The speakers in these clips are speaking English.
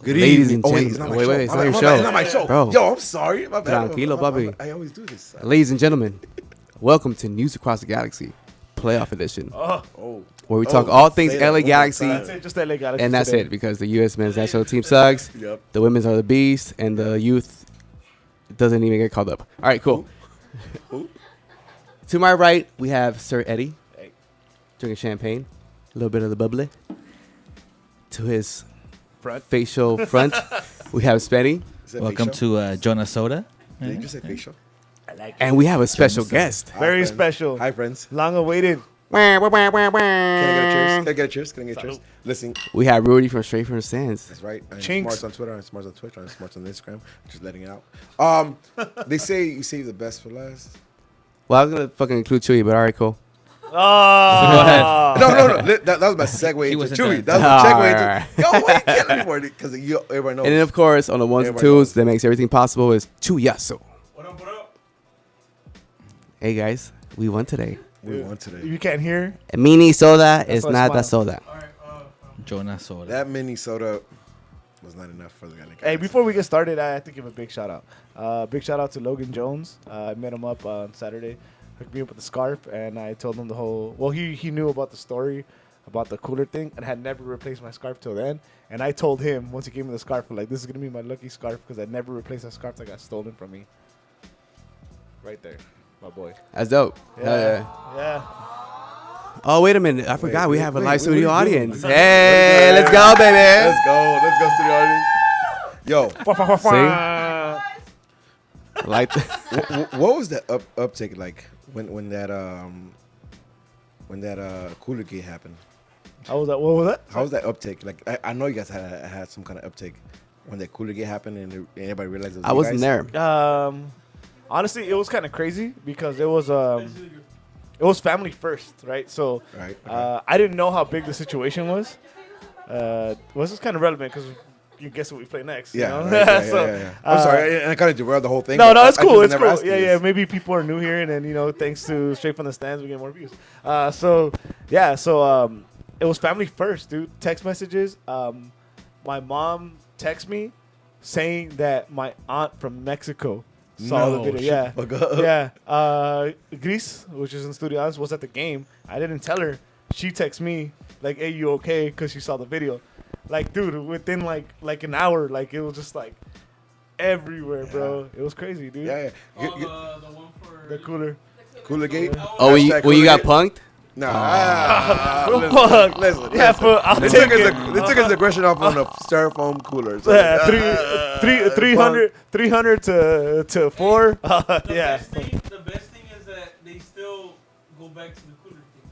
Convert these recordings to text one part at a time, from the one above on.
Good Ladies evening. and Oh, gentlemen. wait, it's not my Wait, show. wait, it's My not your bad, show. It's not my show. Bro. Yo, I'm sorry. My bad. Tranquilo, papi. I always do this. Ladies and gentlemen, welcome to News Across the Galaxy, playoff edition, where we talk all things say that LA one more Galaxy, time. That's it, just LA Galaxy. and that's today. it because the U.S. men's national team sucks, Yep. the women's are the beast, and the youth doesn't even get called up. All right, cool. Who? To my right, we have Sir Eddie, Hey. drinking champagne, a little bit of the bubbly. To his Front. facial front, we have Spenny, Is that Welcome facial? to Jonah Soda. Did you just say facial? I like it. and we have a special guest. Hi, Very friends. special. Hi, friends. Long awaited. Can I get a cheers? Can I get a cheers? Can I get a cheers? Listen, We have Rudy from Straight from the Stands. that's right. I'm Chinks. Smarts on Twitter. I'm Smarts on Twitch. I'm Smarts on Instagram. Just letting it out. They say you save the best for last. Well, I was gonna fucking include Chewy, but all right, cool. Oh. No. That was my segue He into wasn't Chewy. done. That was my segue Alright. into. Yo, wait, can't anymore because everybody knows. And then, of course, on the ones and Everybody knows. twos that makes everything possible is Chuyaso. What up? Hey, guys, we won today. we won today. You can't hear. A mini soda is why I not smile. a soda. All right. Jonah Soda. That mini soda was not enough for the guy. Hey, before we get started, I have to give a big shout out. Big shout out to Logan Jones. I met him up on Saturday. Hooked me up with the scarf, and I told him the whole. Well, he knew about the story, about the cooler thing, and had never replaced my scarf till then. And I told him once he gave me the scarf, like, this is gonna be my lucky scarf because I never replaced that scarf that got stolen from me. Right there, my boy. That's dope. Hell yeah. Yeah. Oh, wait a minute. I forgot we have a live studio what are you audience. doing? Hey, let's go, baby. Let's go to the audience. Yo, Like, what was that uptake like when that cooler gate happened? How was that? What was that? How was that uptake? Like I know you guys had some kind of uptake when that cooler gate happened and everybody realized it was I you wasn't guys. there. Honestly, it was kind of crazy because it was family first, right? So Right, okay. I didn't know how big the situation was. This is kind of relevant because you guess what we play next. Yeah, You know? right, So, yeah. I'm sorry, I kind of derailed the whole thing. No, but it's I cool. just It's never cool. asked you Yeah, this. yeah. Maybe people are new here, and then thanks to Straight from the Stands, we get more views. So it was family first, dude. Text messages. My mom texted me saying that my aunt from Mexico saw the No, video. shut the fuck up. Yeah. Gris, which is in Studios, was at the game. I didn't tell her. She texted me like, "Hey, you okay?" Because she saw the video. Like, dude, within like an hour, like it was just like everywhere, bro. It was crazy, dude. Yeah. The one for The cooler. Cooler gate. Oh, when you Hashtag got cooler gate. punked? Nah. Fuck. Listen. Yeah, but I'll They take took, it. his, they took his aggression off on a styrofoam cooler. So Yeah, 300 to 4. The Yeah. The best thing is that they still go back to the cooler thing.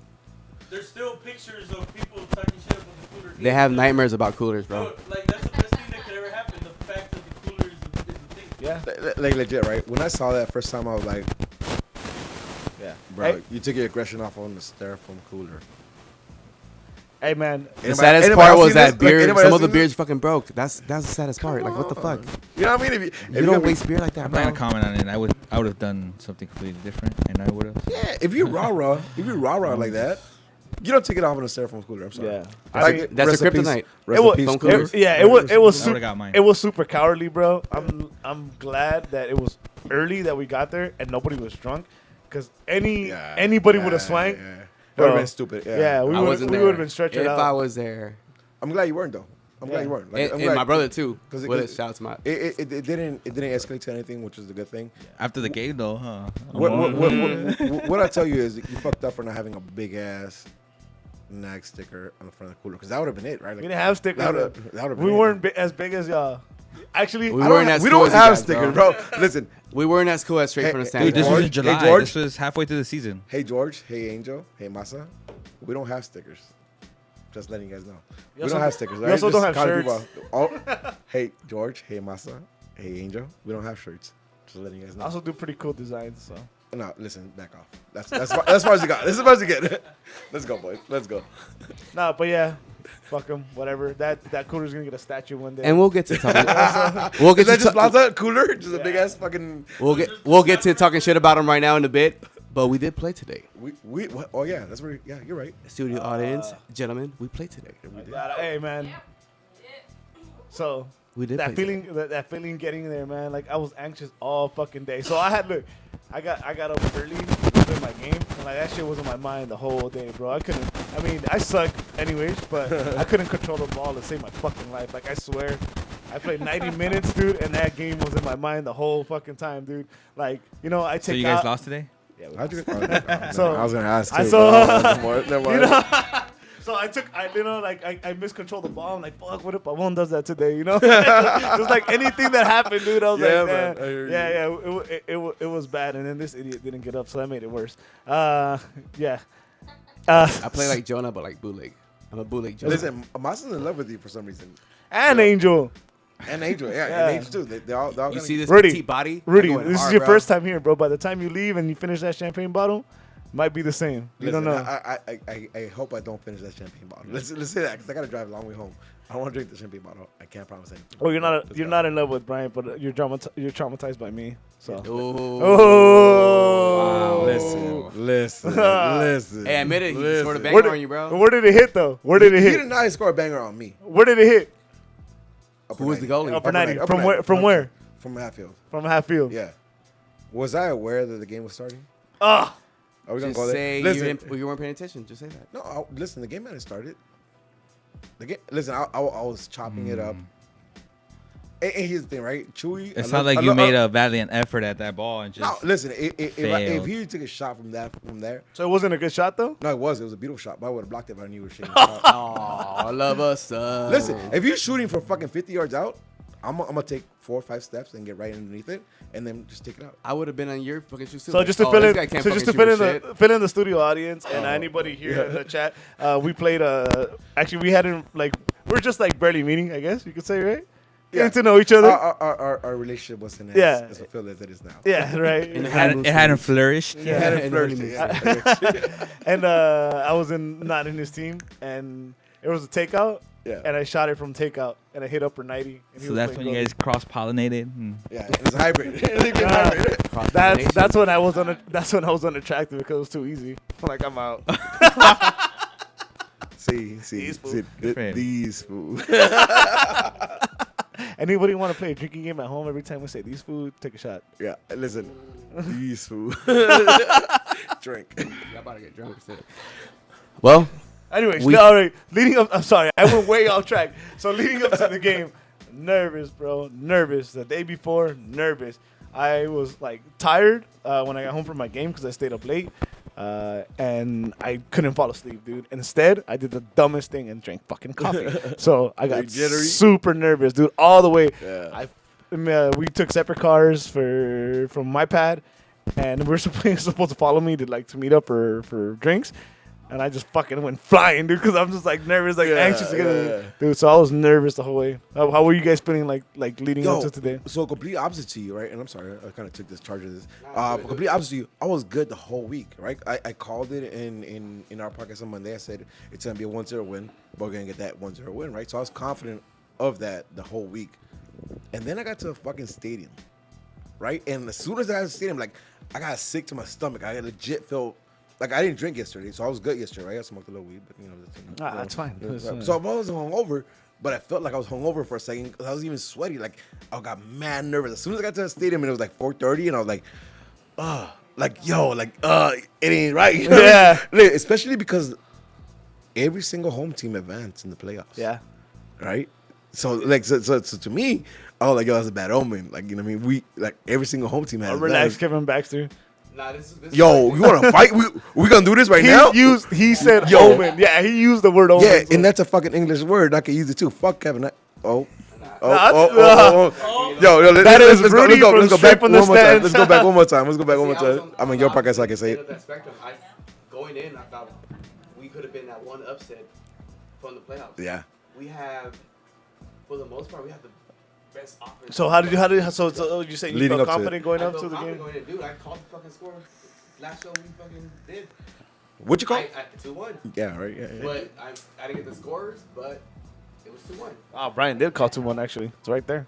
There's still pictures of people talking shit about the cooler. They have nightmares about coolers, bro. Like that's the best thing that could ever happen. The fact that the cooler is the thing. Yeah. Like legit, right? When I saw that first time, I was like, Yeah. bro, you took your aggression off on the styrofoam cooler. Hey, man. The saddest Anybody part else was seen that this? beer. Anybody Some else of the seen beers fucking broke. That's the saddest part. Like, what the fuck? You know what I mean? If You don't waste beer like that, I'm not bro. gonna comment on it. I would have done something completely different, and I would have. Yeah, if you rah like that, you don't take it off on a styrofoam cooler. I'm sorry. Yeah. That's a rest in peace- kryptonite. rest in was- peace, Foam coolers. coolers. Yeah, it was I would've super, got mine. it was super cowardly, bro. I'm glad that it was early that we got there and nobody was drunk, because anybody would have swung. Yeah. That would Bro. have been stupid. Yeah, Yeah, we I would wasn't there. have been stretching If out. I was there, I'm glad you weren't though. I'm glad you weren't. Like, I'm and glad- my brother too. 'cause it- With it- a shout out to my. It didn't escalate to anything, which is a good thing. After the game, though, huh? What I tell you is that you fucked up for not having a big ass nag sticker on the front of the cooler, because that would have been it, right? We didn't have stickers. That would've been We it. weren't as big as y'all. Actually, We I weren't don't, as we cool don't as you have guys, stickers, bro. bro. Listen, We weren't as cool as Straight Hey, from the hey, Stands. Dude, this George? was in July. Hey, George? This was halfway through the season. hey George, hey Angel, hey Masa, we don't have stickers. Just letting you guys know. We also- don't have stickers. we right? also don't Just have calling shirts. people out. Hey George, hey Masa, hey Angel, we don't have shirts. Just letting you guys I know. also do pretty cool designs. So No, listen, back off. That's far as you got. This is as far as you get. Let's go, boys. Let's go. nah, but yeah, fuck them. Whatever. That cooler's gonna get a statue one day. And we'll get to talking. we'll Is get that to just ta- Plaza cooler? Just a big ass fucking. we'll get to talking shit about him right now in a bit. But we did play today. We what? Oh yeah, that's where. Yeah, you're right. Studio audience, gentlemen, we played today. Hey man. So We did that play feeling, that feeling getting there, man. Like I was anxious all fucking day. So I got up early to play my game, and like that shit was in my mind the whole day, bro. I mean, I suck anyways, but I couldn't control the ball to save my fucking life. Like I swear, I played 90 minutes, dude, and that game was in my mind the whole fucking time, dude. Like, you know, I take So you guys lost today? Yeah, we How'd you? So, I was gonna ask. Too, I saw- never mind. You know, so I miscontrolled the ball. I'm like, fuck, what if Pavon does that today? You know, just like anything that happened, dude. I was Yeah, like, man, man, I hear yeah, it was bad. And then this idiot didn't get up, so that made it worse. Yeah. I play like Jonah, but like bootleg. I'm a bootleg Jonah. Listen, Masa's in love with you for some reason. And Angel, And Angel, yeah, Yeah. and Angel too. They all You gonna- see this Rudy, petite body? Rudy, I'm going this is hard, your bro. first time here, bro. By the time you leave and you finish that champagne bottle, might be the same. You Listen, don't know. I hope I don't finish that champagne bottle. Let's say that because I gotta drive a long way home. I don't want to drink the champagne bottle. I can't promise anything. Oh, you're Let's go. not in love with Brian, but you're traumatized by me. So. Oh. Oh. Wow. Listen. Hey, I admit it. He Listen. scored a Where banger did- on you, bro. Where did it hit though? Where did it He hit? did not score a banger on me. Where did it hit? Who was the goalie? Upper 90. upper From 90. where? From where? From Hatfield. From half field. Yeah. Was I aware that the game was starting? Ah. Are we gonna Just go there? say you weren't paying attention. Just say that. No, listen. The game hadn't started. The game. Listen, I was chopping it up. And here's the thing, right? Chewy. It's not like you made a valiant effort at that ball and just. No, listen. If failed. he took a shot from there, So it wasn't a good shot though. no, it was a beautiful shot. But I would have blocked it if I knew you were shooting. Oh, I love us. Listen, if you're shooting from fucking 50 yards out, I'm gonna take 4 or 5 steps and get right underneath it, and then just take it out. I would have been on your fucking shoes too. So Like, just to oh, fill this in, guy can't so just to fucking fill in shoot the shit. fill in the studio audience and anybody here in the chat, we played actually we hadn't like we're just like barely meeting, I guess you could say, right? Getting to know each other. Our relationship wasn't as fulfilled as it is now. Yeah, right. In the It honeymoon hadn't stage. flourished. It hadn't and flourished. honeymoon Yeah. And I was not in his team, and it was a takeout. Yeah. And I shot it from takeout, and I hit upper 90. And he So was that's when playing you goalie. guys cross pollinated. Yeah, it was hybrid. It was hybrid. Cross-pollination. That's when I was that's when I was unattractive because it was too easy. I'm like, I'm out. See, These fools. these fools. Anybody want to play a drinking game at home? Every time we say these food, take a shot. Yeah, listen, these fools. Drink. Y'all about to get drunk instead. Well, Anyways, We- all right. Leading up, I'm sorry, I went way off track. So leading up to the game, nervous, bro, nervous. The day before, nervous. I was like tired when I got home from my game because I stayed up late, and I couldn't fall asleep, dude. Instead, I did the dumbest thing and drank fucking coffee. So I got jittery? super nervous, dude, all the way. Yeah. We took separate cars from my pad, and we were supposed to follow me to meet up for drinks. And I just fucking went flying, dude, because I'm just like nervous, like anxious to get in. Dude, so I was nervous the whole way. How were you guys feeling like leading up to today? So complete opposite to you, right? And I'm sorry, I kind of took this charge of this. Complete opposite to you. I was good the whole week, right? I called it in our podcast on Monday. I said it's gonna be a 1-0 win. We're gonna get that 1-0 win, right? So I was confident of that the whole week. And then I got to the fucking stadium, right? And as soon as I got to the stadium, like I got sick to my stomach. I legit felt like I didn't drink yesterday, so I was good yesterday, right? I smoked a little weed, but That's fine. So I wasn't hungover, but I felt like I was hungover for a second because I was even sweaty. Like I got mad nervous. As soon as I got to the stadium and it was like 4:30, and I was like, it ain't right. You know what I mean? Especially because every single home team advanced in the playoffs. Yeah. Right. So to me, I was like, yo, that's a bad omen. Like, you know what I mean? We like every single home team has. Relax, advanced. Kevin Baxter. nah, this Yo, you want to fight? We gonna do this right now? He said Yo. omen. Yeah, he used the word omen. Yeah, so- and that's a fucking English word. I can use it too. Fuck Kevin. Oh. That's- Yo, That is let's Rudy go from back straight from one the more time. stands. Let's go back one more time. Let's go back one more See, I was time. on- I'm in your on the podcast, so I can say end of it. that spectrum. Going in, I thought we could have been that one upset from the playoffs. Yeah. We have, for the most part, we have the best offense. So so you say you Leading felt up to it. confident going I up felt to the confident game? going in. Dude, I called the fucking score. Last show we fucking did. What you call? 2-1. Yeah, right. Yeah. But I didn't get the scores, but it was 2-1. Oh, Brian did call 2-1 actually. It's right there.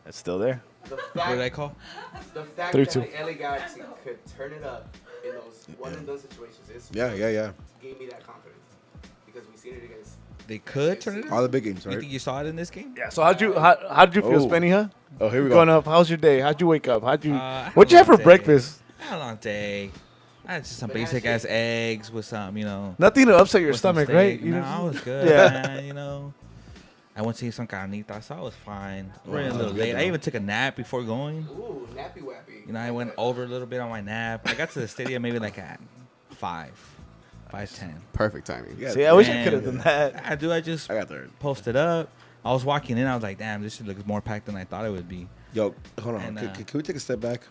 It's still there. The What fact, did I call? the fact 3-2. that the LA Galaxy could turn it up in those one and done situations Yeah. gave me that confidence because we seen it against they could turn it. All the big games, You right? think you saw it in this game? Yeah. So how'd you feel, Oh. Spenny? Huh? Oh, here we Going go. up. How's your day? How'd you wake up? I had What'd a you have for long day. breakfast? I had a long day. I had just some basic ass eggs with some, Nothing to upset your with some stomach, steak. right? No, I was good, Yeah. man. I went to eat some carnitas, so I was fine. Running a Oh, little good late. I though. even took a nap before going. Ooh, nappy wappy. I went over a little bit on my nap. I got to the stadium maybe like at 5:10. Perfect timing. Yeah. See, I wish I Man. could have done that. I just I got there. posted up. I was walking in. I was like, damn, this shit looks more packed than I thought it would be. Yo, hold on. And, Can we take a step back?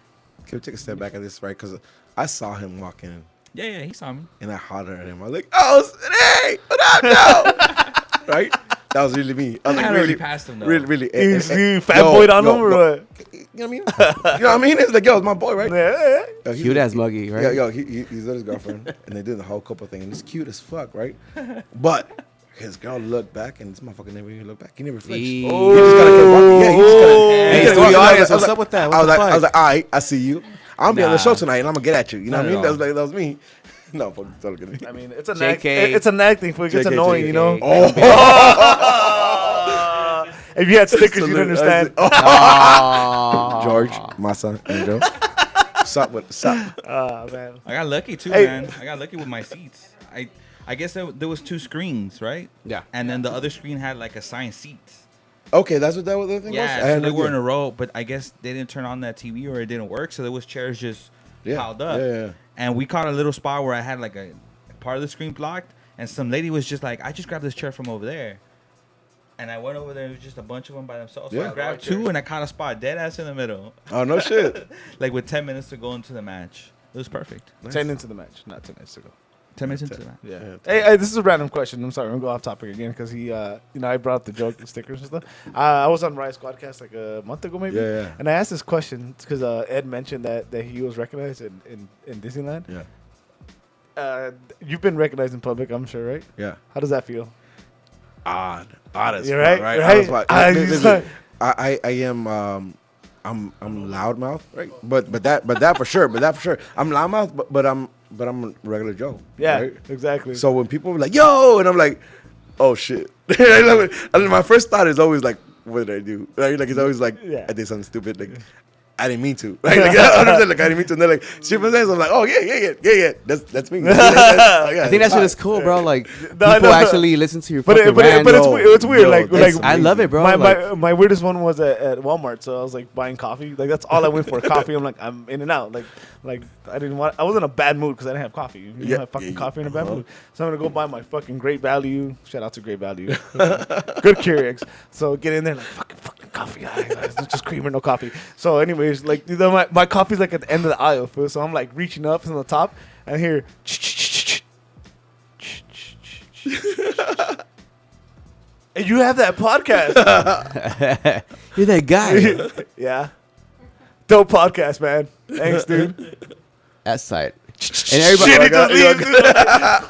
Can we take a step back at this, right? Because I saw him walk in, Yeah, he saw me. and I hollered at him. I was like, "Oh, hey, what up, Joe?" Right? That was really me. I was I like, had really, already passed him, though. really. You fanboyed on him or what? You know what I mean? You know what I mean? It's like, yo, it's my boy, right? Yeah. Yo, he's Cute like- as Muggy, right? Yo, he's with his girlfriend, and they did the whole couple thing, and it's cute as fuck, right? But his girl looked back, and this motherfucker never even looked back. He never flinched. He Oh. just kind of kept walking. Yeah, he just kind of. Hey, studio audience, what's up with that? What I was the like, fuck? all right, I see you. I'm gonna be on the Nah. show tonight, and I'm gonna get at you. You know what I Not mean? at That was me. No, fuck, it's all good. I mean, it's a nag. JK. It's a nag thing. For it gets JK. annoying, you know. Oh, If you had stickers, you'd understand. Aw. George, my son, Angel. Sup with sup? Ah, man. I got lucky too, Hey. man. I got lucky with my seats. I guess there was 2 screens, right? Yeah. And then the other screen had like assigned seats. Okay, that's what that was the thing was. Yeah, I so had they no were in idea. a row, but I guess they didn't turn on that TV or it didn't work, so there was chairs just piled up. Yeah. And we caught a little spot where I had like a part of the screen blocked, and some lady was just like, I just grabbed this chair from over there. And I went over there, it was just a bunch of them by themselves. So Yeah. I grabbed 2 and I caught a spot dead ass in the middle. Oh no shit. Like with 10 minutes to go into the match. It was perfect. 10 into the match, not 10 minutes ago. 10 minutes into the match. Yeah. Yeah. Hey, this is a random question. I'm sorry, I'm gonna go off topic again because he, I brought up the joke, the stickers and stuff. I was on Riot Squadcast like a month ago, maybe. Yeah. And I asked this question because Ed mentioned that he was recognized in Disneyland. Yeah. You've been recognized in public, I'm sure, right? Yeah. How does that feel? Odd as You're fuck, right, right? right? Odd as fuck. He's Listen, like- I am I'm loudmouth, right? But that for sure. I'm loudmouth, but I'm regular Joe. Yeah, right? exactly. So when people were like, "Yo," and I'm like, "Oh shit," and my first thought is always like, "What did I do?" Like it's always like, Yeah. "I did something stupid." Like I didn't mean to. Like, I understand. Like I didn't mean to. And they're like, "Super says," I'm like, "Oh yeah. That's me." I think that shit is cool, bro. Like people actually listen to your But fucking it's weird. Yo, Like that's I love it, bro. My weirdest one was at Walmart. So I was like buying coffee. Like that's all I went for, coffee. I'm like I'm in and out. Like I was in a bad mood because I didn't have coffee. You Yeah, know, have fucking yeah, coffee in a bad uh-huh. mood. So I'm gonna go buy my fucking Great Value. Shout out to Great Value. Good Keurigs. So get in there like fucking coffee. It's just cream or no coffee. So anyways, like my coffee's like at the end of the aisle. Fool. So I'm like reaching up from the top and here. And you have that podcast. You're that guy. Yeah. Dope podcast, man. Thanks, dude. That's tight. And everybody, Shit, he just leaves, dude.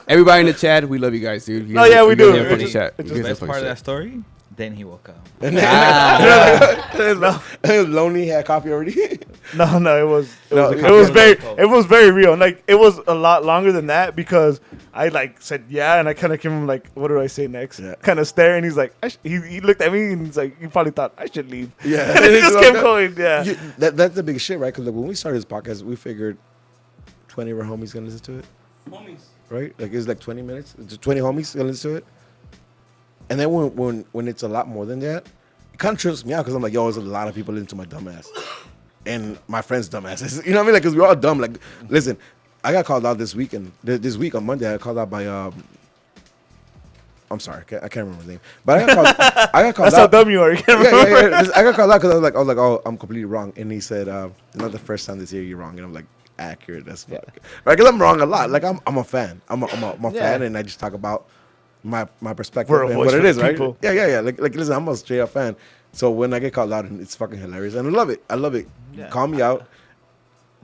everybody in the chat, we love you guys, dude. You Oh, guys- yeah, we you guys do. are funny It's chat. just- You it's guys are Best funny part of that shit. story, then he woke up. Ah. It was lonely. Had coffee already. No, it was No, it was very real. And like it was a lot longer than that because I like said yeah, and I kind of came him like, what do I say next? Yeah. Kind of stare, and he's like, he looked at me and he's like, he probably thought I should leave. Yeah. And he just kept going. Yeah. That's the biggest shit, right? Because like, when we started this podcast, we figured 20 of our homies gonna listen to it, Homies. right? Like it's like 20 minutes. It's 20 homies gonna listen to it. And then when it's a lot more than that, it kind of trips me out because I'm like, yo, there's a lot of people listening to my dumb ass. And my friends' dumb asses. You know what I mean? Like, because we're all dumb. Like, listen, I got called out this week on Monday, I got called out by, I'm sorry, I can't remember his name. But I got called That's out. how dumb you are. You can't remember. Yeah. I got called out because I was like, oh, I'm completely wrong. And he said, not the first time this year you're wrong. And I'm like, accurate as fuck. Right? Because I'm wrong a lot. Like, I'm a fan. I'm a Yeah. fan, and I just talk about my perspective We're a and voice what it for is, the right? people. Yeah. Like, listen, I'm a straight up fan. So when I get called out, and it's fucking hilarious, and I love it. Yeah. Call me out.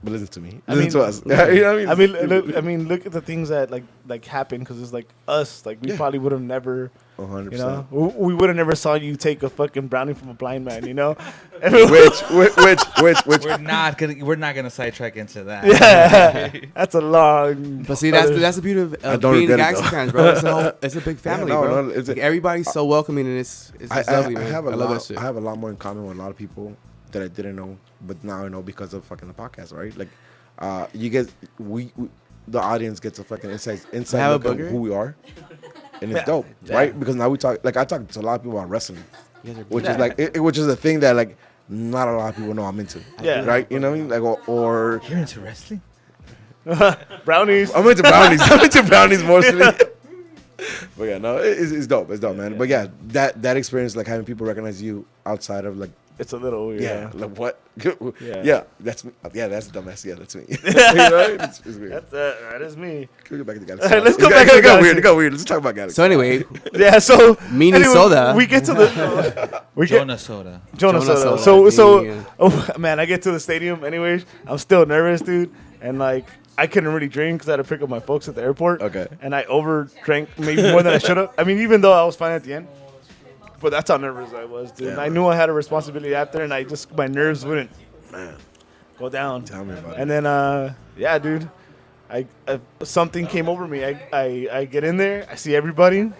But listen to me. I Listen mean- to us. You know what I mean? I mean, look at the things that like happen because it's like us. Like we Yeah. probably would have never, 100%. you know, we would have never saw you take a fucking brownie from a blind man. You know, Which We're not gonna sidetrack into that. yeah, that's a long. But see, that's the beauty I of don't being regret it, Galaxy though. fans, bro. It's a big family, no, bro. no, it's Like, a- everybody's so welcoming, and it's just lovely, man. have a I love that lot. shit. I have a lot more in common with a lot of people that I didn't know, but now I know because of fucking the podcast, right? Like, you guys, we the audience gets a fucking inside Have a look at booger? who we are, and it's Yeah. dope, Yeah. right? Because now we talk. Like I talk to a lot of people about wrestling, You guys are which big. is like, which is a thing that like not a lot of people know I'm into. Yeah. Right. You know what I mean? Like or You're into wrestling? Brownies. I'm into brownies. I'm into brownies mostly. But yeah, no, it's dope. It's dope, man. But yeah, that experience, like having people recognize you outside of like, It's a little weird. yeah, like what? Yeah. Yeah, that's me. Yeah, that's dumbass. Yeah, that's me. You know, it's weird. That is me. Can we go back to Galaxy? Alright, let's go It back got- to it got Galaxy. weird. It got weird. Let's talk about Galaxy. So anyway, Yeah. So Minnesota. we get to the Jonah Soda. Jonah Jonah Soda. Soda. So Yeah. oh man, I get to the stadium anyways. I'm still nervous, dude, and like I couldn't really drink because I had to pick up my folks at the airport. Okay. And I over drank maybe more than I should have. I mean, even though I was fine at the end, but that's how nervous I was, dude. Yeah, And I man. knew I had a responsibility after, and I just my nerves wouldn't Man, go down. tell me about And it. then yeah, dude, I something came over me. I get in there, I see everybody.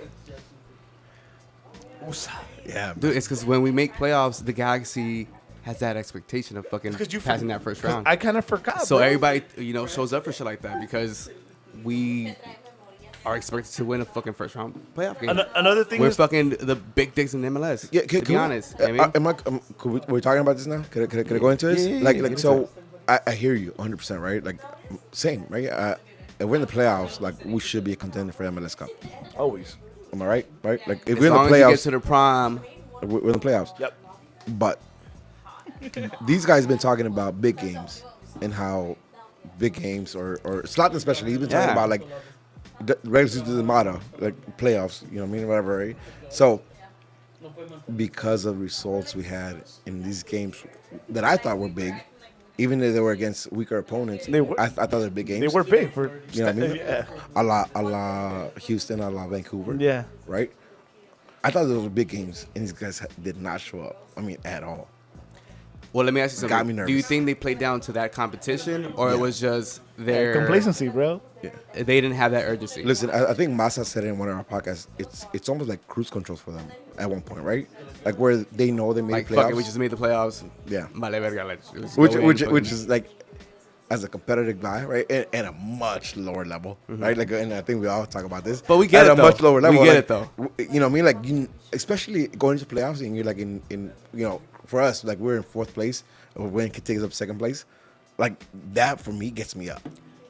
Yeah, man. dude, it's because when we make playoffs, the Galaxy has that expectation of fucking 'Cause you passing that first round. I kind of forgot. So bro. everybody, shows up for shit like that because we are expected to win a fucking first round playoff game. Another thing We're is fucking the big dicks in MLS. Yeah, to be honest. You know what I mean? We're talking about this now. Could I go into this? Yeah, like, get like into so, I hear you 100%, right? Like, same, right? If we're in the playoffs, like, we should be a contender for MLS Cup. always. Am I right? Right? Like, if As we're in long the as you get playoffs, to the prime, we're in the playoffs. Yep. But these guys been talking about big games and how big games or Zlatan especially, he's been talking Yeah. about like the regular season motto, like playoffs, you know what I mean, whatever, right? So because of results we had in these games that I thought were big, even though they were against weaker opponents, They were- I thought they were big games. They were big for You know what I mean? Yeah. A la Houston, a la Vancouver. Yeah. Right? I thought those were big games, and these guys did not show up. I mean, at all. well, let me ask you Got something. me Do you nervous. think they played down to that competition, or it Yeah. was just their Complacency, bro. Yeah. They didn't have that urgency. Listen, I think Massa said it in one of our podcasts. It's almost like cruise controls for them at one point, right? Like where they know they made like, playoffs. fuck it, we just made the playoffs. Yeah. Vale verga, let's just which go in which and which fucking- is like as a competitive guy, right? At a much lower level, right? Like, and I think we all talk about this. But we get at it, a though. much lower level. We get like, it, though. You know what I mean? Like, especially going into playoffs and you're like in for us, like we're in fourth place, or when it takes up second place, like that for me gets me up.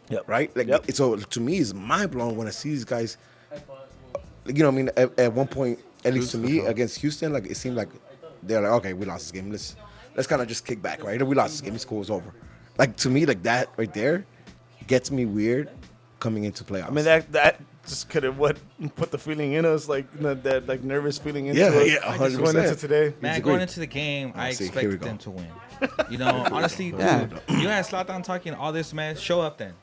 Yep. Right? Like, Yep. so to me, it's mind blowing when I see these guys. You know what I mean? At one point, at least to me, against Houston, like it seemed like they're like, okay, we lost this game. Let's kind of just kick back, right? We lost this game. It's cool. It's over. Like to me, like that right there gets me weird coming into playoffs. I mean, that just could have put the feeling in us, like that like nervous feeling into Yeah, us. yeah, Just going 100%. into today. Man, Disagree. going into the game, I see, here we expected go. them to win. You know, honestly, Yeah. dude, you had Zlatan talking all this, man. Show up then.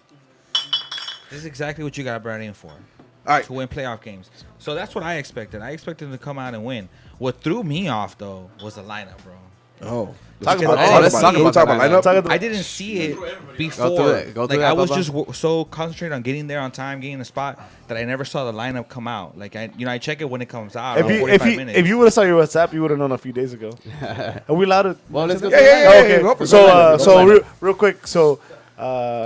This is exactly what you got brought in for. All right. To win playoff games. So that's what I expected. I expected them to come out and win. What threw me off, though, was the lineup, bro. Oh, Talk let's about talk let's talk Can we about talk that about lineup. Talk about I didn't see it before. Go through it. Go through like that, I was Bubba. just so concentrated on getting there on time, getting the spot, that I never saw the lineup come out. Like I check it when it comes out. If around you 45 minutes. if you would have saw your WhatsApp, you would have known a few days ago. Are we allowed to? Well, let's go. Yeah, yeah, yeah. Okay. Go for it. So Go for it. real quick. So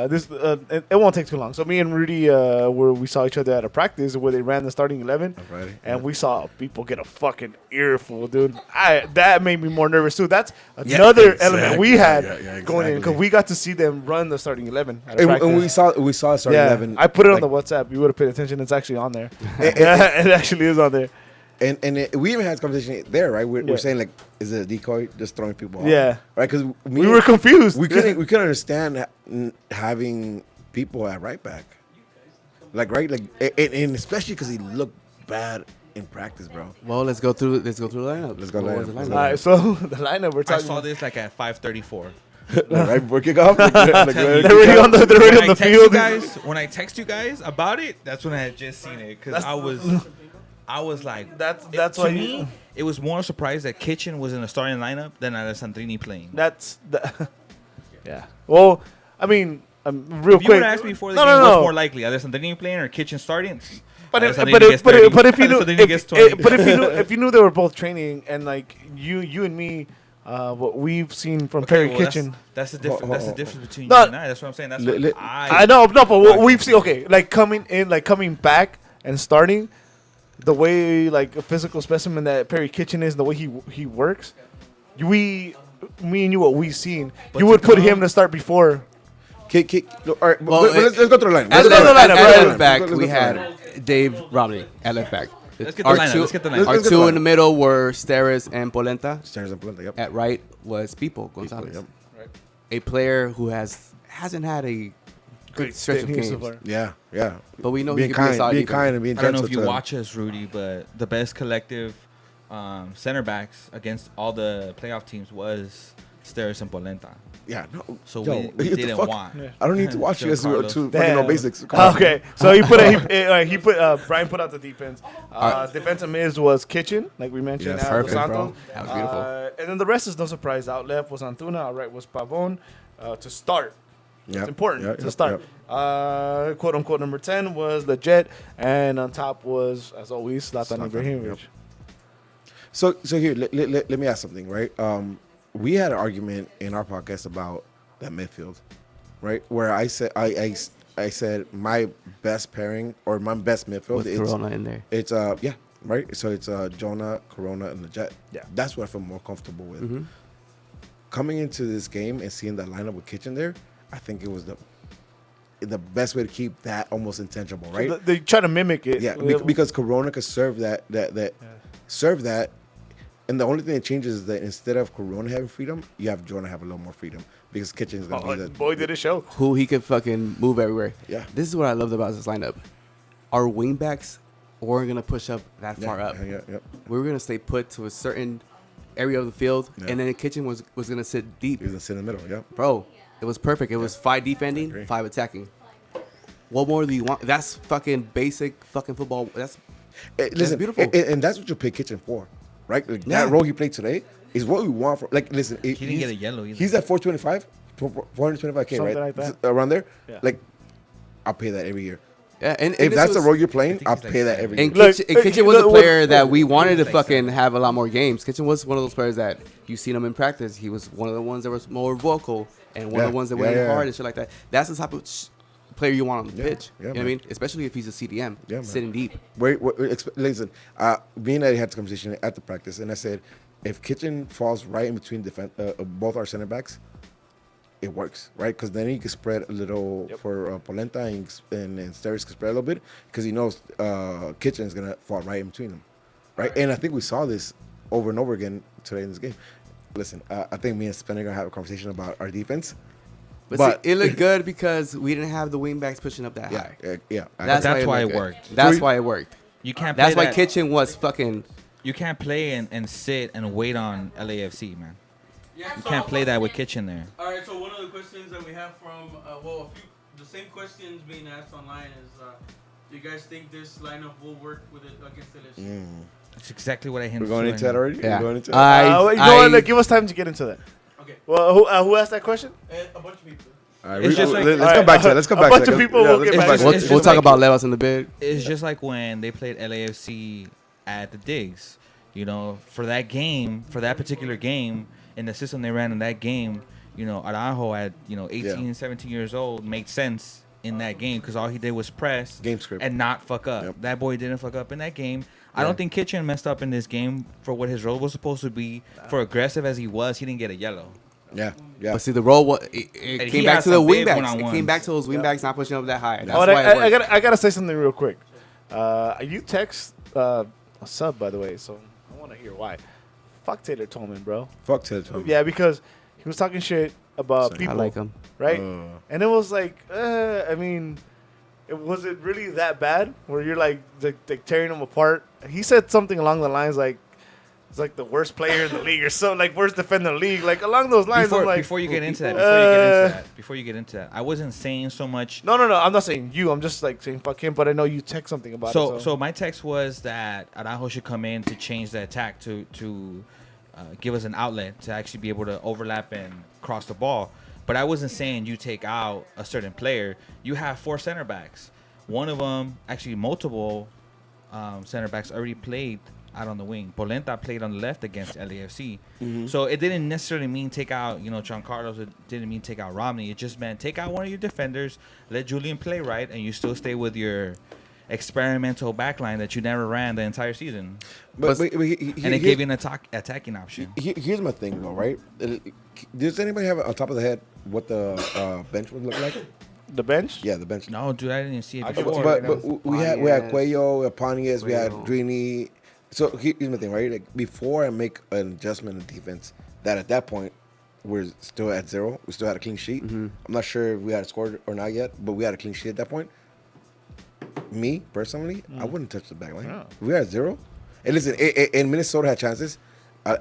this it won't take too long. So me and Rudy we saw each other at a practice where they ran the starting 11, Alrighty. and we saw people get a fucking earful, dude. That made me more nervous too. That's another element we had going in because exactly. we got to see them run the starting 11 at a And practice. we saw starting yeah, 11. I put it on like, the WhatsApp. You would have paid attention. It's actually on there. Yeah, it actually is on there. And we even had this conversation there, right? We're Yeah. saying like, is it a decoy, just throwing people off? Yeah. right. Because We were confused. we couldn't understand having people at right back, like right, like and especially because he looked bad in practice, bro. Well, let's go through the lineup. Let's go What was lineup. the Let's lineup? go All right, so the lineup we're I talking saw about. this like at 5:34. Right before kickoff. They're already on the field. When I text you guys about it, that's when I had just seen it because I was like, That's to why me, it was more surprised that Kitchen was in the starting lineup than Alessandrini playing. Yeah. Well, I mean, real If you quick. would ask me before the game, what's more likely, Alessandrini playing or Kitchen starting? But if you knew, if you knew they were both training and like you and me, what we've seen from Perry Kitchen. That's the difference. That's the difference between you and I. That's what I'm saying. That's what I know, no, but what we've seen. Okay, like coming back and starting, the way like a physical specimen that Perry Kitchen is, the way he works, me and you, what we've seen, you would put him to start before. All right, well, let's go through the line. At left back, we had Dave Romney at left back. Let's get the lineup. Let's get the lineup. Our two in the middle were Steres and Polenta. Yep. At right was Pipo Gonzalez. Yep. A player who hasn't had a good stretch of games. Yeah. But we know being he can kind, be a solid being defense. kind and being I don't know gentle if you to watch us, Rudy, but the best collective center backs against all the playoff teams was Steres and Polenta. Yeah, no. So Yo, we what the didn't fuck? want. I don't need to watch you guys to fucking know basics. Okay, so he put Brian put out the defense. Defensive mids was Kitchen, like we mentioned. Yes, perfect, Santos. bro. That was beautiful. And then the rest is no surprise. Out left was Antuna. Out right was Pavon. To start, it's important to start. Quote unquote number 10 was the Jet, and on top was, as always, Zlatan Ibrahimovic. So here, let me ask something, right? We had an argument in our podcast about that midfield, right? Where I said I said my best pairing or my best midfield With Corona in there. It's right. So it's Jonah, Corona, and the Jet. Yeah, that's what I feel more comfortable with. Mm-hmm. Coming into this game and seeing that lineup with Kitchen there, I think it was the best way to keep that almost intangible, right? So they try to mimic it. Yeah, because Corona could serve serve that. And the only thing that changes is that instead of Corona having freedom, you have Jonah have a little more freedom because Kitchen's going to be that. Boy, did it show. Who he could fucking move everywhere. Yeah. This is what I loved about this lineup. Our wingbacks weren't going to push up that far up. Yeah. We were going to stay put to a certain area of the field, and then the Kitchen was going to sit deep. He was going to sit in the middle, yeah. Bro, it was perfect. It was 5 defending, 5 attacking. What more do you want? That's fucking basic fucking football. That's beautiful. And that's what you pay Kitchen for. Right, like that role he played today is what we want. For listen, he didn't get a yellow either. He's at 425, 425K, Something right? like that. Around there. Yeah. Like, I'll pay that every year. Yeah, and if that's the role you're playing, I'll pay that every year. And Kitchen was a player that we wanted to fucking have a lot more games. Kitchen was one of those players that you seen him in practice. He was one of the ones that was more vocal and one of the ones that went hard and shit like that. That's the type of player you want on the pitch. You know what I mean? Especially if he's a CDM, sitting deep. Listen, me and I had the conversation at the practice, and I said, if Kitchen falls right in between both our center backs, it works, right? Because then he can spread a little for Polenta and Steres can spread a little bit because he knows Kitchen is going to fall right in between them, right? And I think we saw this over and over again today in this game. Listen, I think me and Spencer are going to have a conversation about our defense. But see, it looked good because we didn't have the wingbacks pushing up that high. Yeah. That's why it worked. That's why it worked. You can't. That's why Kitchen was fucking. You can't play and sit and wait on LAFC, man. Yeah, You so can't play that with Kitchen there. All right, so one of the questions that we have from, the same questions being asked online is, do you guys think this lineup will work with it against LSU? That's exactly what I hinted. We're going into that already? Yeah. We're going into that? Give us time to get into that. Okay. Well, who asked that question? A bunch of people. All right, It's just like- let's come back to that. Let's come back to that. A bunch of people will get back. We'll talk about Levas in the bid. It's just like when they played LAFC at the Digs. You know, for that game, for that particular game, in the system they ran in that game, you know, Araujo at, 18, 17 years old made sense in that game because all he did was press Game script. and not fuck up. Yep. That boy didn't fuck up in that game. I don't think Kitchen messed up in this game for what his role was supposed to be. For aggressive as he was, he didn't get a yellow. Yeah. But see, the role was it came back has to the some big wingbacks. It one-on-ones. came back to those wingbacks not pushing up that high. That's Oh, why it worked. I gotta say something real quick. You text a sub, by the way, so I want to hear why. Fuck Taylor Tolman, bro. Fuck Taylor Tolman. Yeah, because he was talking shit about people. I like him. Right? And it was like, was it really that bad? Where you're like tearing them apart? He said something along the lines like, is like the worst player in the league or so, like worst defender in the league, like along those lines. Before, I'm like, before you get into that, before you get into that, I wasn't saying so much. no, I'm not saying you. I'm just like saying fuck him. But I know you text something about it. So my text was that Araujo should come in to change the attack to give us an outlet to actually be able to overlap and cross the ball. But I wasn't saying you take out a certain player. You have 4 center backs. One of them, actually multiple center backs already played out on the wing. Polenta played on the left against LAFC. So it didn't necessarily mean take out, Giancarlo. It didn't mean take out Romney. It just meant take out one of your defenders, let Julian play right, and you still stay with your experimental backline that you never ran the entire season. But And it gave you an attacking option. Here's my thing, though, right? Does anybody have on top of the head what the bench would look like? The bench. Yeah, the bench. No, dude, I didn't even see it I before. But we had Cuello, we had Pontius, we had Cuello. Drini. So here's my thing, right? Like before I make an adjustment in defense, that at that point we're still at 0. We still had a clean sheet. I'm not sure if we had scored or not yet, but we had a clean sheet at that point. Me personally, I wouldn't touch the back line. No. We were at 0. And listen, and Minnesota had chances,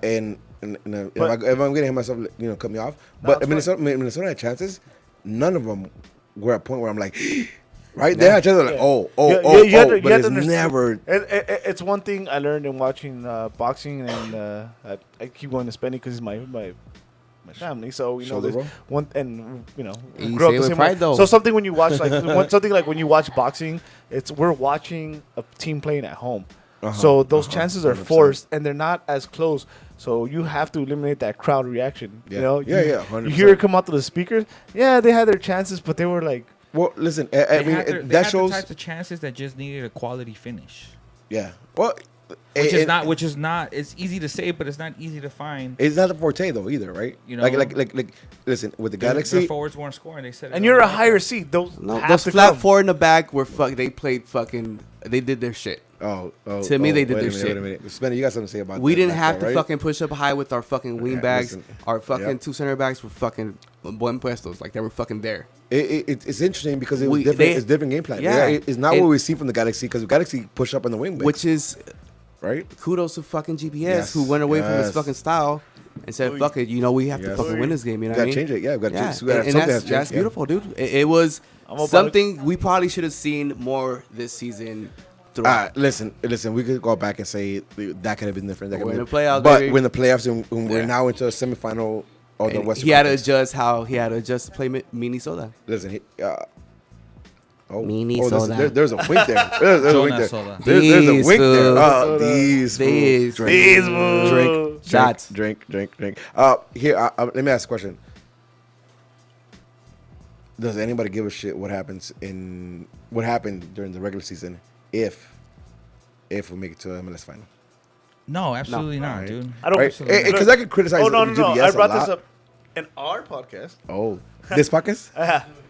and if I'm getting myself, cut me off. But Minnesota had chances. None of them were at a point where I'm like, right? They had chances like, but it's never. It's one thing I learned in watching boxing, and I keep going to Spenny because he's my family. So Shoulder there's roll? one, and You grew up say the with same pride, way. though. So something when you watch something like when you watch boxing, we're watching a team playing at home. So those chances are 100%. forced, and they're not as close. So you have to eliminate that crowd reaction. Yeah. You Yeah, 100%. You hear it come out to the speakers. Yeah, they had their chances, but they were like, Well, listen, They I mean, had that the shows. types of chances that just needed a quality finish. Yeah. Well, Which is not. It's easy to say, but it's not easy to find. It's not the forte though either, right? Like listen, with the Their Galaxy, forwards weren't scoring. They said, and you're a higher seed. Those have Those to flat come. 4 in the back were They played fucking. They did their shit. To me, they did their shit. Wait a minute. Spenny, you got something to say about We that didn't back have there, to right? fucking push up high with our fucking wing Yeah, backs. listen. Our fucking Yep. 2 center backs were fucking buen puestos. Like they were fucking there. It's interesting because it was We- different. they- It's different game plan. yeah. It's not And- what we see from the Galaxy because the Galaxy push up on the wing backs, Which is right? kudos to fucking GPS Yes, who went away from his yes. fucking style and said, "Fuck it, we have to Yes. fucking win this game." You know We what I gotta mean? change it. Yeah, we gotta change. We gotta have and something that's, has changed, that's yeah. beautiful, dude. It was I'm about something we probably should have seen more this season. Throughout. Listen. We could go back and say that could have been different. That could We're have in been- the playoffs, but baby. we're in the playoffs, and we're Yeah. now into a semifinal of the And Western. he had to Conference. adjust how he had to adjust to play Minnesota. Listen. Minnesota. There's a wink there. There's a wink there. Soda. There's a These wink there. fool. Oh, these fool. These Drink. These Drink. fool. Drink. Shots. Drink. Here, let me ask a question. Does anybody give a shit what happened during the regular season if we make it to a MLS final? No, absolutely not, Right. dude. I don't. Right? Absolutely Because I could criticize. Oh no. GPS I brought a this lot. up in our podcast. Oh, this podcast?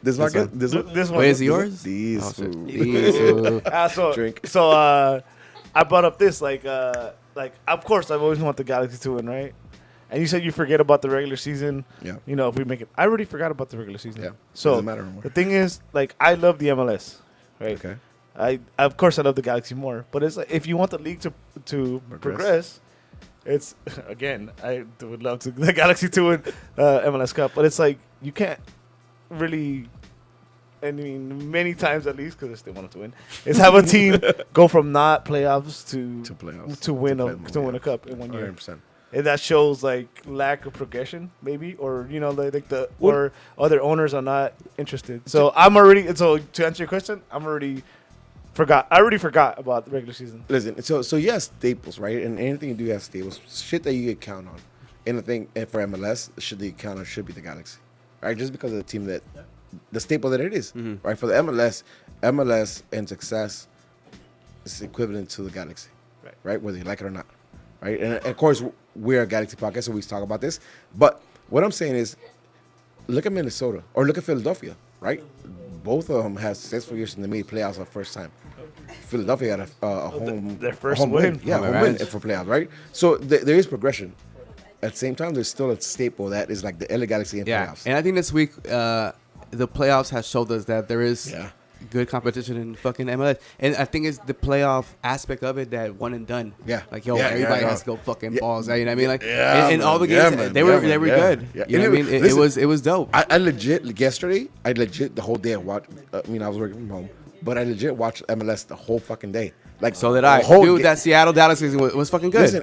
This podcast? one. This one? This one. Wait, is it yours? These Oh, shit. fool. These fool. So Drink. So I brought up this like of course I've always wanted the Galaxy to win, right? And you said you forget about the regular season. Yeah. If we make it, I already forgot about the regular season. Yeah. So Doesn't matter anymore. the thing is, like, I love the MLS, right? Okay. I of course I love the Galaxy more, but it's like if you want the league to progress, it's again I would love the Galaxy to win MLS Cup, but it's like you can't really. I mean, many times at least, because I still wanted to win, is have a team go from not playoffs to playoffs. to win To a play to more, win a cup in 1 year. 100%. And that shows like lack of progression, maybe, or like the What- or other owners are not interested. So to answer your question, I already forgot about the regular season. Listen, so you have staples, right? And anything you do have staples, shit that you can count on. And the thing and for MLS, should the count on should be the Galaxy, right? Just because of the team that, the staple that it is, right? For the MLS and success is equivalent to the Galaxy, right? Whether you like it or not, right? And of course, we're a Galaxy podcast, so we talk about this. But what I'm saying is, look at Minnesota or look at Philadelphia, right? Both of them have successful years and they made playoffs for the first time. Philadelphia had a home their first home win. yeah, Home home win advantage. for playoffs, right? So there is progression. At the same time, there's still a staple that is like the LA Galaxy in Yeah, playoffs. and I think this week the playoffs has showed us that there is Yeah. good competition in fucking MLS. And I think it's the playoff aspect of it that one and done. Yeah. Like, yo, Yeah, everybody yeah, has to go fucking balls. You know what I mean? Like, Yeah, and all the man. games, Yeah, man. they were Yeah, man. good. Yeah. You know what I mean? Listen, It was dope. I legit yesterday. I legit the whole day I watched. I mean, I was working from home, but I legit watched MLS the whole fucking day. Like So did the I. whole Dude, ga- that Seattle Dallas season was fucking good. Listen,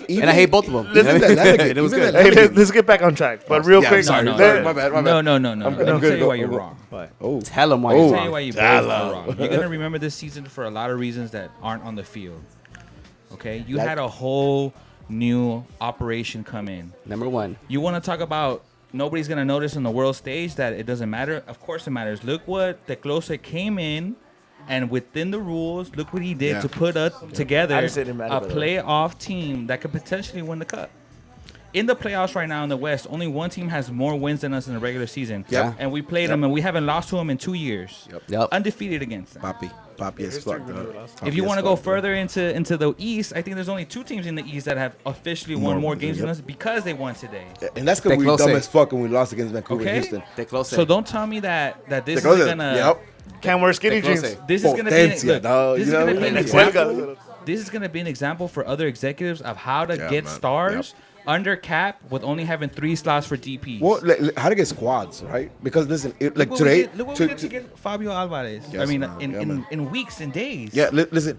And I hate both of them. You know what I mean? And it was good. Hey, let's get back on track. But real Yeah, quick, I'm sorry. No, Sorry, no. my bad. No. I'm Let me good. tell you why Go, you're go. wrong. Oh, Tell them why Oh. you're I'll tell you wrong. why you both are wrong. You're gonna remember this season for a lot of reasons that aren't on the field. Okay, you had a whole new operation come in. Number one. You want to talk about nobody's gonna notice on the world stage that it doesn't matter? Of course it matters. Look what Teclose came in, and within the rules, look what he did Yeah. to put us together I didn't say it didn't matter, a by the way. playoff team that could potentially win the cup. In the playoffs right now in the West, only one team has more wins than us in the regular season. Yeah. And we played them, and we haven't lost to them in 2 years. Yep. Undefeated against them. Poppy as fuck. If you want to go further into the East, I think there's only 2 teams in the East that have officially won more games than us because they won today. And that's because we Teclose. dumb as fuck when we lost against Vancouver Okay. and Houston. Teclose. So don't tell me that this Teclose. is gonna Yep. can't wear skinny Teclose. jeans. this is gonna be an, Potencia, look, dog. this You is know gonna what be I an mean? example. This is gonna be an example for other executives of how to Yeah, get man. stars under cap with only having 3 slots for DPs. Well, how to get squads, right? Because listen, like Look what today, we did, look what we did to get Fabio Alvarez. Yes, I mean, man. Yeah, man. in weeks and days. yeah, listen.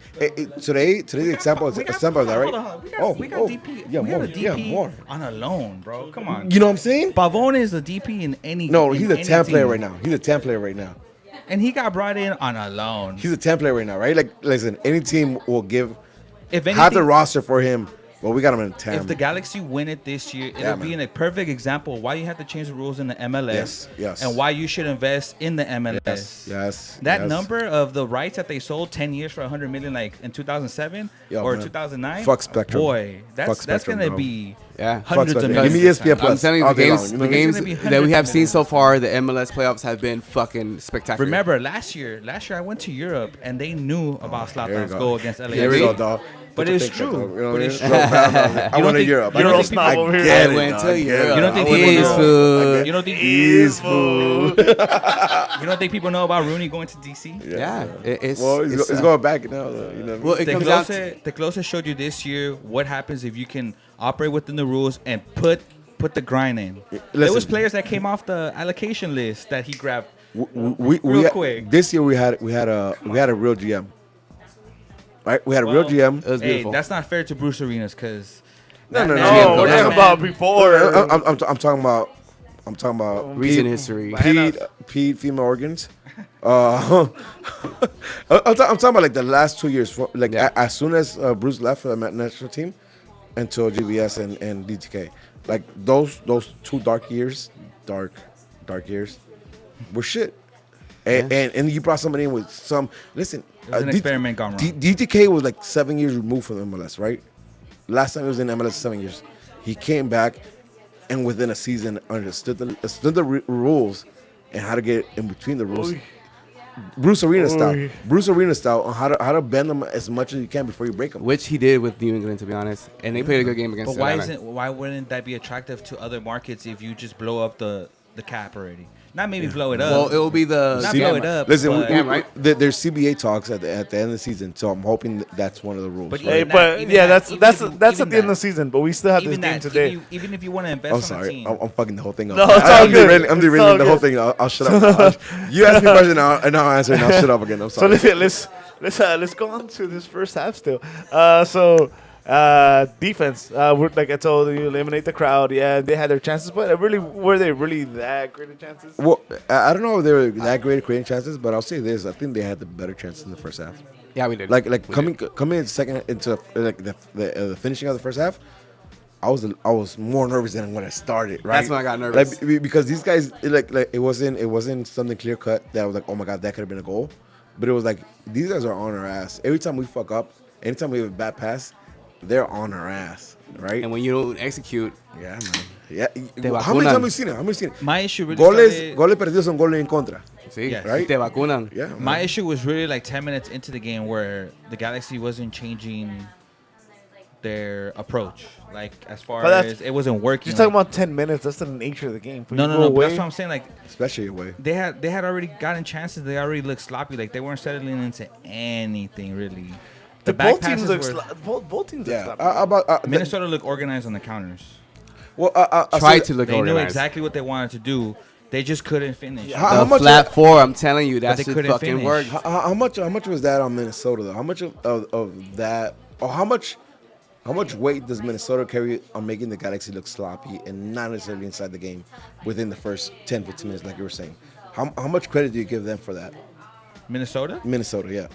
Today's example is example of that, right? Hold on. We got DP. Yeah, we more. have a DP Yeah, more. on a loan, bro. Come on. You know what I'm saying? Pavone is a DP in any. No, in he's a any 10 player team. right now. He's a 10 player right now. And he got brought in on a loan. He's a 10 player right now, right? Like, listen, any team will give If half the anything, roster for him. Well, we got him in 10. if the Galaxy win it this year, it'll Yeah, be man. in a perfect example of why you have to change the rules in the MLS. Yes. And why you should invest in the MLS. Yes. That yes. number of the rights that they sold 10 years for 100 million, like in 2007 Yo, or man. 2009. Fuck Spectrum. Boy, that's Fuck Spectrum, gonna bro. be Yeah. hundreds of Spectrum. millions. Give me ESPN I'm Plus. telling you, all the day games, long, you know the what I mean? games gonna be that we hundreds have of seen millions. so far, the MLS playoffs have been fucking spectacular. Remember last year I went to Europe and they knew about Here we Zlatan's go. goal against LAFC. Here we go, dog. But Put your it's picture, true. dog. You know But what I it's mean? true. I You went don't to think- Europe. you don't I think get people- it. I I went get to it. Europe. You don't think I went to people Europe. food. You don't think Ease food. you don't think people know about Rooney going to DC? Yeah. It's, Well, it's, he's going back now. Though, you know what I mean? well, it comes down to The closest showed you this year what happens if you can operate within the rules and put the grind in. There was Listen. players that came off the allocation list that he grabbed. we Real quick. This year we had a real GM. Right? We had a real Well, GM. it was Hey, beautiful. that's not fair to Bruce Arenas because No, no, No, no. we're that talking about before. I'm talking about recent Pete- history. Pete female organs. I'm talking about like the last 2 years. Like Yeah. as soon as Bruce left for the national team until GBS and DTK, like those 2 dark years were shit. And you brought somebody in with some. Listen, It was an experiment gone wrong. DTK was like 7 years removed from MLS, right? Last time he was in MLS 7 years. He came back and within a season understood the rules and how to get in between the rules. Oy. Bruce Arena style. Oy. Bruce Arena style on how to bend them as much as you can before you break them. Which he did with New England, to be honest. And they played a good game against But Atlanta. why wouldn't that be attractive to other markets if you just blow up the cap already? Not maybe blow it up. Well, it will be the Not See, blow it up. Listen, but, Yeah, right. there's CBA talks at the end of the season, so I'm hoping that's one of the rules. But right? Hey, Even but that- yeah, even that's that- that's even that's that- at the end of the season. But we still have this even game that, today. even if you want to invest I'm on a sorry. team. I'm fucking the whole thing up. No, it's all good. I'm It's derailing all the whole good. thing. I'll shut up. You ask me a question and I'll answer and I'll shut up again. I'm So sorry. let's go on to this first half still. Defense. Like I told you, eliminate the crowd. Yeah, they had their chances, but were they really that great of chances? Well, I don't know if they were that great at creating chances, but I'll say this: I think they had the better chances in the first half. Yeah, we did. Like We coming did. in second into like the finishing of the first half, I was more nervous than when I started. Right, That's when I got nervous. Like because these guys like it wasn't something clear cut that was like, oh my god, that could have been a goal, but it was like these guys are on our ass every time we fuck up. Anytime we have a bad pass, they're on our ass, right? And when you don't execute, Yeah, man. Yeah. Te How many vacunan. times have you seen it? How many seen it? My issue really started- Goles perdidos son goles en contra. see, Yes. Right? te vacunan. Yeah. My man. issue was really like 10 minutes into the game where the Galaxy wasn't changing their approach. Like as far But that's- as it wasn't working. Just talking like- about 10 minutes. That's the nature of the game. No, no, no. But that's what I'm saying. Like Especially away. they had already gotten chances. They already looked sloppy. Like they weren't settling into anything really. The back both teams passes look were, both teams look Yeah. sloppy. About Minnesota looked organized on the counters. well, Try to look They knew organized. exactly what they wanted to do. They just couldn't finish. How The much flat four, I'm telling you, that they shit couldn't fucking finish. worked. How much was that on Minnesota though? How much of that, or how much weight does Minnesota carry on making the Galaxy look sloppy and not necessarily inside the game within the first 10, 15 minutes, like you were saying? How much credit do you give them for that? Minnesota? Minnesota, yeah.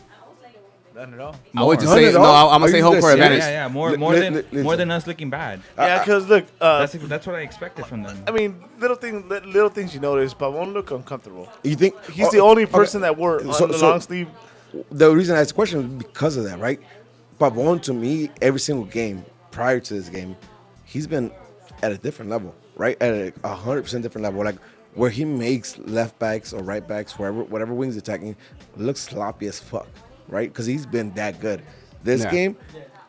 None at all. I would just None say at no. all? I'm Are gonna say you home just court serious? advantage. Yeah, Li- more than us looking bad. Yeah, because look, That's what I expected from them. I mean, little things you notice, but won't look uncomfortable. You think He's the only person okay. that wore on So- the so- long sleeve. The reason I asked the question is because of that, right? Pavon, to me, every single game prior to this game, he's been at a different level, right? At a 100% different level. Like where he makes left backs or right backs, whatever wings attacking, looks sloppy as fuck, right? Because he's been that good. This Yeah. game,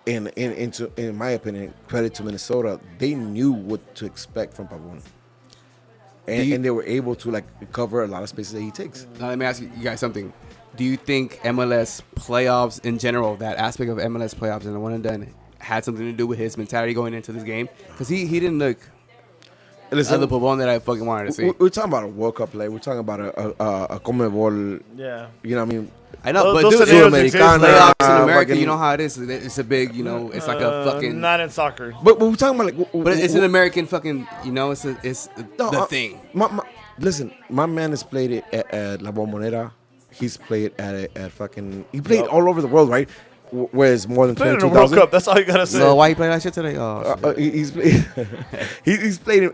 in my opinion, credit to Minnesota, they knew what to expect from Pavon. And they were able to like cover a lot of spaces that he takes. Now let me ask you guys something. Do you think MLS playoffs in general, that aspect of MLS playoffs and the one and done, had something to do with his mentality going into this game? Because he didn't look Listen, the Pavon that I fucking wanted to see. we're talking about a World Cup play. We're talking about a Conmebol. Yeah. You know what I mean? I know, but Those dude, scenarios exist. playoffs in Uh, America, fucking- you know how it is. It's a big, it's like a fucking. Not in soccer. But we're talking about like. But it's an American fucking, it's No, the thing. Listen, my man has played it at La Bombonera. He's played at fucking. He played all over the world, right? Where it's more than Playing in a World 22,000. Cup. That's all you gotta say. So why you play that shit today? Oh, shit. He's played. He's played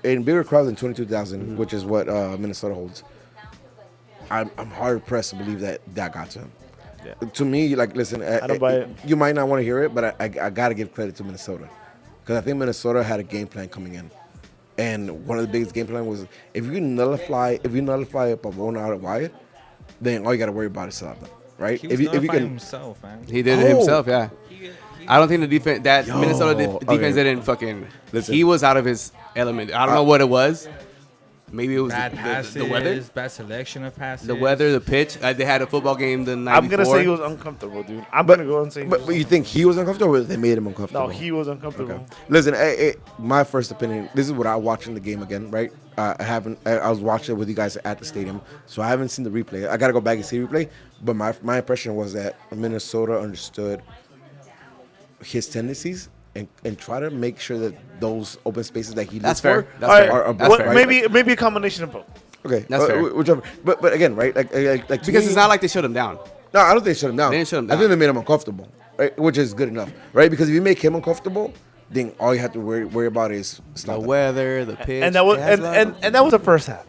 in bigger crowds than 22,000, which is what Minnesota holds. I'm hard pressed to believe that got to him. Yeah. To me, like, listen, don't buy it. you might not want to hear it, but I got to give credit to Minnesota because I think Minnesota had a game plan coming in, and one of the biggest game plan was if you nullify a Pavon out of wide, then all you got to worry about is Salata, right? He was if you notifying can, himself, man. He did it Oh. himself, yeah. I don't think the defense Minnesota okay. defense didn't fucking. Listen. He was out of his element. I don't know what it was. Maybe it was Bad passes, the weather, bad selection of passes. the weather, the pitch. They had a football game the night I'm gonna before. say he was uncomfortable, dude. I'm gonna go and say. but you think he was uncomfortable, or they made him uncomfortable? No, he was uncomfortable. Okay. Listen, my first opinion. This is what I watched in the game again, right? I haven't. I was watching it with you guys at the stadium, so I haven't seen the replay. I gotta go back and see the replay. But my impression was that Minnesota understood his tendencies and try to make sure that those open spaces that he That's looks fair. for That's All fair. right, are That's well, fair. maybe a combination of both. okay. That's fair. Whichever. But again, right? Like to Because me- it's not like they shut him down. No, I don't think they shut him down. They didn't shut him I down. think they made him uncomfortable, right? Which is good enough, right? Because if you make him uncomfortable, then all you have to worry about is The stopping. weather, the pitch, And that was it has a lot of- and that was the first half.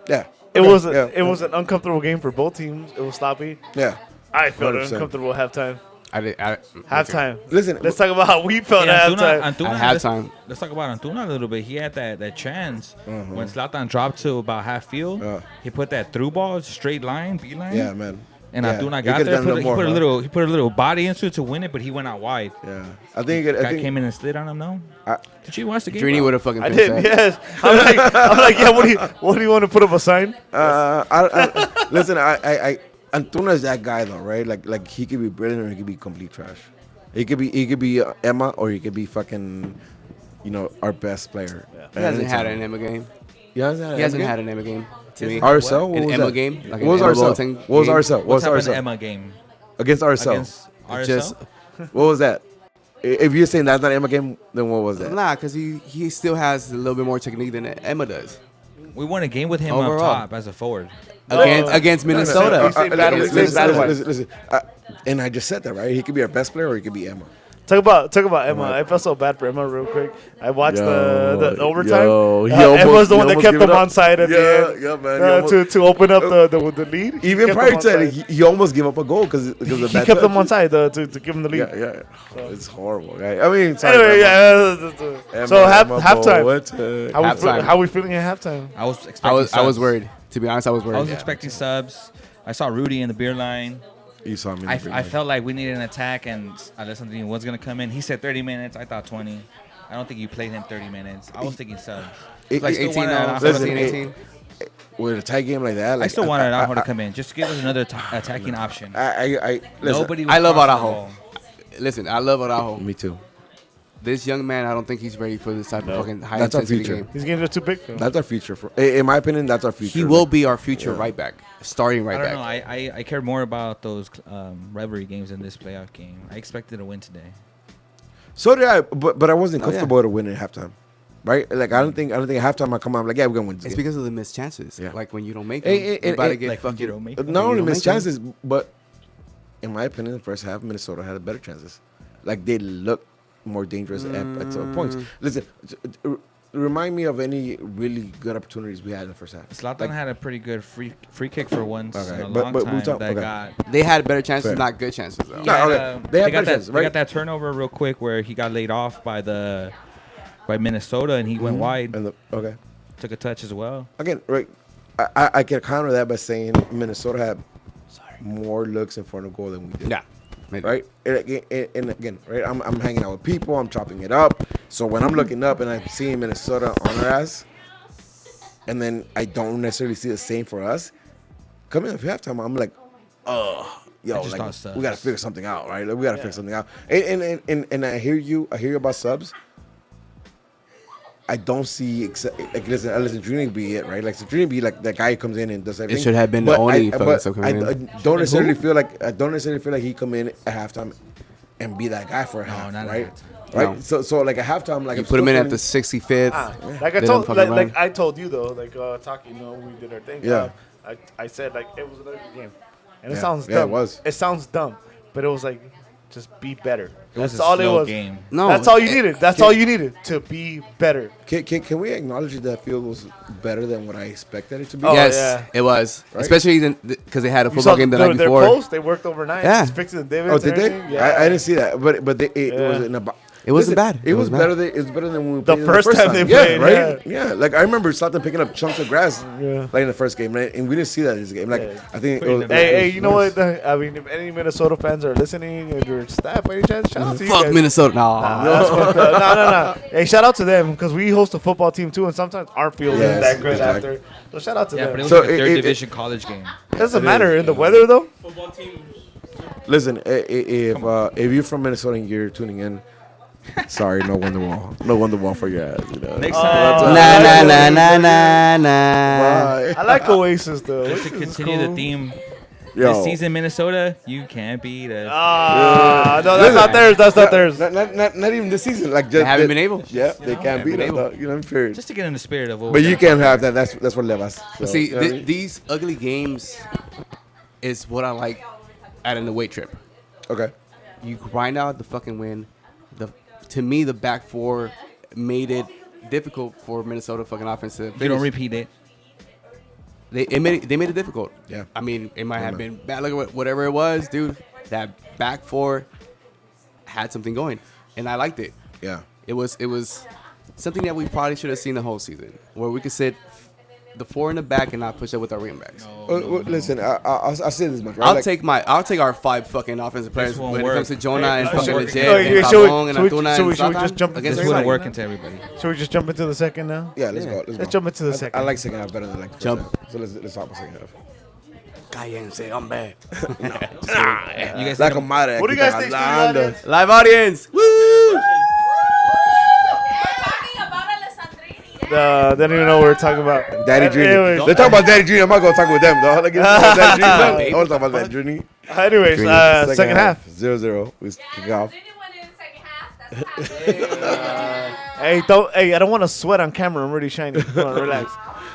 Yeah. It Okay, was yeah. it was an uncomfortable game for both teams. It was sloppy. Yeah. I felt 100%. uncomfortable at halftime. halftime. Listen, Let's talk about how we felt Yeah, at Antuna, halftime. Antuna, At halftime. Let's talk about Antuna a little bit. He had that chance when Zlatan dropped to about half field. He put that through ball, straight line, B line. Yeah, man. And Yeah. Antuna He got could've there. done a little more, huh? He put a little body into it to win it, but he went out wide. Yeah. I think it, I Guy think came in and slid on him. No, I- did you watch the game? Drini bro? would have fucking I finished did, that. yes. I'm like, yeah. What do you want to put up a sign? listen, I Antuna is that guy though, right? Like he could be brilliant or he could be complete trash. He could be Emma or he could be fucking, our best player. He hasn't had an Emma game. He hasn't had an Emma game. To me, RSL? What an was Emma that? game. Like What was an Emma RSL? Bolton What was game. RSL? What What was happened in RSL? Emma game Against RSL. against RSL? Just What was that? If you're saying that's not Emma game, then what was that? nah, because he still has a little bit more technique than Emma does we won a game with him Overall. up top as a forward. against Minnesota. You say bad- you say bad wise. Listen. And I just said that, right? He could be our best player or he could be Emma. Talk about Emma. I felt so bad for Emma real quick. I watched the overtime. he Emma's the one he that kept gave it him up. on side at the end. Yeah, man. to open up the lead. He Even kept prior them to on that, side. he almost gave up a goal because of he bad kept touch. them on side to give him the lead. Yeah. It's horrible, right? I mean, sorry, Anyway, Emma. yeah. Emma, So Emma halftime. Boateng. How we feeling at halftime? I was expecting I was subs. worried. To be honest, I was worried. I was expecting subs. I saw Rudy in the beer line. You saw me. I felt like we needed an attack, and Alessandrini was gonna come in. He said 30 minutes. I thought 20. I don't think you played him 30 minutes. I was thinking subs. Like still 18, wanted no, Araujo. 17, 18. With a tight game like that, like, I still wanted Araujo to come in. Just give us another attacking option. listen, Nobody. Was I love crossing the Araujo. ball. Listen, I love Araujo. Me too. This young man, I don't think he's ready for this type of fucking high That's our intensity future. game. These games are too big for him. That's our future. In my opinion, that's our future. He will be our future right back, starting right I don't back. know. I care more about those rivalry games than this playoff game. I expected to win today. So did I, but I wasn't Oh, yeah. comfortable to win at halftime. Right? Like I don't think at halftime I come out I'm like, yeah, we're gonna win this It's game. because of the missed chances. Yeah. Like when you don't make Hey, them, you're about to hey, get like when fucking. you don't make Not you only don't missed make them. chances, but in my opinion, the first half Minnesota had better chances. Like they looked more dangerous at some points. Listen, remind me of any really good opportunities we had in the first half. Zlatan Like, had a pretty good free kick for once Okay, in a but long we time. talk- That okay. got. They had better chances, Fair. not good chances though. No, okay. They had got better chances, They right? got that turnover real quick where he got laid off by Minnesota and he went wide. and okay. Took a touch as well. Again, right? I can counter that by saying Minnesota had more looks in front of goal than we did. Yeah. Maybe. Right? And again, right? I'm hanging out with people. I'm chopping it up. So when I'm looking up and I'm seeing Minnesota on our ass, and then I don't necessarily see the same for us, coming up halftime, I'm like, yo, just like thought subs. we gotta figure something out, right? Like, we gotta figure something out. And I hear you about subs. I don't see like listen, Dreaming be it, right? Like so Dreaming be like that guy who comes in and does everything. should have been the But only I, fucking but sub I, coming in. I don't necessarily feel like he come in at halftime and be that guy for a half, not at right? halftime. Right. No. So like at halftime, like You I'm put him in still at the feeling- 65th. Like I Let told, him fucking like run. I told you though, like talking, we did our thing. Yeah. I said like it was another game, and it Yeah. sounds Yeah, it dumb. was. It sounds dumb, but it was like, just be better. It was That's a all it slow was. game. No, That's all you it- needed. That's all you needed to be better. Can we acknowledge that field was better than what I expected it to be? Oh, yes, yeah. it was. Right? Especially because they had a You football saw game the their, night their before. post. They worked overnight. Yeah. Just fixing the divots. Oh, did and they? everything. Yeah. I didn't see that, but it Yeah. was in a. It wasn't bad. It was wasn't better bad. than when we The played in first time they played, Yeah, right. Yeah, like I remember Zlatan picking up chunks of grass, Yeah. like in the first game, right? And we didn't see that in this game. Like Yeah. I think. Hey, you know what? I mean, if any Minnesota fans are listening and your staff, by any chance, shout out to you Fuck guys. Minnesota. No. That's fucked up. No. Hey, shout out to them because we host a football team too, and sometimes our field Yes, isn't that good exactly. after. So shout out to Yeah, them. but it was So like a third it- division college game. It doesn't matter in the weather though. Football team. Listen, if you're from Minnesota and you're tuning in, sorry, no wonder wall for your ass. You know. Next time, Nah. Bye. I like Oasis though. just to Oasis is continue the cool. theme, Yo. this season Minnesota, you can't beat us. No, that's not theirs. That's not theirs. Not even this season. Like just They haven't been able. Yeah, they can't haven't beat been us. able. Dog. You know, period. Just to get in the spirit of what But we're you gonna can't talk have that. That's what levas. But see, these ugly games is what I like at an away trip. Okay. You grind out the fucking win. To me, the back four made it difficult for Minnesota fucking offense to You don't finish. repeat it. They made it difficult. Yeah. I mean, it might have Yeah, been bad luck or whatever it was, dude. That back four had something going, and I liked it. Yeah. It was something that we probably should have seen the whole season, where we could sit the four in the back and not push up with our wing backs. Listen, I'll say this much. Right? I'll take our 5 fucking offensive players won't when it work. comes to Jonah and this won't fucking work. Legit Oh, and yeah, Pabon and should we Antuna just and jump Zlatan into against the This wouldn't Right. work into everybody. Should we just jump into the second now? Yeah, let's Yeah. go. Let's jump into the second. I like second half better than like first Jump. half. So let's talk about second half. Cállense, hombre. You guys Like think a madre. What do you guys think, studio audience? Live audience. Woo! They don't even know what we're talking about. Daddy Junior. Anyways, Let's talk about Daddy Junior. I'm not gonna talk with them, though. Like, Daddy Junior. I want to talk about Daddy Junior. anyways, second half. 0-0. We kick off. Hey, I don't want to sweat on camera. I'm really shiny. Come on, relax.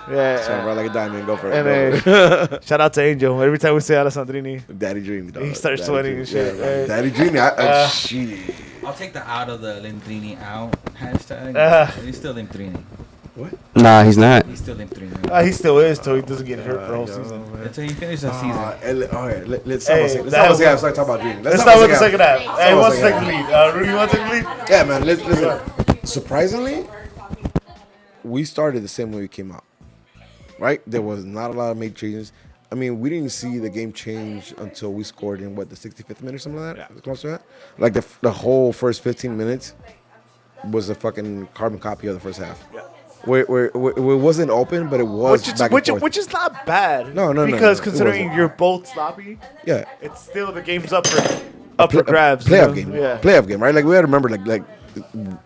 Yeah. Shine bright like a diamond. Go for And it. shout out to Angel. Every time we say Alessandrini, Daddy Junior. dog. he starts Daddy sweating and Junior. shit. Yeah, Hey. Daddy Junior. Shit. I'll take the out of the Lentrini out hashtag. He's still Lentrini. Nah, he's not. He's still Lentrini. He still is till he doesn't get hurt for the whole season. Until he finishes the season. All right, let's Hey, talk about that was- second half. Start talking about Junior. Let's start with the second half. Hey, Let's what's the start second with lead? Rudy, you want to take the lead? Yeah, man. Listen. Surprisingly, we started the same way we came out. Right? There was not a lot of major changes. I mean, we didn't see the game change until we scored in what, the 65th minute or something like that. Yeah. Close to that. Like the whole first 15 minutes was a fucking carbon copy of the first half. Yeah. Where it wasn't open, but it was back and forth. Which is not bad. No, Because it considering wasn't. you're both sloppy, Yeah. it's still the game's up for grabs. you Playoff know? game. Yeah. Playoff game, right? Like we had to remember, like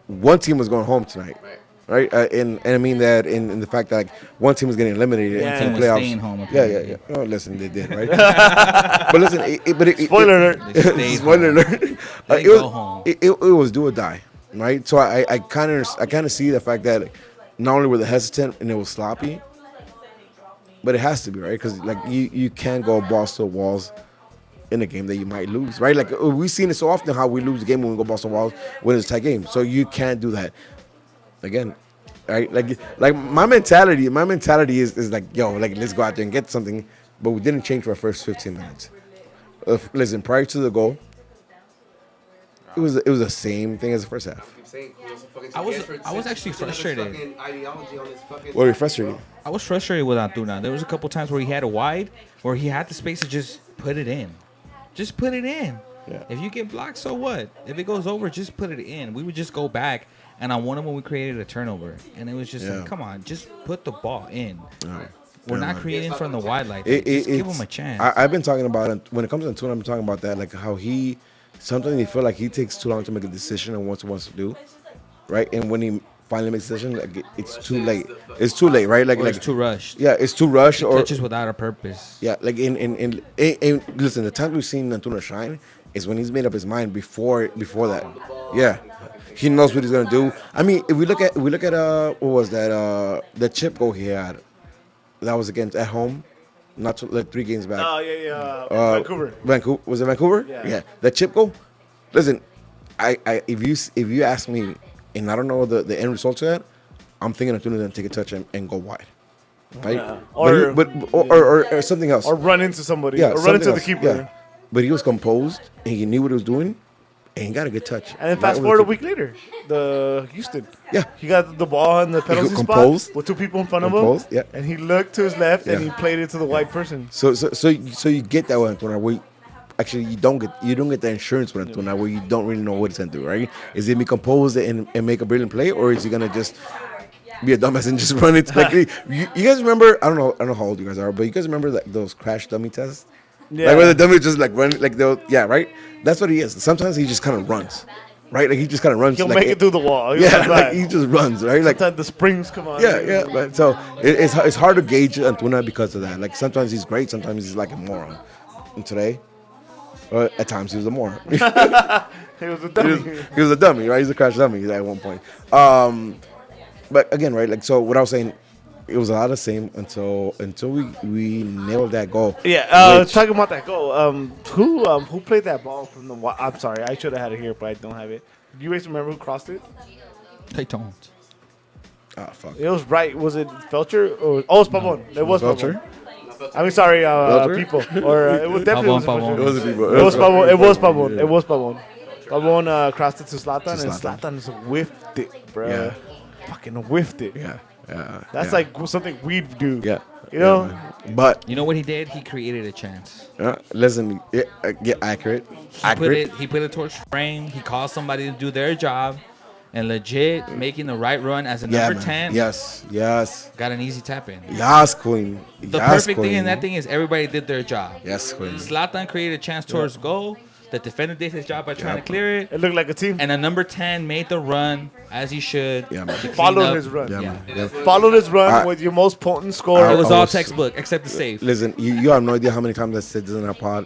one team was going home tonight, right? And I mean that in the fact that like one team was getting eliminated Yeah. in One the team was playoffs. staying home, Yeah. apparently. Oh, listen, they did, right? But listen, Spoiler alert. They stayed Spoiler home. alert. They It go was home. it was do or die, right? So I kind of see the fact that not only were they hesitant and it was sloppy, but it has to be, right? Because like you can't go balls to walls in a game that you might lose, right? Like we've seen it so often how we lose the game when we go balls to walls when it's a tight game. So you can't do that again, right? Like my mentality is like, yo, like let's go out there and get something, but we didn't change for our first 15 minutes. Listen, prior to the goal, it was the same thing as the first half. I was actually frustrated. What are you frustrated? I was frustrated with Antuna. There was a couple times where he had a wide, where he had the space to just put it in. Just put it in. Yeah. If you get blocked, so what? If it goes over, just put it in. We would just go back, and on one of them, we created a turnover. And it was just Yeah. like, come on, just put the ball in. Alright. We're Yeah, not man. creating from the wide like that. Just give him a chance. I've been talking about it when it comes to Antuna. I'm talking about that, like how he sometimes you feel like he takes too long to make a decision on what he wants to do, right? And when he finally makes a decision, like it's too late. It's too late, right? Like Or it's too rushed. Yeah, it's too rushed. He Or touches without a purpose. yeah, like in listen, the times we've seen Antuna shine is when he's made up his mind before that. Yeah. He knows what he's gonna do. I mean, if we look at what was that the chip goal he had, that was against at home, not too, like 3 games back. Oh, yeah. Vancouver. Vancouver, was it Vancouver? Yeah. That chip goal. Listen, I if you ask me, and I don't know the end result of that, I'm thinking Antuna's gonna take a touch and go wide, right? Yeah. Or something else. Or run into somebody. Yeah, or run into something the else. keeper. Yeah. But he was composed and he knew what he was doing, and he got a good touch. And then fast forward a week later, the Houston. Yeah. He got the ball in the penalty composed. spot with 2 people in front Composed, of him. yeah. And he looked to his left and Yeah. he played it to the white person. So you get that with Antuna where actually you don't get the insurance with Antuna where you don't really know what he's gonna do, right? Is he gonna be composed and make a brilliant play, or is he gonna just be a dumbass and just run it? Like you guys remember? I don't know how old you guys are, but you guys remember like those crash dummy tests? Yeah. Like where the dummy just like run like they'll right? That's what he is. Sometimes he just kind of runs, right? Like he just kind of runs. He'll like, make it through the wall. He'll Yeah, come like back. he just runs, right? Like Sometimes the springs come on. yeah. But so it's hard to gauge Antuna because of that. Like sometimes he's great, sometimes he's like a moron. And today, at times he was a moron. He was a dummy. He was a dummy, right? He's a crash dummy at one point. But again, right? Like so, what I was saying, it was a lot of the same until we nailed that goal. Yeah, which- talking about that goal. Who played that ball from the? I'm sorry, I should have had it here, but I don't have it. Do you guys remember who crossed it? They don't. Ah, fuck. It was right. Was it Felcher or? Oh, it was Pavon. It was Felcher? Pavon. I mean, sorry, Felcher? people. Or it was definitely Pavon. It was the people. It was Pavon. It was Pavon. Yeah. It was Pavon. Pavon crossed it to Zlatan, and Zlatan. Zlatan just whiffed it, bro. Yeah. Fucking whiffed it. Yeah. That's yeah. like something we'd do. Yeah. You know? man. But You know what he did? He created a chance. listen, accurate. He put it towards frame. He called somebody to do their job, and legit making the right run as a Yeah, number man. 10. Yes. Got an easy tap in. Yes, queen. The Yes, perfect thing queen. in that thing is everybody did their job. Yes, queen. Zlatan created a chance towards goal. The defender did his job by trying to clear it. It looked like a team. And a number 10 made the run as he should. Yeah, man. to clean Followed up. his run. Yeah, man. Yeah. Followed his run I- with your most potent scorer. It was I all was- textbook except the save. Listen, you have no idea how many times I said this in our pod.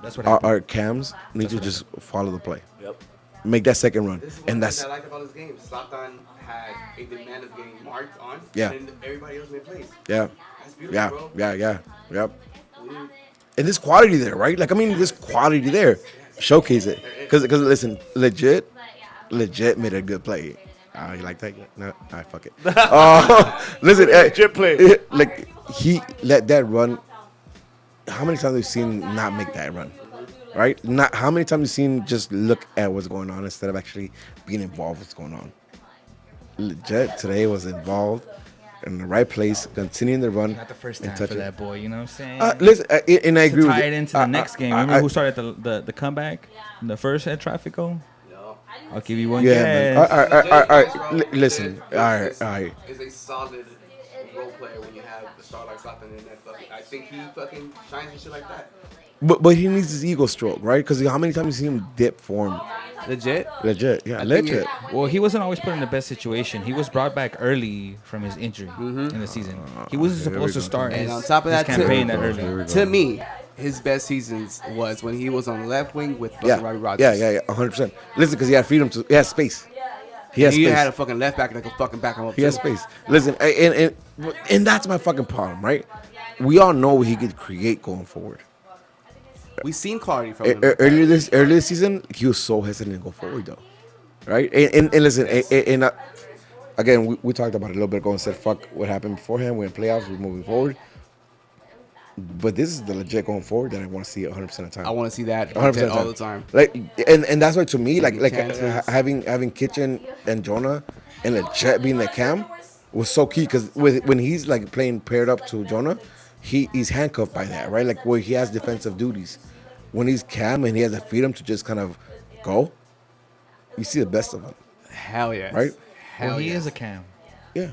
That's what happened. Our cams need to just follow the play. Yep. Make that second run. This is And one that's thing I like about this game. Zlatan had a man of the game marked on, Yeah. and then everybody else made plays. yeah. That's beautiful, Yeah. bro. Yep. And there's quality there, right? Like I mean, there's quality there. Showcase it, because listen, legit made a good play. You like that? No, alright, fuck it. Listen, Legit play. Like he let that run. How many times have we seen not make that run? Right? Not how many times have you seen just look at what's going on instead of actually being involved with what's going on. Legit today was involved in the right place, continuing the run. Not the first and time for touching. that boy. You know what I'm saying? Listen, and I agree to with tie you. it into the next game. Remember who started the comeback? The first at Trafico? I'll give you one Yeah, man. guess. All right. Listen. All right. Is a solid role player when you have a star like Zlatan in that fucking. I think he fucking shines and shit like that. But he needs his ego stroke, right? Because how many times you see him dip form? Legit. Yeah, I think legit. Well, he wasn't always put in the best situation. He was brought back early from his injury in the season. He wasn't supposed to start And his, on top of his that, campaign too, that early. to me, his best seasons was when he was on the left wing with fucking Robbie Rogers. Yeah, 100%. Listen, because he had freedom to, he had space. He had He space. had a fucking left back that could fucking back him up. He has space. Listen, and that's my fucking problem, right? We all know what he could create going forward. We seen quality from him. Earlier this season, he was so hesitant to go forward, though, right? And listen, again, we talked about it a little bit ago and said, fuck what happened beforehand. We're in playoffs. We're moving forward. But this is the legit going forward that I want to see 100% of the time. I want to see that 100% all the time. Like, and that's why to me, like chances. having Kitchen and Jonah and legit being the cam was so key because when he's like playing paired up to Jonah, he's handcuffed by that, right? Like where he has defensive duties. When he's cam and he has the freedom to just kind of go, you see the best of him, Hell yeah. right? Well, he is a cam. Yeah,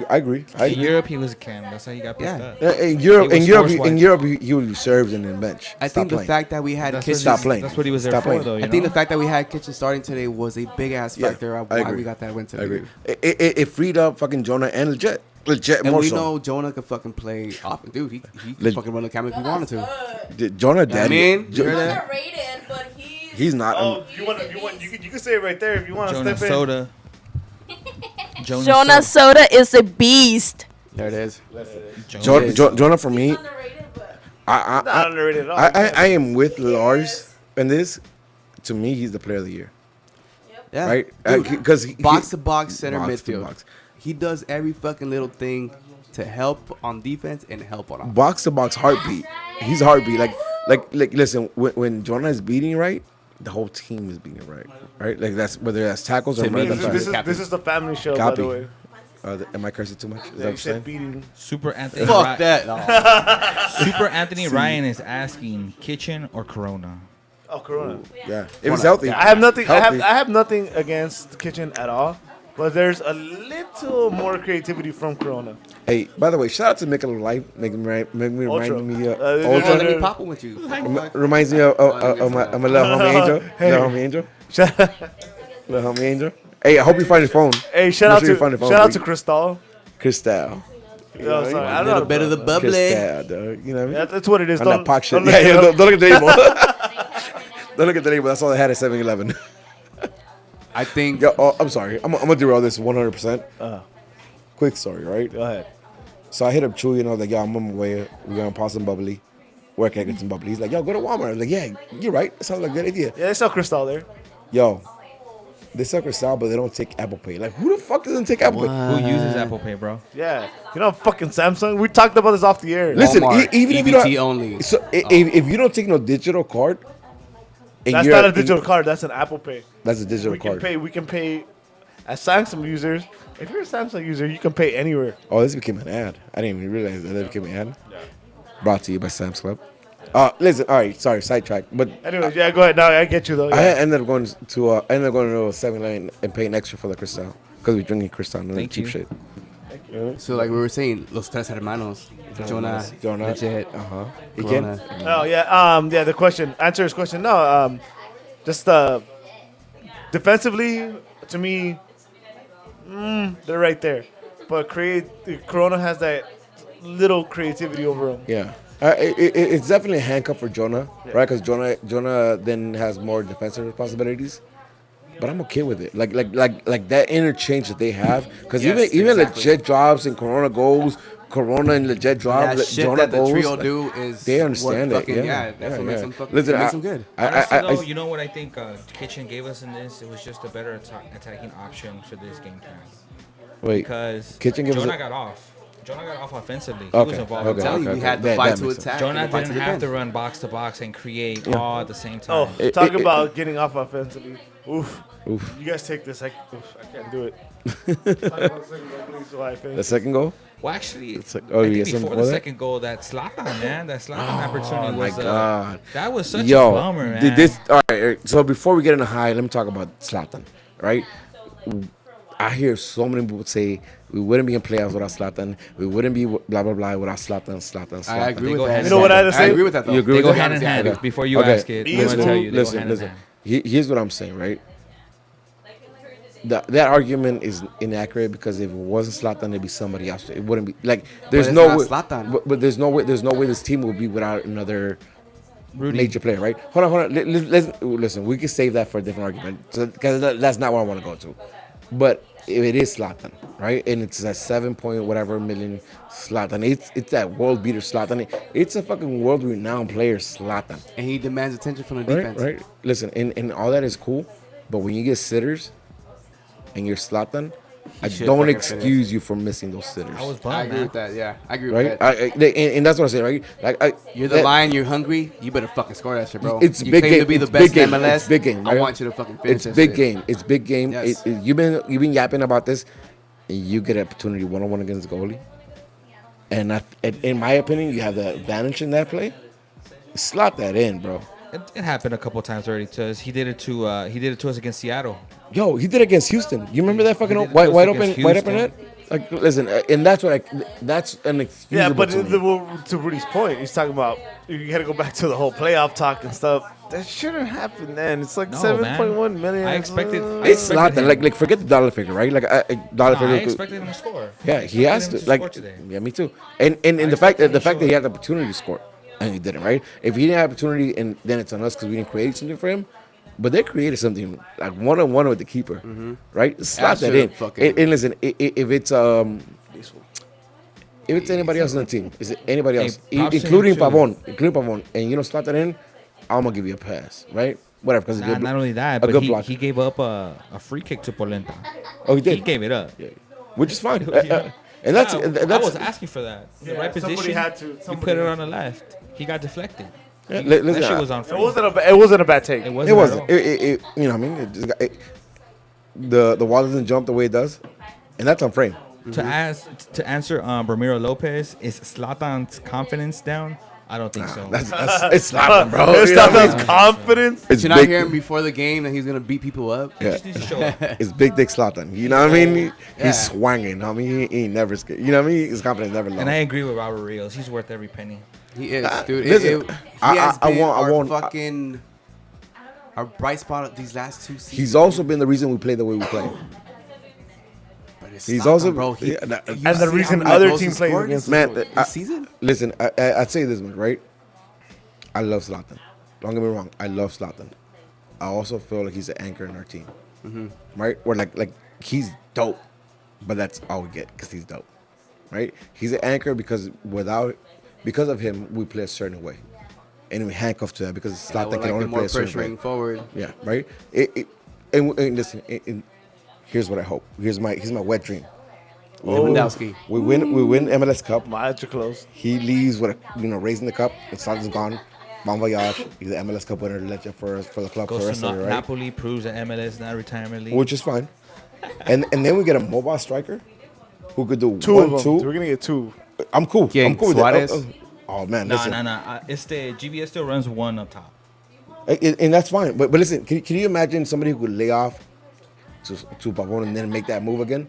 I agree. In Europe, he was a cam. That's how he got picked up. In Europe, He was in Europe, he would be served and then bench. I Stop think the playing. fact that we had That's Kitchen. Stop playing. That's what he was there Stop for, playing. though. You I think know? the fact that we had Kitchen starting today was a big ass factor of I why agree. we got that win I today. agree. It freed up fucking Jonah and legit And more we so. know Jonah could fucking play off. Dude, he could Leg- fucking run the camera if he wanted to. Jonah daddy. mean, you heard that? Underrated, but He's not. Oh, you can say it right there if you want to Jonah step in. Soda. Jonas Soda is a beast. There it is. Jonah for me. Underrated, but Not underrated at all. I am with Lars in this. To me, he's the player of the year, Yeah. right? Dude, Because box to box center box to midfield. box. He does every fucking little thing to help on defense and help on offense. Box to box heartbeat. He's heartbeat. Like listen, when Jonah is beating right, the whole team is beating right? Like that's whether that's tackles or To me, random This passes. is the family show, Copy. by the way. Am I cursing too much? Is that Yeah, what you you're said saying? beating. Super Anthony. Fuck that. No. Super Anthony Ryan is asking Kitchen or Corona. Oh, Corona. Yeah, if he's healthy. I have nothing. Healthy. I have nothing against the Kitchen at all. But there's a little more creativity from Corona. Hey, by the way, shout out to Michelob Light, making me Ultra. remind me of Oh, Ultra. let me pop one with you. reminds me of my little homie Angel. Little homie Angel. Little homie Angel. Hey, I hope you find his phone. Hey, shout Make out sure you to find the phone, shout out to please. Crystal. Cristal. Oh, sorry, I A don't little know. bit of the bubbly. Cristal, dog. You know what I mean? That's what it is. On that pock shit. don't look Yeah, it yeah, up. don't look at the label. Don't look at the label. That's all I had at 7-Eleven. I think Yo, I'm sorry. I'm gonna derail this 100%. Quick story, right? Go ahead. So I hit up Chewy and I was like, yo, I'm on my way. We're gonna pop some bubbly. Where can I get some bubbly? He's like, yo, go to Walmart. I was like, yeah, you're right. That sounds like a good idea. Yeah, they sell Crystal there. Yo, they sell Cristal, but they don't take Apple Pay. Like, who the fuck doesn't take Apple Pay? Who uses Apple Pay, bro? Yeah. You know, fucking Samsung. We talked about this off the air. Listen, Walmart, even if you EBT don't, only. so if you don't take no digital card, and That's you're- not a digital card. That's an Apple Pay. That's a digital We can card. pay. We can pay. As Samsung users, if you're a Samsung user, you can pay anywhere. Oh, this became an ad. I didn't even realize that became an ad. Brought to you by Sam's Club. Listen, all right, sorry, sidetrack. But Anyways, yeah, go ahead. Now I get you though. I Yeah. ended up going to 7-Eleven and paying extra for the Cristal because we're drinking Cristal and Thank cheap you. shit. so. Like we were saying, Los Tres Hermanos, Jonah, legit. Again, Corona. Oh yeah. Yeah. The question. Answer his question. No. Just defensively, to me, they're right there. But Corona has that little creativity over them. yeah. It's definitely a handcuff for Jonah, right? Because Jonah then has more defensive responsibilities. But I'm okay with it. Like that interchange that they have. Because Yes, even exactly. legit drops and Corona goes, Corona and legit drops, That shit Jonah that the goes. trio like, do is they understand what it. fucking, Yeah, that's what makes them fucking Listen, makes them good. Honestly, though, I, you know what I think Kitchen gave us in this? It was just a better attacking option for this game plan. wait. Because Kitchen gave us Jonah a- got off. Jonah got off offensively. He Okay, was involved. okay, in Telling you, okay, we had the that- fight that to makes sense. attack. Jonah and the fight didn't to have to defend. run box to box and create all at the same time. Oh, talk it- about getting off offensively. Oof. Oof. You guys take this. I can't do it. Talk about the second goal, please, while I finish. The second goal. Well, actually, It's like- I oh, think yeah, before something the before that? second goal, that Zlatan, man, that Zlatan opportunity Oh my was God. that was such Yo, a bummer, man. all right. So before we get into high, let me talk about Zlatan. Right? I hear so many people say we wouldn't be in playoffs without Zlatan. We wouldn't be blah blah blah without Zlatan. I agree They with go that. hand You know what I had to I say? agree with that, though. You agree They with go that? hand in hand. Yeah. Before you Okay. ask it, I'm Listen, gonna tell you, they listen, go hand listen. in hand. Here's what I'm saying, right? That argument is inaccurate because if it wasn't Zlatan, it'd be somebody else. It wouldn't be like there's it's no not way, Zlatan. but there's no way this team will be without another major player, right? Hold on. Listen, we can save that for a different argument because that's not what I want to go to. But if it is Zlatan, right, and it's a 7 point whatever million Zlatan, it's that world beater Zlatan. It's a fucking world renowned player Zlatan. And he demands attention from the Right, defense. right. Listen, and all that is cool, but when you get sitters and you're Zlatan, I should don't fucking excuse you for missing those sitters. I was I bummed, agree man. with that. Yeah, I agree with Right, that. and that's what I say, right? Like, You're the lion. You're hungry. You better fucking score that shit, bro. It's you big claim game. to be the It's best big game. in MLS. It's big game, I right? want you to fucking finish It's that big shit. game. It's big game. Yes. You've been yapping about this, and you get an opportunity 1-on-1 against the goalie. And in my opinion, you have the advantage in that play. Slot that in, bro. It happened a couple times already to us. He did it to us against Seattle. Yo, he did it against Houston. You remember that fucking He did it wide to us open against net? Like, listen, and that's an excusable Yeah, but to me. to Rudy's point, he's talking about you got to go back to the whole playoff talk and stuff. That shouldn't happen then. It's like No, 7.1 million. I expected- It's I not expected that. him. Like forget the dollar figure, right? Like dollar I figure. expected him to score. Yeah, he has to. Score Like, today. yeah, me too. And the fact expected him that to he score. had the opportunity to score and he didn't, right? If he didn't have opportunity, and then it's on us because we didn't create something for him. But they created something like 1-on-1 with the keeper, right? Slot that in. should've fucking- And listen, if it's anybody else on the team, is it anybody else, props to him including too. Pavon, and you don't slot that in, I'm gonna give you a pass, right? Whatever, because Not only that, a but good block. he gave up a free kick to Polenta. Oh, he did. He gave it up. Yeah. Which is fine. Yeah. And that's I that's was asking for that. The Yeah, right somebody position. had to- You somebody put it had on the left. He got deflected. yeah, That listen, shit was on It free. wasn't a bad take. It It wasn't. wasn't. At all. It you know what I mean? The wall doesn't jump the way it does, and that's on frame. To answer Ramiro Lopez, is Zlatan's confidence down? I don't think so. That's it's Zlatan, bro. It's You know not what I mean? his confidence. It's Did you not big, hear him before the game that he's gonna beat people up? He just needs to show up. it's big dick Zlatan. You know what I mean? Yeah. He's swanging. I mean, he ain't never scared. You know what I mean? His confidence never low. And I agree with Robert Rios. He's worth every penny. He is, dude. listen, He I has been won't- fucking our bright spot of these last two seasons. He's also been the reason we play the way we play. But it's he's Zlatan, also- bro. He, yeah, that- you And the see how reason many other goals he team plays scored against Man, this season. Listen, I'd say this one, right? I love Zlatan. Don't get me wrong. I love Zlatan. I also feel like he's an anchor in our team. Right? Or like he's dope, but that's all we get because he's dope. Right? He's an anchor because of him, we play a certain way. And we handcuff to that because Yeah, Zlatan we're can like only more play a certain way. pressuring forward. Yeah, right? And listen, here's what I hope. Here's my wet dream. Lewandowski. We win MLS Cup. My eyes are closed. He leaves with raising the cup. The Zlatan's gone. Bon voyage. He's the MLS Cup winner. Legend for the club for the Goes rest to of it, right? Napoli, proves that MLS is not a retirement league. Which is fine. And then we get a mobile striker who could do Two 1, of them. 2. We're gonna get two. I'm cool. Yeah, I'm cool with Suarez. that. Oh man, No, listen. no. It's the GBS still runs one up top. And that's fine. But listen, can you imagine somebody who could lay off to Pavon and then make that move again?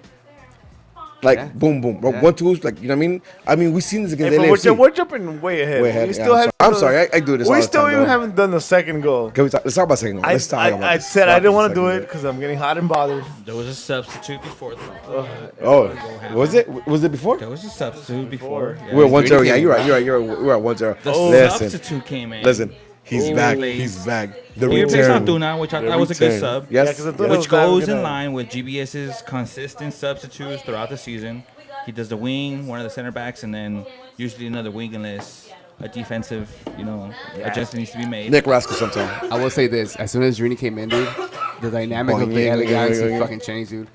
Like Yeah. boom, boom, bro. Yeah. 1-2s, like you know what I mean? I mean, we've seen this against Hey, but LAFC. we're jumping way ahead. Way ahead, We yeah, still I'm haven't sorry. I'm done- sorry, I do this all We the still time, even bro. haven't done the second goal. Can we talk? Let's talk about second goal. Let's talk about. I said I didn't want to do second it because I'm getting hot and bothered. There was a substitute before. goal. Oh, was it? Was it before? There was a substitute before. Yeah. We were 1-0. Really Yeah, came you're right. back. You're right. We were at 1-0. The Listen, substitute came in. listen. He's Oh. back. Plays. He's back. The He replaced return. Antuna, which I The thought was a good return. sub. Yes. Yeah, 'cause Antuna yes. was Which goes gonna- in line with GBS's consistent substitutes throughout the season. He does the wing, one of the center backs, and then usually another wing unless a defensive, adjustment needs to be made. Nick Rascal sometime. I will say this: as soon as Rooney came in, dude, the dynamic of the Boing, LA yeah, Galaxy yeah, yeah. fucking changed, dude.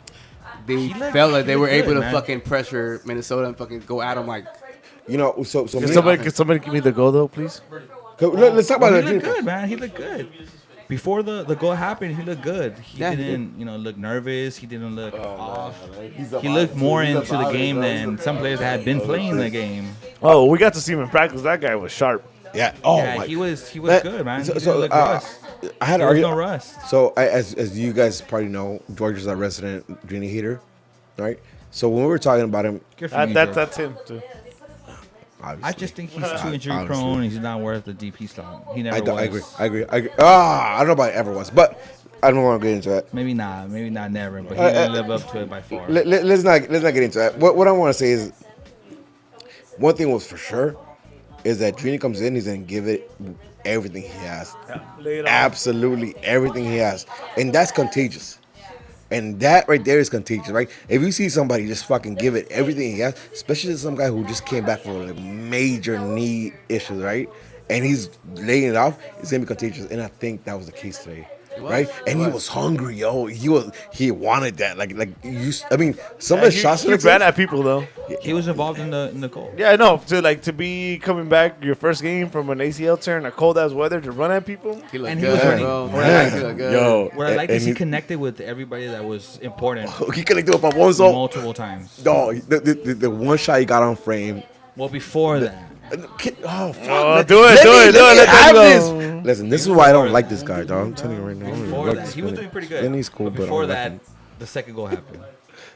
They He looked- felt like they he were looked able good, to man. fucking pressure Minnesota and fucking go at them like. You know, so Can me- somebody give me the goal though, please? let's talk about He that. looked good, man. He looked good. before the goal happened, he looked good. He Yeah, he didn't, look nervous. He didn't look off. He's He looked more into the game than some players that had been playing the game. Oh, we got to see him in practice. That guy was sharp. Yeah. Oh Yeah, my. he was That- good, man. so- He so, didn't look uh, rust. I had There to was argue. no rust. So as you guys probably know, George is our resident Drini hater, right? So when we were talking about him, Good for you, George. That's him too. obviously, I just think he's too injury prone. He's not worth the DP slot. He never was. I agree. I don't know about ever was, but I don't want to get into that. Maybe not never, but he didn't live up to it by far. Let's not get into that. What I want to say is, one thing was for sure, is that Trini comes in, he's gonna give it everything he has, Lay it on. absolutely everything he has, and that's contagious. And that right there is contagious, right? If you see somebody just fucking give it everything he has, especially some guy who just came back from like major knee issues, right? And he's laying it off, it's gonna be contagious. And I think that was the case today. Right, and he was hungry, yo. He wanted that, I mean, some of the shots. He ran at people though. He was involved in the goal. Yeah, I know. To be coming back your first game from an ACL tear in a cold ass weather to run at people. He looked And he good, was running. bro. Man, He looked good. yo, What I like is he and connected with everybody that was important he connected with Pavoso. multiple times. No, the one shot he got on frame. Well, before that, Oh, fuck. Oh, do it. Let me Let have them this. go. Listen, this is why I don't like this guy, dog. I'm telling you right now. I don't before like that, this he was man. doing pretty good. Then he's cool, but but I before don't like that, him. the second goal happened,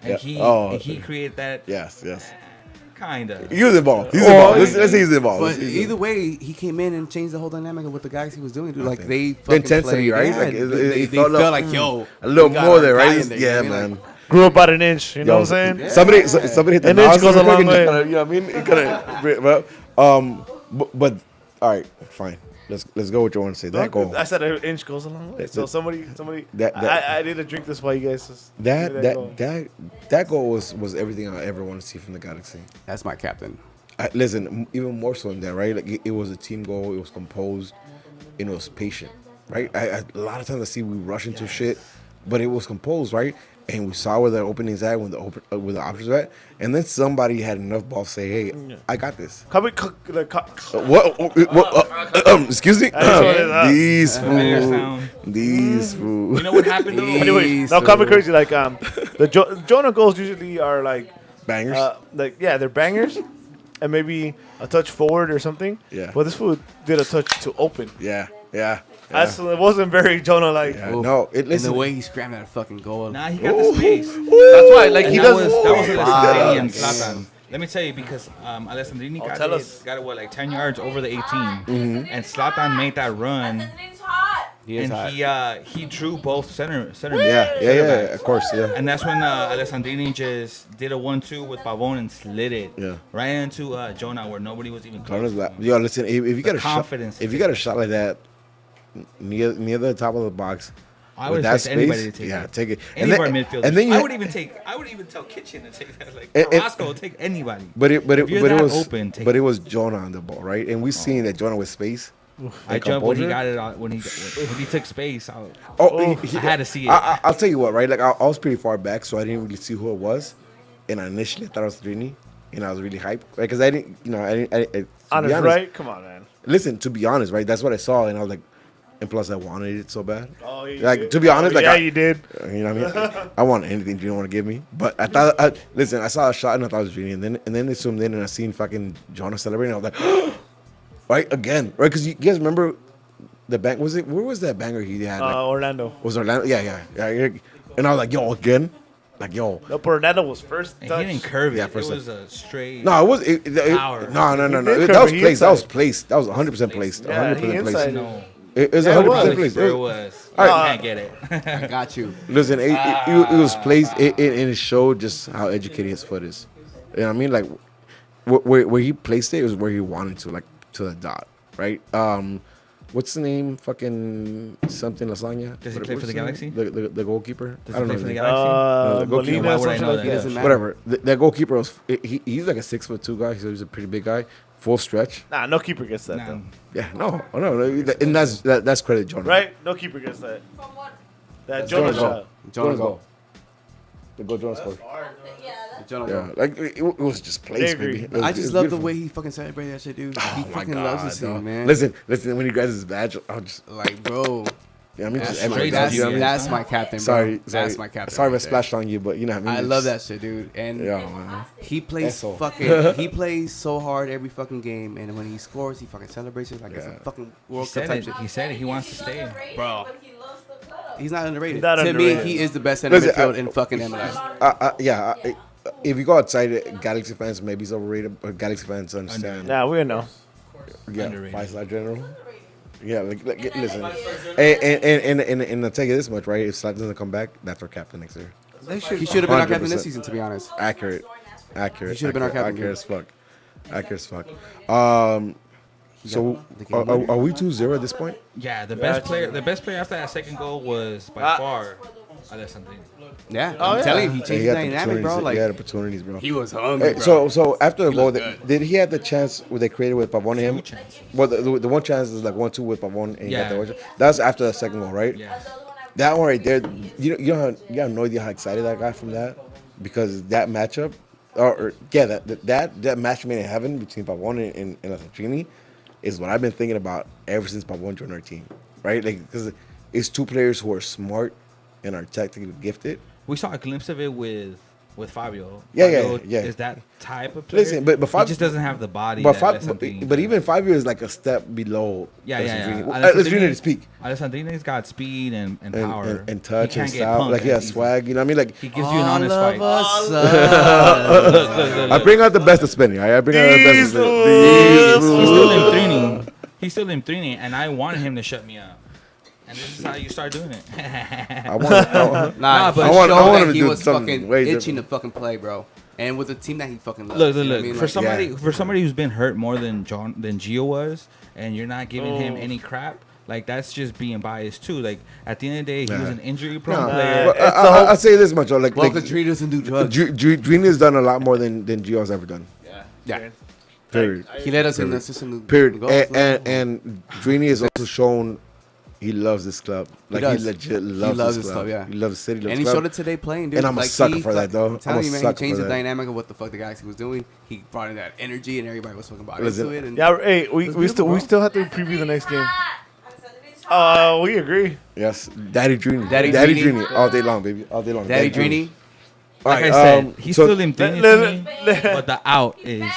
and Yeah. he created that Yes. kinda. He was involved. He's involved. Let's say he's involved. But Let's say he's either way, he came in and changed the whole dynamic of what the guys he was doing. Dude. Like think. they The fucking intensity, played, right? Yeah, Like, they it felt felt like yo, a little we got more our there, guy right? in there, you Yeah, know what I mean? man. Grew up about an inch. You know what I'm saying? Somebody hit the An inch goes a long way. You know what I mean? It kinda, but all right, fine. Let's go with what you want to say. That goal. I said an inch goes a long way. So somebody. That- I need to drink this while you guys. Just give me That goal was everything I ever want to see from the Galaxy. That's my captain. Listen, even more so than that, right? Like it was a team goal. It was composed, and it was patient, right? A lot of times I see we rush into shit, but it was composed, right? And we saw where the openings at, where the options were at, and then somebody had enough balls to say, "Hey, I got this." Excuse me. These Familiar fool. sound. These fool. You know what happened though? Anyway, now call me crazy. Like the Jonah goals usually are like Bangers. they're bangers, and maybe a touch forward or something. Yeah. But this fool did a touch to open. Yeah. It wasn't very Jonah like. Yeah. No, And listen. the way he scrambled that fucking goal. Nah, he got the space. That's why, like And he that doesn't. was Alessandrini and Wow. Zlatan. Let me tell you, because Alessandrini tell us. got it what, like 10 yards over the 18, Mm-hmm. and Zlatan made that run, It's hot. He is hot. and he drew both center. Yeah. Of course, yeah. And that's when Alessandrini just did a 1-2 with Pavon and slid it right into Jonah, where nobody was even close. Connors to back. him. Yo, listen. If you got a shot, confidence to if you take got a shot like that near the top of the box, I with would that expect anybody to space, take yeah, it. take it. Any of our midfielders. and then you I ha- would even tell Kitchen to take that. Like And- Carrasco will take anybody. But it If you're that was open, take but it. it was Jonah on the ball, right? And we seen that Jonah with space. I and jumped when he composure. got it on, when he took space. I had to see it. I'll tell you what, right? Like I was pretty far back, so I didn't really see who it was, and I initially thought it was Trini, and I was really hyped, right? Because I didn't, to be Honest, honest, right? Come on, man. Listen, to be honest, right? That's what I saw, and I was like, and plus I wanted it so bad. Oh, you Like did. to be honest, like yeah, I, you did. You know what I mean? I want anything you don't want to give me. But I thought, listen, I saw a shot and I thought it was Genie. And then they zoomed in and I seen fucking Jonah celebrating. I was like, right? Again. Right? Because you guys remember the bang? Where was that banger he had? Like, Orlando. was Orlando? Yeah. And I was like, yo, again? Like, yo. No, but Orlando was first And touch. he didn't curve it. Yeah, It first was a straight. No, it was. Power. No. did That curve was it. He placed. That was inside. placed. That was 100% placed. Yeah, 100% he placed. inside. No. It was Yeah, it 100% was. placed. Sure it was. All You right. can't get it. I got you. Listen, it was placed, and it showed just how educated his foot is. You know what I mean? Like, where he placed it was where he wanted to, like, to the dot, right? What's the name? Fucking something lasagna. Does he What- play what's for the his name? Galaxy? The goalkeeper. Does I he don't know play his for the name. Galaxy? goalkeeper. Molina, Why would I something know like that? Doesn't matter. Whatever. That goalkeeper was. He's like a 6'2" guy, so he's a pretty big guy. Full stretch. Nah, no keeper gets that Nah. though. Yeah. No. And that's credit, Jonah. Right? No keeper gets that. From what? That Jonah Jonah goal. shot. Jonah go. The goal Jonah scored. Yeah, that's Jonah Yeah, go. like it was just placed, agree. baby. It was- I it just was love the beautiful. way he fucking celebrated that shit, dude. Oh He my fucking God, loves this dog. thing, man. Listen, when he grabs his badge, I'll just Like, bro, Yeah, I mean, just That's my, everything. that's, You know what I mean? that's my captain, bro. Sorry, That's my captain. Sorry if I right there. splashed on you, but you know what I mean. I It's- love that shit, dude. And Yeah, man. he plays Eso. fucking. He plays so hard every fucking game, and when he scores, he fucking celebrates it like it's a Yeah. fucking He World Cup said type it. shit. He said it. He wants to stay. Bro. He's not underrated. He's not To underrated. me, he is the best center Listen, midfield in fucking MLS. Yeah. If you go outside it, Galaxy fans maybe he's overrated, but Galaxy fans understand. Nah, we know. Yeah, Underrated. 5-star general. Yeah, like listen, and I'll tell you this much, right? If Slap doesn't come back, that's our captain next year. He should have been our captain 100%. this season, to be honest. Accurate. He should have been our captain, Accurate dude. as fuck. Accurate as fuck. So the game winner. are we 2-0 at this point? Yeah, the best player. The best player after that second goal was by far Alessandrini. Yeah, Oh, I'm yeah. telling you, he He changed the had dynamic, bro. opportunities. He had Like opportunities, bro. he was hungry, Hey, bro. so after the He goal, looked good. did he have the chance where they created with Pavone and him? Two chances. Well, the one chance is like 1-2 with Pavone, and he got Yeah. the that's after the second goal, right? Yeah. That one right there, you have no idea how excited I got from that, because that matchup, that match made in heaven between Pavone and Alessandrini is what I've been thinking about ever since Pavone joined our team, right? Like, because it's two players who are smart and are technically gifted. We saw a glimpse of it with Fabio. Yeah, Fabio yeah. Is that type of player? Listen, but he Fab- just doesn't have the body. But that Alessandrini but does. even 5 years is like a step below. Yeah. Alessandrini to speak. Alessandrini's got speed and power And touch He and can't get style. punked Like he as has easy. swag. You know what I mean? Like He gives you an honest fight. I bring out the best of Spinny. Right? I bring out the best of He's still Spinny. Limtrini. He's still Limtrini, and I wanted him to shut me up. And this is how you start doing it. I want. Nah, but but I want that him to he do was something fucking way itching different. to fucking play, bro. And with a team that he fucking loves. Look. you know what I mean? For Like, somebody who's been hurt more than Gio was, and you're not giving him any crap. Like, that's just being biased too. Like, at the end of the day, he was an injury-prone player. I'll say this much. Like, well, because Dre doesn't do drugs. Drini has done a lot more than Gio's ever done. Yeah. Period. He led us in the system. Period. goals, And Drini has also shown he loves this club. Like, he does. legit loves this club. Yeah. He loves the city. Loves And he the club. showed it today playing, dude. And I'm a Like, sucker he for that, though. I'm telling I'm a you, man, he sucker changed for the that. dynamic of what the fuck the Galaxy was doing. He brought in that energy, and everybody was fucking bought Listen, into it. And Yeah, hey, we beautiful, still bro. have to preview the next game. We agree. Yes, Daddy Drini. Daddy Drini. Drini. All day long, baby. All day long. Daddy Drini. Like Alright, I said, he's so still Limtrini to me, but the out is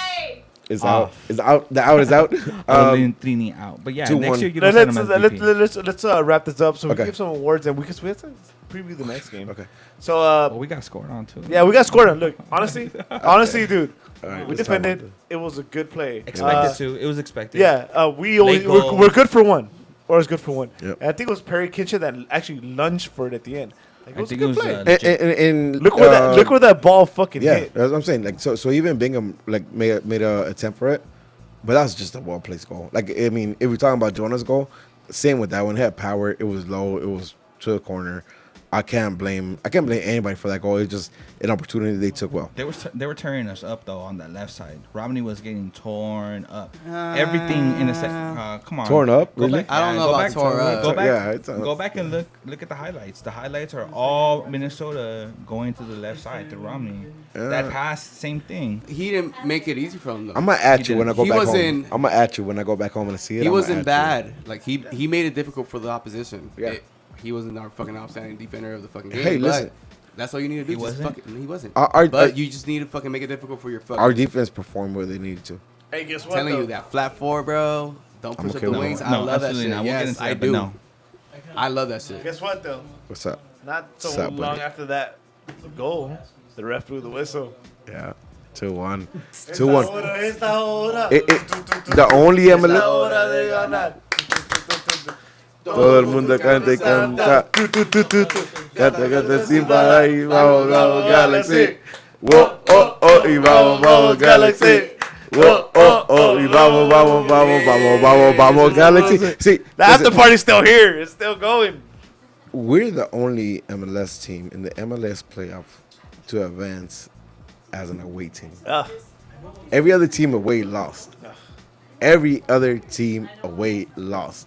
It's off. out. It's out. The out is out. Limtrini out. But yeah, 2-1. next year you don't send him as VP. Let's wrap this up so we Okay. can give some awards and we have to preview the next game. Okay. So Well, we got scored on too. yeah, we got scored on. Look, honestly, dude, All right, we let's talk about defended. It was a good play. Expected to. It was expected. Yeah, we always Late goal. we're good for one, or it's good for one. Yep. And I think it was Perry Kitchen that actually lunged for it at the end. Like, it I was think a it good was. play. Legit. And Look where that ball fucking Yeah, hit. that's what I'm saying. Like, so even Bingham like made a attempt for it, but that was just a well placed goal. Like, I mean, if we're talking about Jonah's goal, same with that one. It had power. It was low. It was to the corner. I can't blame anybody for that goal. It's just an opportunity they took well. They were tearing us up though on that left side. Romney was getting torn up. Everything in the second. Come on. Torn up? Go Really? back. I don't Yeah, know go about back. tore up. Go back. Yeah, it's, Go back and look at the highlights. The highlights are all Minnesota going to the left side to Romney. That pass, same thing. He didn't make it easy for him though. I'm gonna at you when I go He back wasn't- home. I'm gonna at you when I go back home and see it. He I'ma wasn't at bad. Like he made it difficult for the opposition. Yeah. He wasn't our fucking outstanding defender of the fucking game. Hey, but listen. that's all you need to do. He Just wasn't? fucking, he wasn't. Our- but you just need to fucking make it difficult for your fucking. Our defense performed where they needed to. Hey, guess I'm what? telling though? you that flat four, bro. Don't push okay up the with wings. that. I love that absolutely shit. not. We'll get Yes, into I that, but do. no. I love that shit. Guess what though? What's up? Not so What's up, long buddy? after that goal, the ref blew the whistle. Yeah, 2-1. 2-1. Esta hora. The only Esta MLS. hora de ganar. Todo el mundo canta y canta. Canta, canta sin parar y vamos, vamos, Galaxy. Whoa, oh, oh, y vamos, vamos, Galaxy. Whoa, oh, oh, y vamos, vamos, vamos, vamos, vamos, vamos, Galaxy. See, The after listen, party's still here. It's still going. we're the only MLS team in the MLS playoff to advance as an away team. Every other team away lost. Every other team away lost.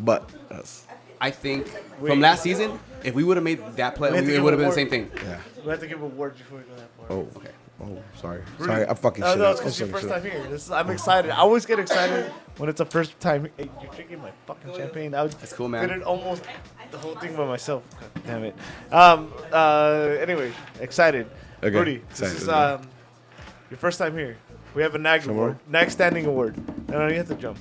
But us. I think from last season, if we would have made that play, We have to it give would have him been the a same thing. Yeah. We have to give awards before we go that far. Oh. Okay. Oh, sorry. Sorry, I'm fucking No, shit no, up. it's because I'm your fucking first shit time up. here. I'm excited. I always get excited when it's a first time. Hey, you're drinking my fucking champagne. I That's cool, man. did it almost the whole thing by myself. God damn it. Anyway, excited. Okay, Rudy, excited, this is okay. your first time here. We have a NAG Some award. more? NAG Standing Award. No, you have to jump.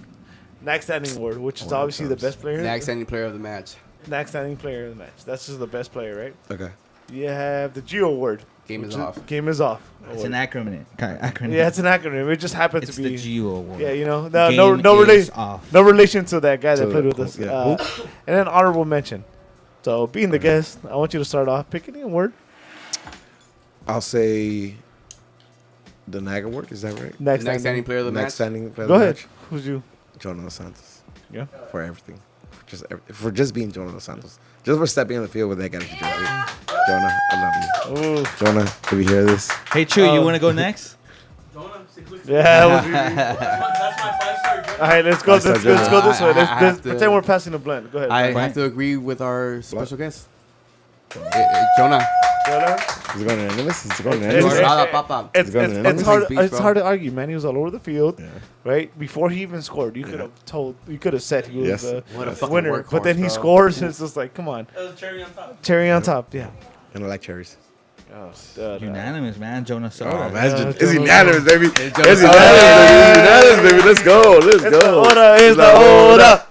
NAG Standing Award, which is Oh, obviously the times. best player. Next standing player of the match. NAG Standing Player of the match. That's just the best player, right? Okay. You have the Geo Award. Game is which off. Game is off. It's an acronym. Acronym. Yeah, it's an acronym. It just happened It's to be. the Geo Award. Yeah, you know, Game no is relation, off. no relation to that guy that So, played with cool, us. yeah. And then honorable mention. So, being the guest, I want you to start off. Pick any award. I'll say the NAG award. Is that right? Next Standing player of the Next match. standing player of Go the ahead. match. Who's you? Jonah Dos Santos. Yeah. For everything. For just being Jonah Dos Santos. Just for stepping on the field with that guy's jersey. Jonah, I love you. Ooh. Jonah, can we hear this? Hey, Chew, you want to go next? Jonah, say quick. Yeah. That was That's my 5-star journey. all right, let's go. Let's Let's start go this way. I Let's have to- pretend we're passing a blend. Go ahead. I Brian. have to agree with our special guest. Jonah. Jonah? Is it going anonymous? Is it going It's- anonymous? Papa. It's, going it's, to it's hard. Beach, It's bro. hard to argue, man. He was all over the field, Yeah. right? Before he even scored, you could have told. You could have said he was Yes. the What a fucking winner. workhorse, But then he bro. scores, and it's just like, come on, That was cherry on top. cherry on top. Yeah. And I like cherries. Unanimous, man. Jonah Soda. Oh, man. Yeah, It's Jonah- unanimous, baby. It's It's Jonah unanimous, baby. Let's go. Let's It's the go. order. It's the order.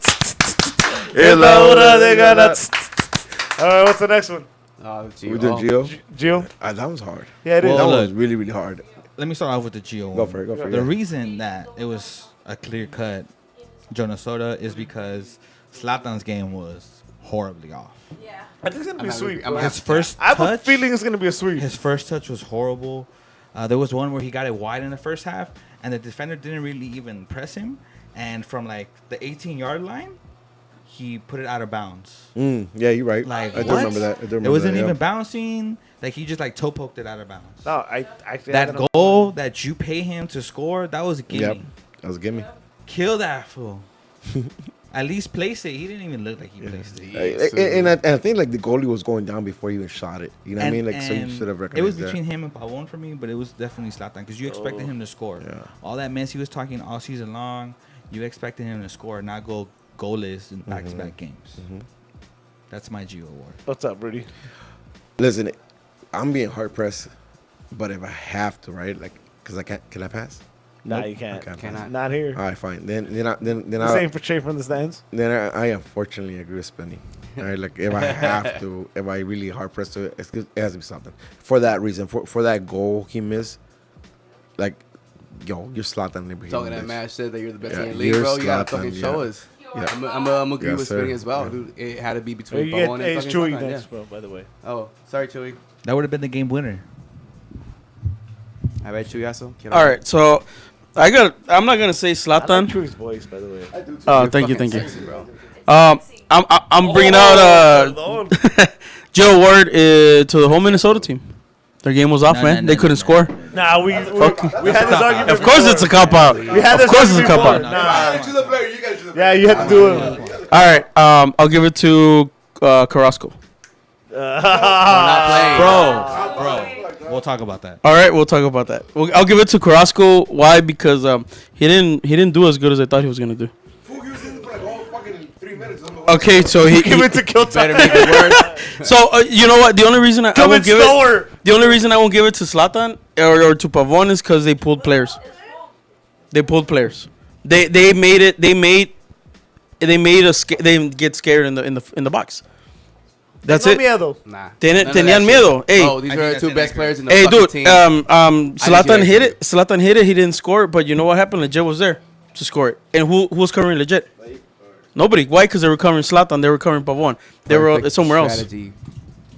It's the order. They got It's that. All right, what's the next one? Oh, gee, We doing Gio? Gio? That was hard. Yeah, it is. Well, That look. was really, really hard. Let me start off with the Geo one. Go for it. Go for it. The yeah. reason that it was a clear cut Jonah Soda is because Zlatan's game was horribly off. Yeah. I think it's gonna be a sweep. I'm bro. happy. His first I have a touch, feeling it's gonna be a sweep. his first touch was horrible. There was one where he got it wide in the first half, and the defender didn't really even press him. And from like the 18-yard line, he put it out of bounds. Yeah, you're right. Like I do what? remember that. I do remember It wasn't that, even yeah. bouncing. Like he just like toe poked it out of bounds. No, I actually That goal that you pay him to score, that was a gimme. Yep. That was a gimme. Kill that fool. At least place it. He didn't even look like he placed it. And I think like the goalie was going down before he even shot it. You know what I mean? Like so you and should have it recognized was that. between him and Pavon for me, but it was definitely Zlatan because you expected him to score. Yeah. All that mess he was talking all season long, you expected him to score, not go goalless in back-to-back games. That's my Gio award. What's up, Rudy? Listen, I'm being hard pressed, but if I have to, right? Like, cause I can't. Can I pass? Nah, Nope. you can't. I can't Cannot. pass. Not here. All right, fine. Then The I same for Trey from the stands. I unfortunately agree with Spenny. All right, like if I have to, if I really hard pressed to it, it has to be something. For that reason, for that goal he missed, like, yo, you're Zlatan Ibrahimovic. Talking that match said that you're the best Yeah, in the league, you're bro. You gotta Zlatan, fucking show yeah. us. Yeah. I'm agree Yes, with sir. Spinning as well, Yeah. dude. It had to be Hey, between you get, Pavon hey, and it's fucking Chewy Zlatan, next, yeah. bro, by the way. Oh, sorry, Chewy. That would have been the game winner. I bet Chuyazo. All right, so I'm not gonna say I like Zlatan. Chewy's voice, by the way. Oh, thank you. Sexy, bro. I'm bringing out Joe Ward to the whole Minnesota team. Their game was off, No, man. no, They no, couldn't no, score. Nah, we had this argument. Of course, it's a cop out. We had Of this course, it's a argument cop before. out. Nah. choose a player. You guys choose a Yeah, you have to do it. All right, I'll give it to Carrasco. We're not playing. Bro, we'll talk about that. All right, we'll talk about that. I'll give it to Carrasco. Why? Because he didn't do as good as I thought he was gonna do. He was in for like all fucking 3 minutes. Okay, so he Give it to kill Better time. make it work. so you know what? The only reason I Come in won't give it. slower. The only reason I won't give it to Zlatan or to Pavon is because they pulled players. They pulled players. They made it. They made us. They get scared in the box. That's No it. miedo. Nah. Tenían None of that miedo. shit. Hey. Oh, these I are think the that's two best inaccurate. players in the Hey, fucking dude. team. Zlatan see hit that it. Zlatan hit it. He didn't score it, but you know what happened? Legit was there to score it. And who was covering Legit? Nobody. Why? Because they were covering Zlatan. They were covering Pavon. They were Perfect somewhere else. strategy.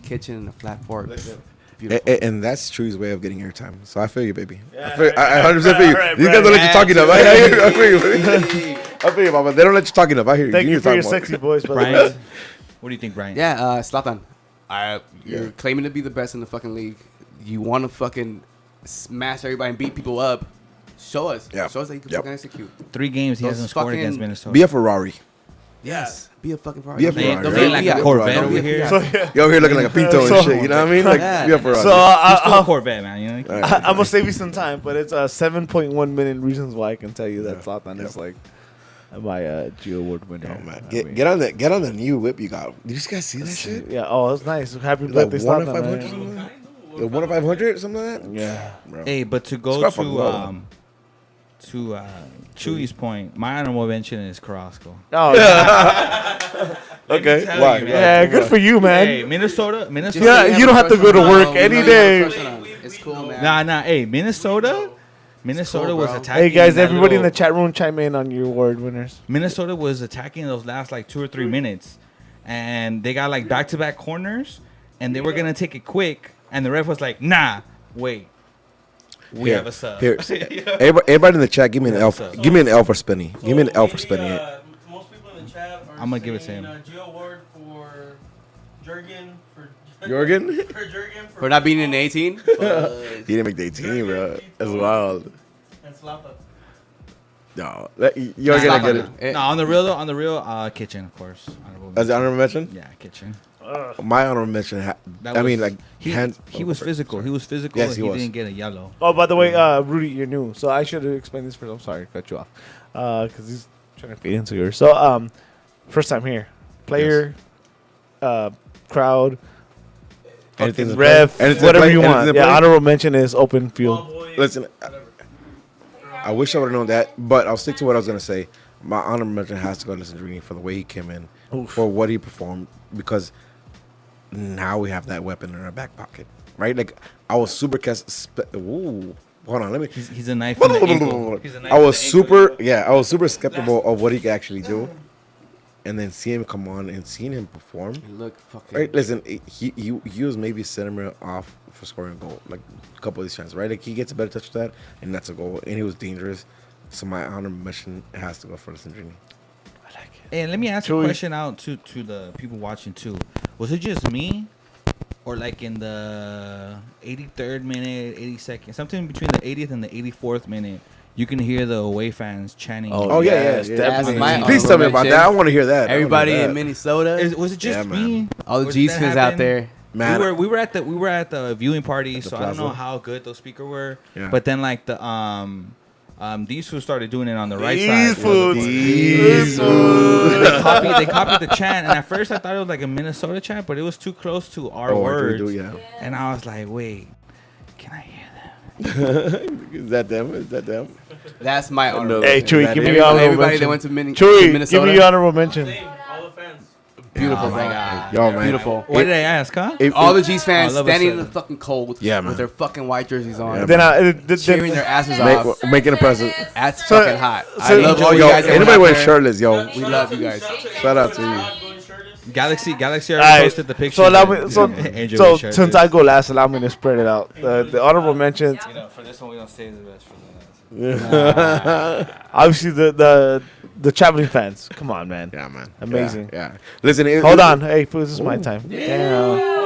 Kitchen and a flat fork. And, Beautiful. and that's True's way of getting airtime. So I feel you, baby. Yeah, I 100% feel you. all right, These guys don't let you talk enough. I hear you. I feel you. I feel you, Mama. They don't let you talk enough. I hear you. Thank you need for to your talk more. sexy voice, by the way. Brian, what do you think, Brian? Yeah, Zlatan. You're Yeah. claiming to be the best in the fucking league. You want to fucking smash everybody and beat people up. Show us. Yeah. Show us that you can Yep. fucking execute. 3 games he Those hasn't scored fucking- against Minnesota. Be a Ferrari. Yes. Be a fucking Ferrari. Be a Don't Ferrari, don't right? be a Like Fiat. a Corvette Don't be over a here. Fiat. You over here looking like a Pinto and shit. You know what I mean? Like, Yeah. be a Ferrari. So It's still a Corvette, man. You know. All right. I'm gonna save you some time, but it's 7.1 million reasons why I can tell you that Zlatan is like my Geo Award winner. Oh, man. I mean, Get on the new whip you got. Did you guys see that shit? yeah. Oh, it's nice. Happy Like birthday, 1 in Zlatan. 500 man. something like that? 1 in 500 something like that? Yeah. Bro. Hey, but to go Scarf on low. to Chewy's point, my honorable mention is Carrasco. Oh, yeah. Okay. tell Why? you, man. Yeah, good for you, man. Hey, Minnesota. Yeah, you don't have to go to work any day. It's cool, man. Nah. Hey, Minnesota cool, was bro. attacking. Hey guys, that everybody in the little- chat room chime in on your award winners. Minnesota was attacking those last like 2 or 3 minutes, and they got like back-to-back corners, and they were gonna take it quick, and the ref was like, "Nah, wait, we have a sub." Here, everybody in the chat, give me an L. Give me an L for Spinny. Give me an L for Spinny. Most people in the chat are I'm gonna give it to saying, him. Geo Award for Jurgen. Jorgen? For Jurgen. For not being in 18. He didn't make the 18, bro. That's wild. And Zlatan. No, you're gonna get it. No, on the real, Kitchen, of course. Honorable As the mention. honorable mention, Yeah, Kitchen. my honorable mention. That I mean, was- like he hands. was physical. He was physical. Yes, he he was. didn't get a yellow. Oh, by the way, Rudy, you're new, so I should have explained this first. I'm sorry, cut you off, because he's trying to feed into yours. So, first time here, player, crowd, Anything to ref, play? Anything to whatever play? you Anything want. to Yeah, play? honorable mention is open field. Listen, I wish I would have known that, but I'll stick to what I was gonna say. My honorable mention has to go to Sandrini for the way he came in, for what he performed, because now we have that weapon in our back pocket, right? Like I was super ooh, hold on, let me. He's a knife in the ankle. He's a knife I in was the ankle. I was super skeptical of what he could actually do, and then seeing him come on and seeing him perform. Look, fucking. Right, listen, he was maybe a centimeter off for scoring a goal, like a couple of these chances, right? Like he gets a better touch with that, and that's a goal, and he was dangerous. So my honorable mention has to go for the Sandrini. And let me ask Chewy. a question out to the people watching too. Was it just me, or like in the 83rd minute, 82nd, something between the 80th and the 84th minute, you can hear the away fans chanting? Oh, yeah, That's definitely. my Please tell me honorable about mention. that. I want to hear that. Everybody I wanna in hear Minnesota, Was it just Yeah, man. me? all the Or G did that fans out happen? there. that. Man, We were at the viewing party, so I don't know plaza. how good those speakers were. Yeah. But then like these fools started doing it on the right These side. fools. These They copied the chant, and at first I thought it was like a Minnesota chant, but it was too close to our words. yeah. And I was like, wait, can I hear them? Is that them? Is that them? That's my honorable. Hey, mention. Chewy, give me Everybody- your honorable Everybody mention. that went to, Chewy, to Minnesota. give me your honorable mention. Same, all the fans. Beautiful, Oh my bro. God. Yo, man. Beautiful. What did I ask, huh? All the G's fans I love a standing in the seven. fucking cold Yeah, man. with their fucking white jerseys on, Yeah, Then cheering their asses off. making a present. That's So- fucking hot. I so- love all you Yo, guys. that anybody went went out there. shirtless, yo. We love you guys. Shout out to you. Not going shirtless. Galaxy already Alright, posted the picture. So allow me. Angel So Richard since did. I go last, allow me to spread it out. The honorable mentions. You know, for this one, we don't say the best for the last. Obviously, the traveling fans. Come on, man. Yeah, man. Amazing. Yeah. Listen, Hold on. Hey, this is my time. Damn.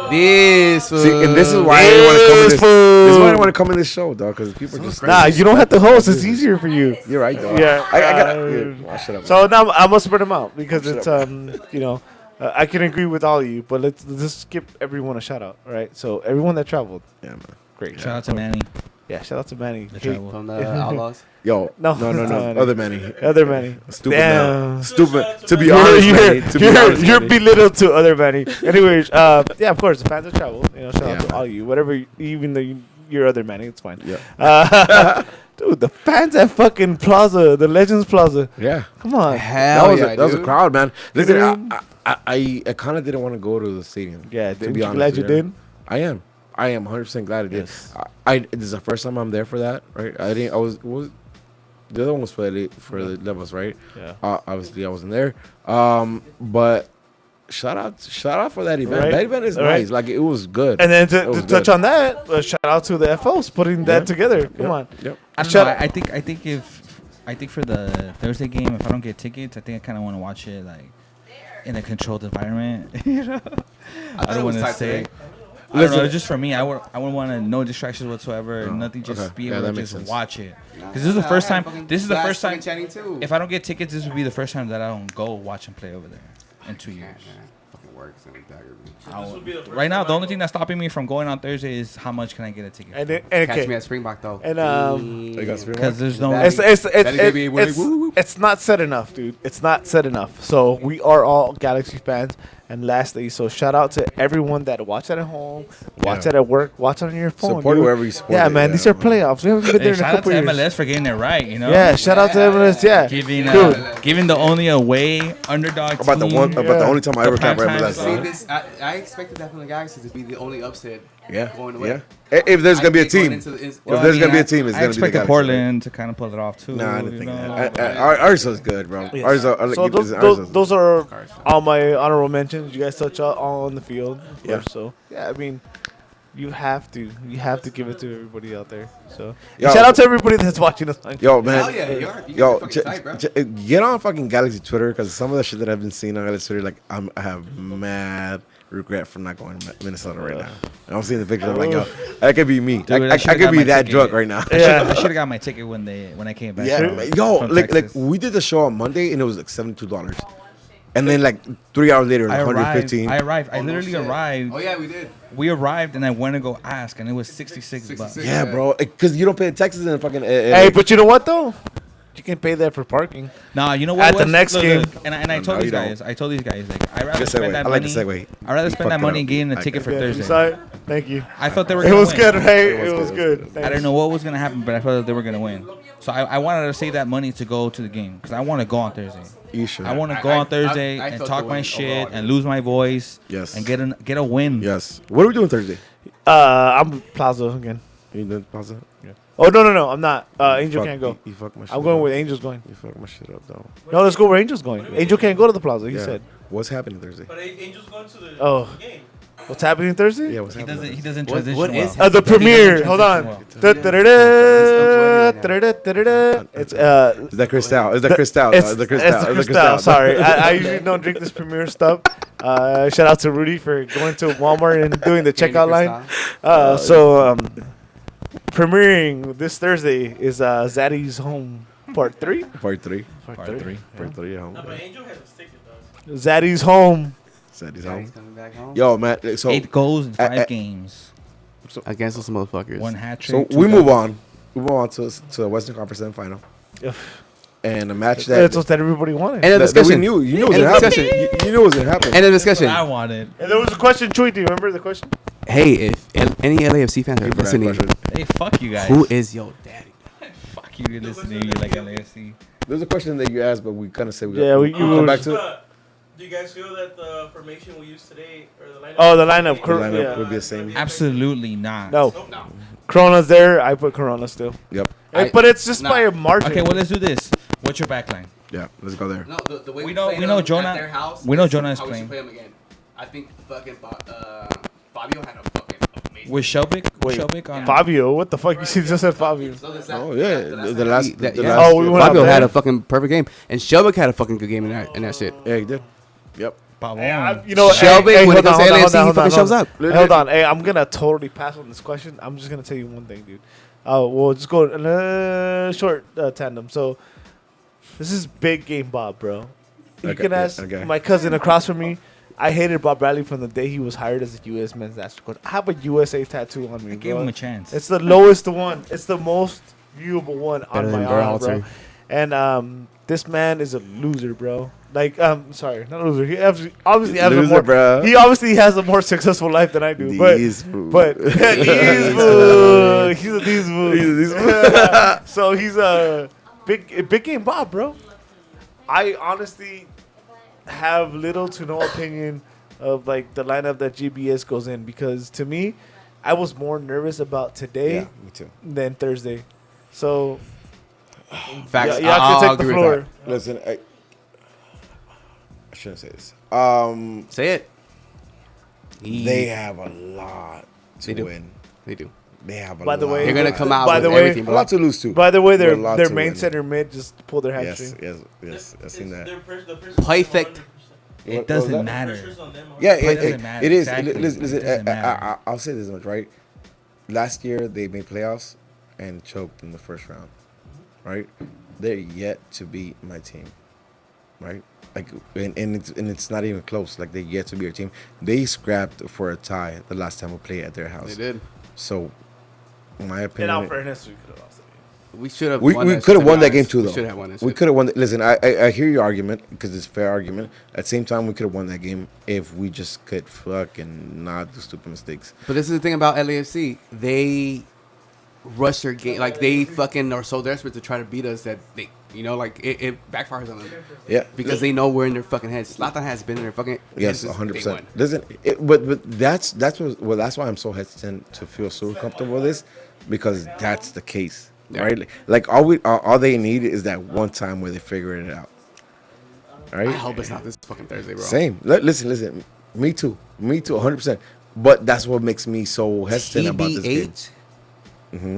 This See, and this is why I didn't want to come in this. This is why I didn't want to come in this show, dog. Because people just. Nah, you don't have to host. It's easier for you. You're right, dog. Yeah, I got. Yeah, shut up. So now I must spread them out because it's I can agree with all of you, but let's just skip everyone a shout out. All right. So everyone that traveled, yeah, man. great. Shout out to Manny. Yeah, shout out to Manny. The Hey, travel. from the Outlaws. Yo, No, no. no. Other Manny. Other Manny. Stupid Damn. man. Stupid. To be You're, honest, you're, Manny. To be honest, you're Manny. belittled to other Manny. Anyways, yeah, of course, the fans that travel. Shout Yeah, out to man. all you. Whatever, even though you're other Manny, it's fine. Yeah. Dude, the fans at fucking Plaza, the Legends Plaza. Yeah. Come on. Hell That was yeah, that was a dude. crowd, man. Listen, Dude. I kind of didn't want to go to the stadium. Yeah, to didn't be you honest glad you with you. did? I am 100% glad I did. Yes. This is the first time I'm there for that, right? I was the other one was for the levels, right? Yeah. Obviously I wasn't there. But shout out for that event. Right. That event is Right. nice. Like it was good. And then It to was touch good. on that, shout out to the FOs putting that Yeah. together. Come Yep. on. Yep. I don't Shut know. up. I think for the Thursday game, if I don't get tickets, I think I kind of want to watch it like in a controlled environment. You know? I don't it was wanna tight say- today. I don't know. It's just for me. I would want no distractions whatsoever. Nothing. Just be able to just watch it. Because this is the first time. This is the first time. If I don't get tickets, this would be the first time that I don't go watch and play over there in 2 years. Right now, the only thing that's stopping me from going on Thursday is how much can I get a ticket? And Catch me at Springbok though. And because there's no. It's not said enough, dude. It's not said enough. So we are all Galaxy fans. And lastly, so shout out to everyone that watch it at home, watch it at work, watch it on your phone. Support whoever you support. Yeah, man. These are playoffs. We haven't been there in a Shout out to couple years. MLS for getting it right, you know. Yeah, shout out to MLS. Yeah, Giving the only away underdog About the team. one, about the only time I ever prime covered time MLS. See spot. this, I expected that from the Galaxy to be the only upset. Yeah, Going away. yeah. If there's gonna be a team, if there's gonna be a team, it's I gonna be the expected Galaxy. Portland to kind of pull it off too. Nah, I didn't you think know. that. Ours is good, bro. Yes. Ours are. So those are all my honorable mentions. You guys touch all on the field, of Yeah. course. So yeah, I mean, you have to give it to everybody out there. So Yo. shout out to everybody that's watching us. Yo, man. Hell yeah, you are. You Yo, guys are fucking tight, bro. get on fucking Galaxy Twitter because some of the shit that I've been seeing on Galaxy Twitter, like I have mad regret for not going to Minnesota right now. And I'm seeing the picture. I'm like, yo, that could be me. Dude, I should've could got be my that ticket. drunk right now. Yeah. I should have got my ticket when I came back. Yeah, from- man. Yo, from like Texas. we did the show on Monday and it was like $72, and then like 3 hours later, it was I $115. arrived. I literally shit. arrived. Oh yeah, we did. We arrived and I went to go ask, and it was $66. Yeah, bro, because you don't pay taxes in fucking. Hey, but you know what though? You can pay that for parking. Nah, you know what? At it the was? next game. and I No, told you these don't. guys. I told these guys like I rather Good spend segue. that I like money. the segue. I rather spend that Fucked it money up. and getting a I ticket for did. Yeah, Thursday. sorry. Thank you. I thought they were. It Gonna was win. good, right? It It was was good. good. I didn't know what was gonna happen, but I thought that they were gonna win. So I wanted to save that money to go to the game because I want to go on Thursday. You should. I want to go on Thursday I and felt talk the my win shit overall, and dude. lose my voice. Yes. And get a win. Yes. What are we doing Thursday? I'm Plaza again. You done pause it? Oh no, I'm not. Angel Fuck- can't go. You fuck my shit I'm going up. with Angel's going. You fuck my shit up though. No, let's go where Angel's going. Angel can't go to the Plaza. He Yeah. said. What's happening Thursday? But Angel's going to the Oh. game. What's happening Thursday? Yeah, what's He happening? doesn't What- transition what well. is The He doesn't premiere. Hold on. transition Da-da-da-da, It's Is that Cristal? Is that Cristal? It's Is that the Cristal? Cristal. Sorry, I usually don't drink this Premier stuff. Shout out to Rudy for going to Walmart and doing the checkout line. Premiering this Thursday is Zaddy's Home Part 3. Part 3. Part three. Part 3. No, but Angel has a ticket though. Zaddy's Home. Sadie's Yeah, home. he's coming back home. Yo, man. So 8 goals in 5 I- games. Against those motherfuckers. 1 hat trick. we move on. We move on to the Western Conference semifinal. Yeah. And a match That's that, what everybody wanted. And a that we discussion. knew. You knew it was And a going to happen. discussion. You knew it was going to happen. And a That's discussion. what I wanted. And there was a question, Chewy. Do you remember the question? Hey, if any LAFC fans are Keep that listening, question. Hey, fuck you guys. who is your daddy? Fuck you, you're listening. You like LAFC. There's a question that you asked, but we kind of said Yeah, we'll come back to it. Do you guys feel that the formation we used today or the lineup? Oh, the lineup. The lineup Yeah. would be the same. Absolutely not. No. Nope. Corona's there. I put Corona still. Yep. But it's just by a margin. Okay, well let's do this. What's your backline? Yeah, let's go there. No, the way We we know- played we know them Jonah- at their house. we know is Jonah is how we playing. should play them again. I think fucking Fabio had a fucking amazing. With Shelbick? Wait. Shelbick on Fabio. What the fuck? You just said Fabio. So this Oh, last- yeah. The last. that- the yeah. last- Oh, we went out Fabio there. had a fucking perfect game, and Shelbick had a fucking good game in that shit. Yeah, he did. Yep. Pavon. You know, Shelby, when it comes to hold on, LAFC, he hold on, fucking hold shows on. up. Hey, hold on. Hey, I'm gonna totally pass on this question. I'm just gonna tell you one thing, dude. We'll just go in a short tandem. So, this is big game Bob, bro. You Okay, can yeah, ask okay. my cousin across from me. I hated Bob Bradley from the day he was hired as a U.S. men's national coach. I have a USA tattoo on me, I gave bro. him a chance. It's the lowest one. It's the most viewable one Better on than my arm, Berhalter. bro. And this man is a loser, bro. Like, sorry, not a loser. He obviously has a Loser, more. bro. He obviously has a more successful life than I do. These But these boo. He's a these boo. These boo. So he's a big game Bob, bro. I honestly have little to no opinion of like the lineup that GBS goes in because to me, I was more nervous about today Yeah, me too. than Thursday. So Facts. you have I'll to take agree the with floor. that. Listen, I shouldn't say this. Say it. They have a lot to They do. win. They do. They have a By the lot. way- They're gonna come out By with the way- everything, a bro. lot to lose to. By the way, their But a lot their to main win. center mid just pulled their Yes, hamstring. yes, yes. I've seen that. The person Perfect. It doesn't matter. Yeah, It doesn't matter. it is. Exactly. Listen, It doesn't matter. I'll say this much, right? Last year they made playoffs and choked in the first round, right? They're yet to beat my team, right? Like, and it's not even close. Like, they're yet to be our team. They scrapped for a tie the last time we played at their house. They did. So, in my In opinion, all fairness, we could have lost it. We should have. we could have won that game too, though. We should have won it. We could have won. Listen, I hear your argument because it's a fair argument. At the same time, we could have won that game if we just could fucking not do stupid mistakes. But this is the thing about LAFC. They rush their game. Like, they fucking are so desperate to try to beat us that they, like, it backfires on them. Yeah, Because they know we're in their fucking heads. Zlatan has been in their fucking yes, heads since 100%. day one. Listen, but that's why I'm so hesitant to feel so comfortable with this, because that's the case, Yeah. right? Like all they need is that one time where they figure it out, right? I hope it's not this fucking Thursday, bro. Same. Listen. Me too, 100%. But that's what makes me so hesitant about this game.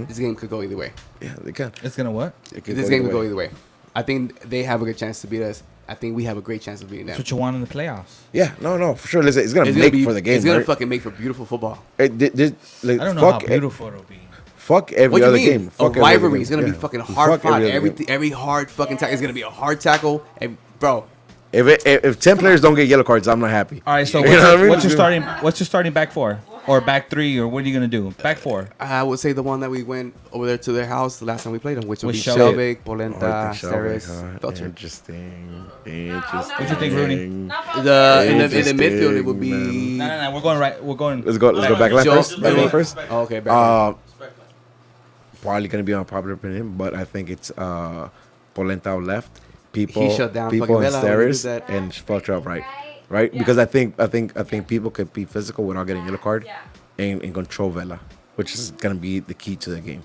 This game could go either way. Yeah, they can. It's gonna what? This game could go either way. I think they have a good chance to beat us. I think we have a great chance of beating them. That's what you want in the playoffs. Yeah, no, for sure. Listen, it's gonna It's make be, for the game. It's gonna right? fucking make for beautiful football. Like, I don't know how beautiful it'll be. Fuck every What do you other mean? game. A Fuck every other rivalry game. is gonna be Yeah. fucking hard Fuck fought. every other game. Every hard fucking tackle is gonna be a hard tackle. Bro, If 10 players don't get yellow cards, I'm not happy. All right, so You know what I mean? what's your starting back four or back three, or what are you gonna do? Back four. I would say the one that we went over there to their house the last time we played them, which would With be Shelby. Shelby, Polenta, Ceres, Felcher. Interesting. What you think, Rooney? In the midfield, it would be. No. We're going right. We're going. Let's go back line Joe- first. Back line first. Oh, okay, back. Probably gonna be unpopular opinion, but I think it's Polenta left. People shut down people fucking in Vela when he Steris did that. and Felcher up right? Because I think people could be physical without getting a yellow card and control Vela, which is gonna be the key to the game,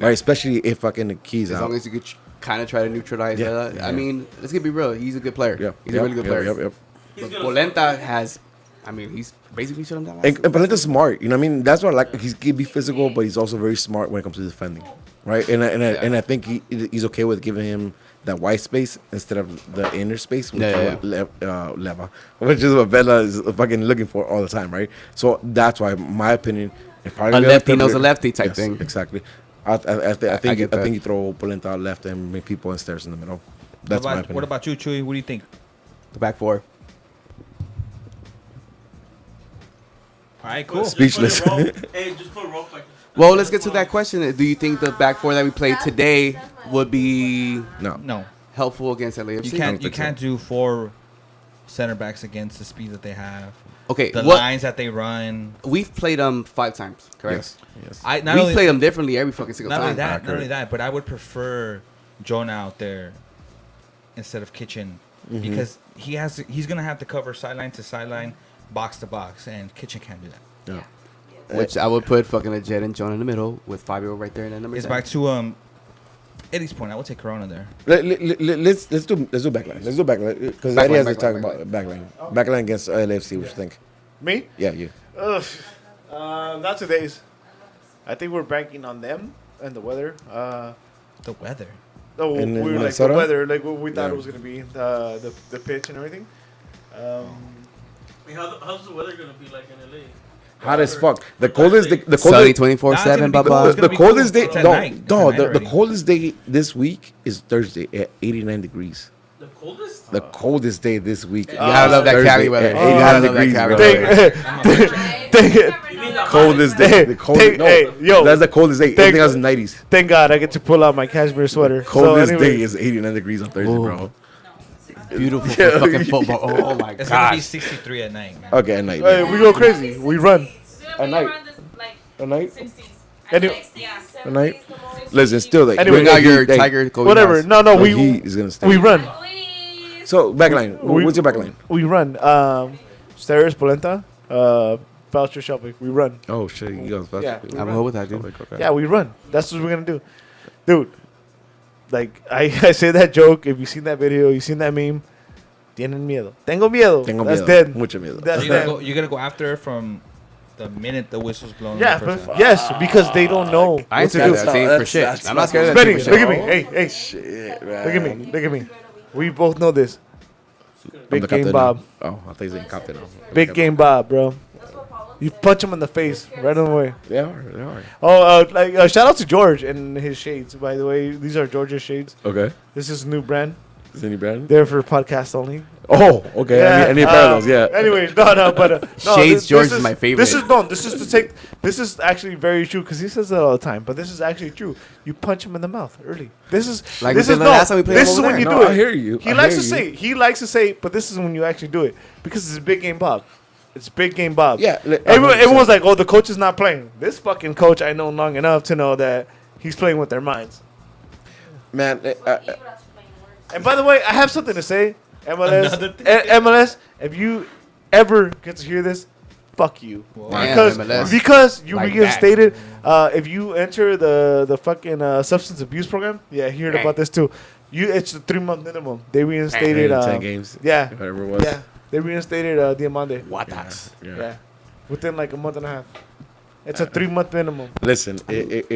right? Especially if fucking the keys As out. long as you could kind of try to neutralize Yeah, Vela. yeah. I mean, let's get be real. He's a good player. Yeah, He's a really good player. Yep. But Polenta has. I mean, he's basically shut him down. And Polenta's smart, you know what I mean? That's why I like. He can be physical, but he's also very smart when it comes to defending, right? And I think he's okay with giving him that white space instead of the inner space, which is what Leva, which is what Vela is fucking looking for all the time, right? So that's why, in my opinion, if A lefty knows a lefty type thing. Exactly. I think get that. you throw Polenta left and make people and stairs in the middle. That's my opinion. What about you, Chewy? What do you think? The back four. All right, cool. Speechless. Hey, just put rope like. Well, let's get to that question. Do you think the back four that we played today would be No, helpful against LAFC? you can't do 4 center backs against the speed that they have. Okay, The what lines that they run. we've played them 5 times, correct? Yes. We play them differently every fucking single Not time. only that, but I would prefer Jonah out there instead of Kitchen because he's gonna have to cover sideline to sideline, box to box, and Kitchen can't do that. Yeah. Which I would put fucking a Jet and John in the middle with 5-year-old right there in that number. It's 10. back to Eddie's point. I would take Corona there. Let's do backline. Let's do backline because Eddie has to talk about backline. Backline against LAFC. What you think? Me? Yeah, you. Ugh. Not today's. I think we're banking on them and the weather. The weather. No, And we in were like the Minnesota? weather, like what we thought Yeah. it was gonna be, the pitch and everything. I mean, how's the weather gonna be like in LA? Hot as fuck. The coldest. The Sunny coldest. 24/7, Nah, it's gonna be cool. baba. It's gonna The be coldest cool. day. It's at night. It's No, at night the already. coldest day this week is Thursday at 89 degrees. The coldest? The coldest day this week. You gotta love that Thursday Cali weather. at You gotta 89 love that degrees, Cali bro. weather. You mean the Coldest day. The coldest. No, hey, yo. that's the coldest day. Everything else is 90s. Thank God I get to pull out my cashmere sweater. Coldest so anyway, day is 89 degrees on Thursday, Ooh. bro. Beautiful for fucking football. Oh my It's gonna be god. 63 at night, man. Okay, at night. Hey, we go crazy. We run. At night. At night. Anyway, At night. Listen, still like Anyway, Bring out your hey, Tiger Kobe whatever. Mouse. No, the we heat is gonna stay. we run. So backline. What's your backline? We run. Stairs, Polenta, Felcher, Shelby. We run. Oh shit, you guys. Yeah. I'm good with that, dude. Okay. Yeah, we run. That's what we're gonna do, dude. Like I say that joke. If you seen that video, you seen that meme. Tienen miedo. Tengo miedo. Tengo That's miedo. dead. Mucho miedo. That's So dead. you're gonna go after her from the minute the whistle's blown. Yeah, the first but time. yes, because they don't know I what ain't to scared do. of that team for shit. that's- I'm not scared of that Benny, team for look shit. at me. Hey, Shit, man. look at me. Look at me. We both know this. Big the Game captain Bob. now. Oh, I thought he's in captain now. Big Game Bob, bro. You punch him in the face right away. They are. Oh, shout out to George and his shades. By the way, these are George's shades. Okay. This is a new brand. Is any brand? They're for podcast only. Oh, okay. Yeah, I need parallels. Yeah. Anyway, but no, Shades George is my favorite. This is actually very true because he says that all the time. But this is actually true. You punch him in the mouth early. This is Like this we is did the last time we played This him is over when you there. do No, it. I hear you. He I likes hear to you. say. He likes to say. But this is when you actually do it because it's Big Game Bob. It's Big Game Bob. Yeah. Everyone's like, oh, the coach is not playing. This fucking coach, I know long enough to know that he's playing with their minds. Man, And by the way, I have something to say. Another thing. MLS, if you ever get to hear this, fuck you. Damn, MLS. Because you Like reinstated, if you enter the fucking substance abuse program, yeah, I heard about this too. It's a 3-month minimum. They reinstated 10 games. Yeah. Whatever it was. Yeah. They reinstated Diamante. What? Yeah. Within like a month and a half. It's a 3-month minimum. Listen, it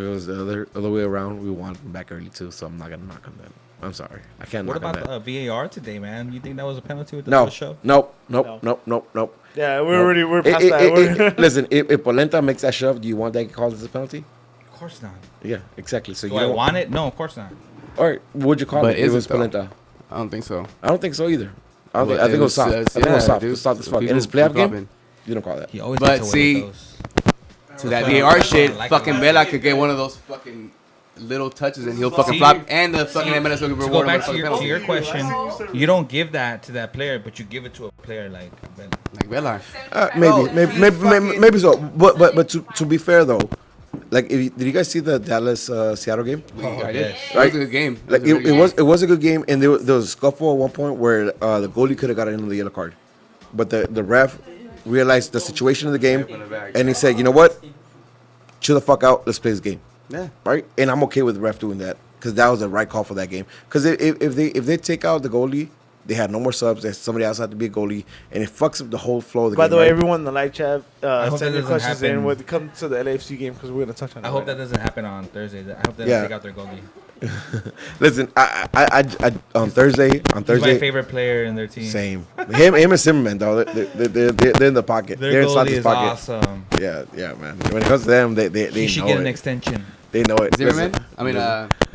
was the other way around. We wanted them back early too, so I'm not gonna knock on that. I'm sorry, I can't What knock on about that. VAR today, man? You think that was a penalty with the No, show? nope. Yeah, No. we're past that. Listen, if Polenta makes that shove, do you want that to call this a penalty? Of course not. Yeah, exactly. So Do you I don't want it? No, of course not. All right, what would you call But it? If is it was it though? Polenta. I don't think so. I don't think so either. I But think it was soft. I think it was soft. dude. It was soft as fuck. In People his playoff game, flopping. you don't call that. He always But gets away with see- those. To that That's VAR why shit, I like fucking it. Bella could get one of those fucking little touches and he'll fucking See? flop, and the fucking MLS will To reward go him back with a to fucking your, penalty. question, you don't give that to that player, but you give it to a player like Ben. Like Bella. Maybe so. But to be fair though, like did you guys see the Dallas Seattle game? I did. yes. It was a good game. Like a really good it was a good game, and there was a scuffle at one point where the goalie could have got in the yellow card, but the ref realized the situation of the game, and he said, you know what, chill the fuck out, let's play this game. Yeah. Right, and I'm okay with the ref doing that because that was the right call for that game. Because if they take out the goalie, they had no more subs. Somebody else had to be a goalie, and it fucks up the whole flow of the By game. the way, right? everyone in the live chat, hope send that your doesn't questions in happen. when it comes to the LAFC game because we're gonna touch on it. I hope right that now. doesn't happen on Thursday. I hope they Yeah. take out their goalie. Listen, I on Thursday, He's my favorite player in their team. same. Him and Zimmerman though, they're in the pocket. Their They're in goalie Santos' is pocket. awesome. Yeah, man. When it comes to them, they He should know get it. an extension. They know it. Zimmerman? Listen, I mean,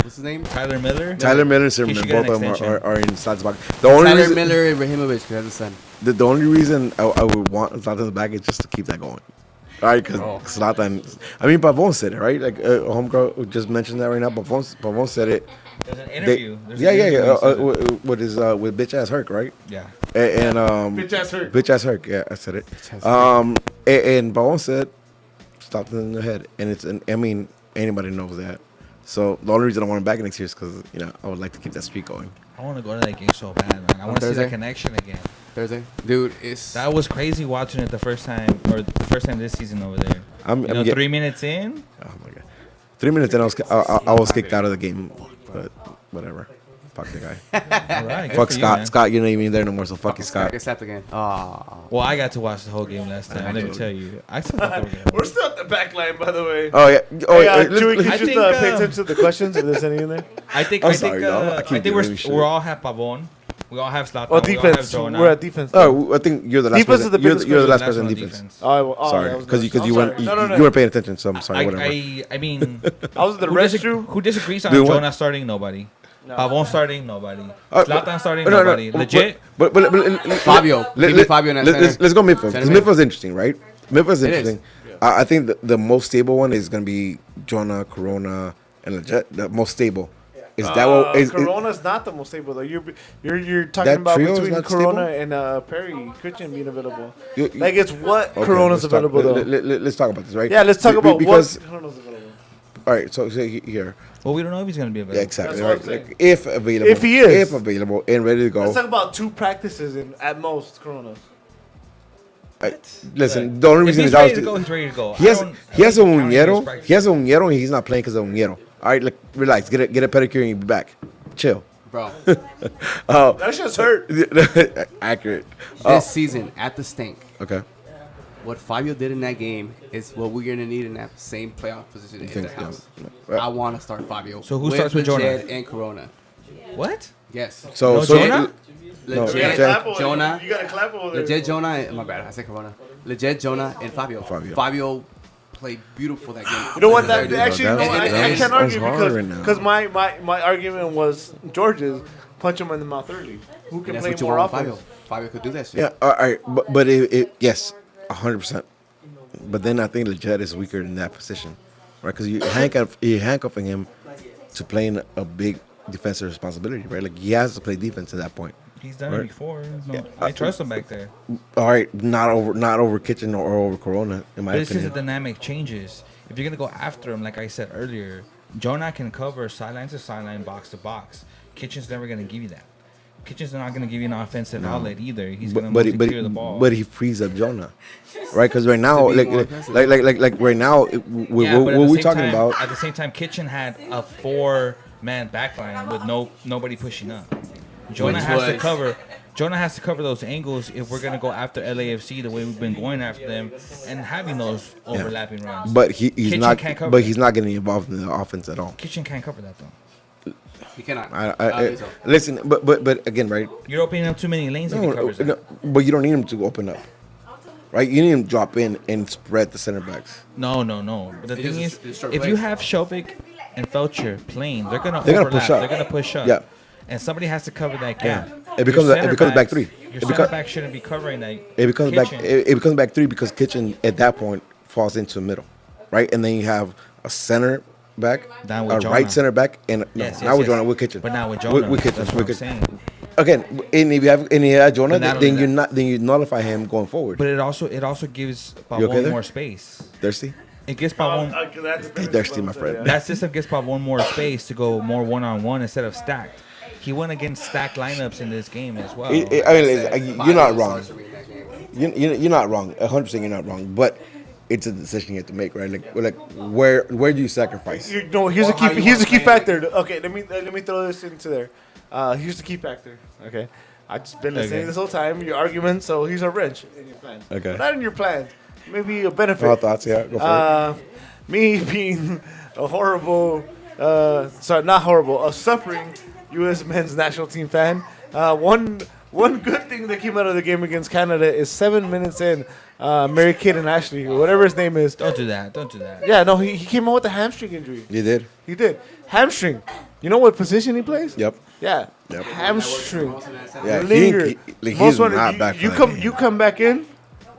what's his name? Tyler Miller. Tyler Miller and He Zimmerman, should get both an of them extension. are in Santos' pocket. The only Tyler reason, Miller and Ibrahimovic, he has a son. the only reason I would want Santos back is just to keep that going. All right, because Zlatan. I mean, Pavon said it, right? Like homegirl just mentioned that right now. Pavon said it. There's an interview. There's an Yeah. interview when he said it. With bitch ass Herc, right? Yeah. And Bitch ass Herc. Bitch ass Herc. Yeah, I said it. And Pavon said, "Stop in the head," and I mean, anybody knows that. So the only reason I want him back next year is because I would like to keep that streak going. I want to go to that game so bad, man. I want to see Thursday? that connection again. Thursday? Dude, it's... That was crazy watching it the first time this season over there. I'm getting- 3 minutes in. Oh my god! 3 minutes and I was kicked out of the game, but whatever. Fuck the guy. All right. good Fuck for you, Scott. man. Scott, you're not even there no more. So fuck you, I Scott. get slapped again. Oh. Well, I got to watch the whole game last time. Let me tell you. I still thought they were We're still at the back line, by the way. Oh yeah. Oh Hey, yeah. Chewy, can you I just think, pay attention to the questions if there's any in there? I think I'm I sorry, think dog. I I keep think doing this shit. we all have Pavon. We all have Zlatan. Oh, we all have defense. Jonah. We're at defense. Oh, I think you're the last Defense person. is the You're, biggest you're the last National person in defense. that Sorry, was because the- you I'm went sorry. No. you weren't paying attention. So I'm sorry. Whatever. I mean, I was the who, rest who disagrees on Doing what? Jonah starting? Nobody. Pavon starting? Nobody. Uh, Zlatan starting? No, no, Nobody. Legit? But Fabio. Give me Fabio in that center. let's go midfield. Because Center mid. midfield's interesting, right? Midfield's It is. interesting. I think the most stable one is going to be Jonah, Corona, and Legit. The most stable. Is that what is? Corona's not the most stable though. You're talking That about trio is between not Corona and Perry Christian being available. You- Like it's what Okay, Corona's let's talk- available though. Let's talk about this, right? Yeah, let's talk about because what Corona's available. all right. So here, Well, we don't know if he's going to be available. yeah, exactly. That's what Right. I'm Like, if available, If he is. if available and ready to go. Let's talk about 2 practices in at most Corona. Listen, the only If reason he's is I ready was to go, he's ready to go. he has I don't a think counting his Uñero. practice. He has a Uñero, and he's not playing because of Uñero. All right, like relax, get a pedicure, and you'll be back. Chill. Bro, Oh, That shit's hurt. accurate. this season at the stink, Okay. what Fabio did in that game is what we're going to need in that same playoff position in think- the house. yeah. I want to start Fabio. So who starts with Jonah? Legit and Corona. What? Yes. So No so Jonah? Legit Jack. Jonah. You got to clap over there. Legit Jonah. My bad. I said Corona. Legit Jonah and Fabio. Fabio played beautiful that game. You know what? That Yeah, actually, that's- no, I that's- can't argue that's hard right now. because my argument was George's punch him in the mouth early. Who can That's play what you more want with offense? Fabio. Fabio could do that shit. Yeah, all right, but yes, 100%. But then I think Legit is weaker in that position, right? Because you're handcuffing him to playing a big defensive responsibility, right? Like he has to play defense at that point. He's done Right. it before. No, I trust him back there. All right, not over Kitchen or over Corona, in my But it's just the opinion. dynamic changes. If you're gonna go after him, like I said earlier, Jonah can cover sideline to sideline, box to box. Kitchen's never gonna give you that. Kitchen's not gonna give you an offensive outlet either. He's gonna mostly clear the ball. But he frees up Jonah, right? Because right now, To be more like right now, Yeah, but at what the we same talking time- about? At the same time, Kitchen had a 4-man backline with nobody pushing up. Jonah Which has to was- cover. Jonah has to cover those angles if we're gonna go after LAFC the way we've been going after them and having those overlapping runs. But he's Kitchen not. can't cover But that. he's not getting involved in the offense at all. Kitchen can't cover that though. He cannot. I listen, but again, right? You're opening up too many lanes if he covers that. No, but you don't need him to open up, right? You need him to drop in and spread the center backs. No. But the It thing is is, a short if play. you have Shovik and Felcher playing, they're gonna They're gonna overlap. push up. They're gonna push up. Yeah. And somebody has to cover that gap. It becomes Your it center becomes back backs- three. Your It center becomes back shouldn't be covering that. it becomes back Kitchen. it becomes back three because Kitchen at that point falls into the middle, right? And then you have a center back, Down with a Jonah. right center back, and Yes, now with yes. Jonah with Kitchen. But now with Jonah, with Kitchen, that's with what I'm Kitchen. saying. Again, and if you have Jonah, But not then only you're that. not then you nullify him going forward. But it also gives You Bob okay one there? more space. Thirsty? It gives Bob one. Hey, thirsty, my friend. That system gives Bob one more space to go more one-on-one instead of stacked. He went against stacked lineups in this game as well. I mean, you're not wrong. You're not wrong. 100%, you're not wrong. But it's a decision you have to make, right? Like where do you sacrifice? You know, here's Or how you here's the wanna key play it. factor. Okay, let me throw this into there. Here's the key factor. Okay, I've just been listening Okay. this whole time. Your argument, so he's a wrench in your plans. Okay. Not in your plans. Maybe a benefit. All thoughts, yeah. Go for it. Me being a horrible, sorry, not horrible, a suffering U.S. men's national team fan. One good thing that came out of the game against Canada is 7 minutes in, Mary Kate and Ashley, or whatever his name is. Don't do that. Don't do that. Yeah, no, he came out with a hamstring injury. You did? He did. Hamstring. You know what position he plays? Yep. Yeah. Yep. Hamstring. Yeah, Linger. he's Most one- not you, back. you for come that you game. come back in,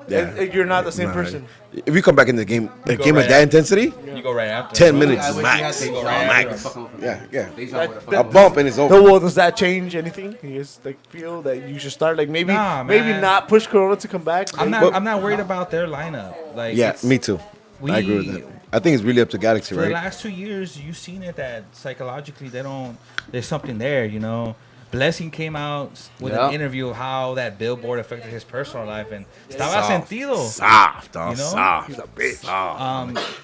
Yeah. and you're not the same Nah. person. If you come back in the game, go of right that after. intensity, You go right after. 10 bro. minutes I is wish he had max. Dejan Go right Waller after. to fuck him up. Yeah, yeah. Dejan That- would have that- A bump and it's over. So, well, does that change anything? You just like feel that you should start like maybe Nah, maybe man. not push Corona to come back. I'm Maybe- not worried about their lineup. Like Yeah, it's- me too. I agree with that. I think it's really up to Galaxy, For the right? last 2 years, you've seen it that psychologically there's something there, you know. Blessing came out with Yeah. an interview of how that billboard affected his personal life and estaba Soft. sentido. Soft, dog. You know? Soft. He's a bitch.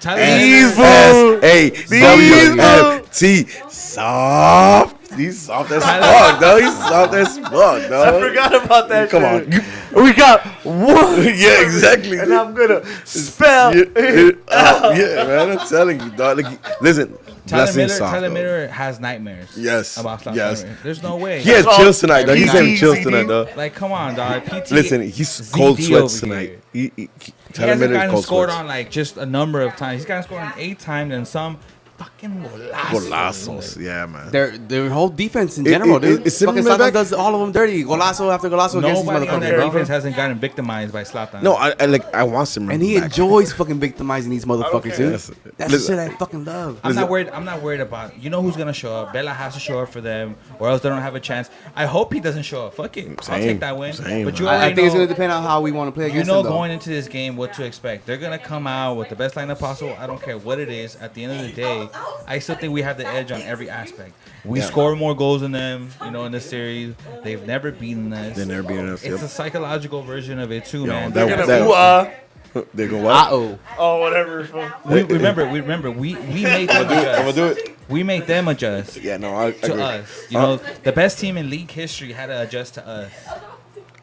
Tyler These Miller- fools. S-A-W-F-T. Soft. He's soft as fuck, dog. He's soft as fuck, I dog. forgot about that. Come shit. on. We got one. Yeah, exactly. And I'm gonna spell Yeah, it out. yeah, man. I'm telling you, dog. Like, listen, Blessing soft. Tyler dog. Miller has nightmares. Yes, About Zlatan yes. Ibrahimovic. There's no way. He has all- chills tonight, dog. He's having chills ZD. tonight, dog. Like, come on, dog. PT. Listen, he's ZD cold sweats over tonight. here. He He Tyler hasn't Miller gotten cold scored sweats. on like just a number of times. He's gotten scored on 8 times and some fucking Golazos, yeah, man. Their whole defense in It- general, it- dude. it's Fucking sitting in the Zlatan back. does all of them dirty. Golazo after golazo against these Nobody on motherfuckers, that bro. defense hasn't gotten victimized by Zlatan. No, I want some. And he back. enjoys fucking victimizing these motherfuckers, care. dude. Yes. That's the Listen. shit I fucking love. I'm not worried about. You know who's gonna show up. Bella has to show up for them, or else they don't have a chance. I hope he doesn't show up. Fuck it, I'll Same. take that win. Same, But you man. I already think it's know. gonna depend on how we want to play You against know, them, though. going into this game, what to expect. They're gonna come out with the best lineup possible. I don't care what it is. At the end of the day, I still think we have the edge on every aspect. We Yeah. score more goals than them. You know, in this series, they've never beaten us. They've never beaten us, It's yep. a psychological version of it too, Yo, man. that- They're that- gonna They go what? Uh-oh. oh whatever. we remember we made them I'm gonna adjust. do it. We make them adjust Yeah, no, I to agree. us. You know, the best team in league history had to adjust to us.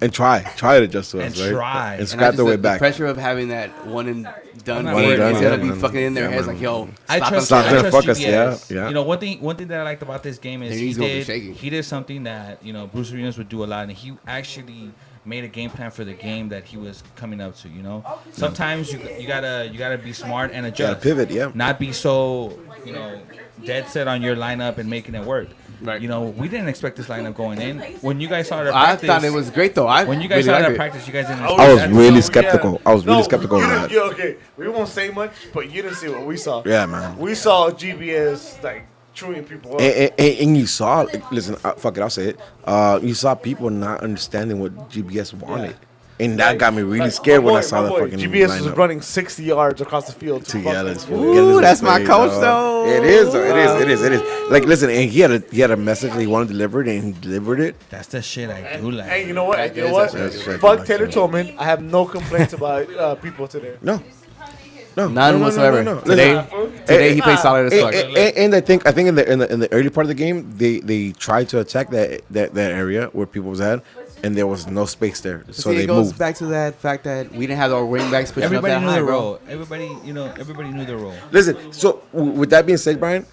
and try to adjust to us, And right? try. And And scrap just their way the back. pressure of having that one and done. One and game, done, it's yeah, gonna be man. fucking in their Yeah, heads man. like, yo, I stop trust, them. Stop I trying to trust fuck us, GBS. yeah. You know, one thing that I liked about this game is Their he knees gonna be shaking. did something that Bruce Arenas would do a lot, and he actually made a game plan for the game that he was coming up to. Sometimes you gotta be smart and adjust. Gotta pivot, yeah. Not be so dead set on your lineup and making it work. Right. We didn't expect this lineup going in. When you guys saw it at I practice, thought it was great though. when you guys really saw it liked at practice, you guys didn't. I was expect really that. skeptical. I was really skeptical you of didn't- that. yeah, okay, we won't say much, but you didn't see what we saw. Yeah, man. We saw GBS like chewing people up. And you saw, listen, fuck it, I'll say it. You saw people not understanding what GBS wanted, and that got me really scared when I saw the fucking GBS was lineup. running 60 yards across the field. To yell at his fucking- fool, get in Ooh, his that's my face, coach, dog. though. It is, though. It is. Like, listen, and he had a message that he wanted delivered, and he delivered it. That's the shit I do like. Hey, you know what? That You know is what? That's right. Fuck Taylor Tolman. I have no complaints about people today. No, None whatsoever. Listen, Today he played solid as fuck. and I think in the early part of the game, they tried to attack that area where people was at, and there was no space there, so See, they it goes moved. back to that fact that we didn't have our wing backs pushing Everybody up that knew high, their bro. role. Everybody knew their role. Listen, so with that being said, Brian,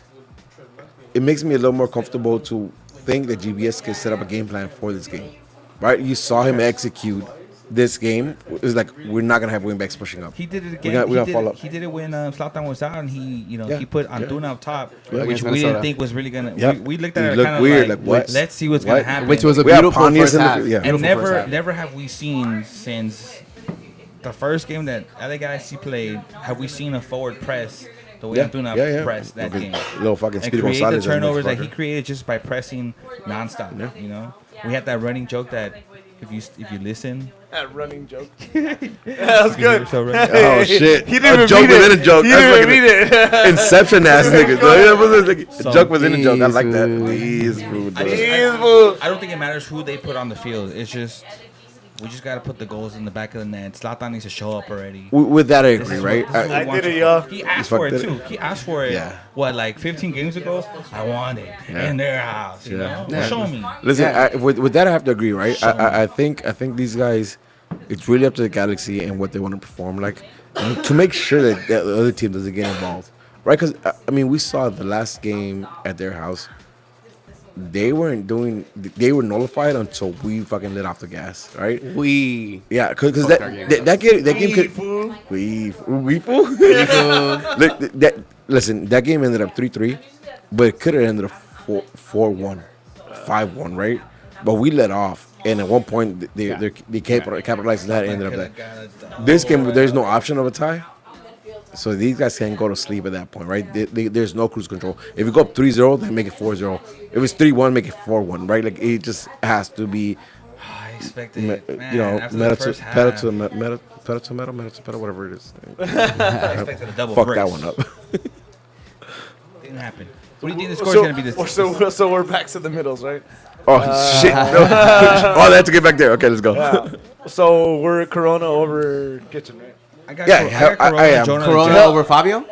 it makes me a little more comfortable to think that GBS can set up a game plan for this game, right? You saw him execute this game. It's like we're not gonna have wingbacks pushing up. He did it We again. gotta follow up. He did it when Zlatan was out, and he Yeah, he put yeah. Antuna up top, Yeah. which Against we Minnesota. didn't think was really gonna. Yeah. We looked at It it looked kind of weird, like, like, what? let's see what's What? gonna happen. Which was a We have beautiful Pontius first in the- half. yeah. and Beautiful first half. never have we seen since the first game that LA Galaxy played, have we seen a forward press the way Antuna pressed that Okay. game. Little fucking And Speedy create the Gonzalez, that turnovers that he motherfucker. created just by pressing nonstop. We had that running joke that if you listen, That running joke. That was good. so running. Oh shit! He didn't a even joke read within it. a joke. He That's didn't like even read it. an Inception ass nigga. A joke within a joke. I like that. These These food. I just- Jeez, fool. I don't think it matters who they put on the field. It's just we just gotta put the goals in the back of the net. Zlatan needs to show up already. With that, I This agree, is right? what- this is what I we want did it, you- y'all. He asked You for it fucked too. He asked for it. Yeah. What, like 15 games ago? I want it in their house. You know, Yeah. show me. Listen, Yeah. with that, I have to agree, right? Show me. I think these guys, it's really up to the Galaxy and what they want to perform like, and to make sure that the other team doesn't get involved, right? Because I mean, we saw the last game at their house. They were nullified until we fucking lit off the gas, right? We Yeah, because Fuck our game. that game could we fool. Look, listen, that game ended up 3-3, but it could have ended up 4-1, 5-1, right? But we let off, and at one point they capitalized on that and ended up that. This game, there's no option of a tie, so these guys can't go to sleep at that point, right? There's no cruise control. If you go up 3-0, then make it 4-0. If it's 3-1, make it 4-1, right? Like it just has to be, I expected it. Man, you know, after the first pedal half, to metal, whatever it is. I expected a double Fuck brace. that one up. Didn't happen. What do you think the score is gonna be this? So we're back to the middles, right? Oh shit! No. Oh, they have to get back there. Okay, let's go. Yeah. So we're Corona over Kitchen, right? I got, Yeah, I got I Corona, am. Jonah Corona legit. over Fabio.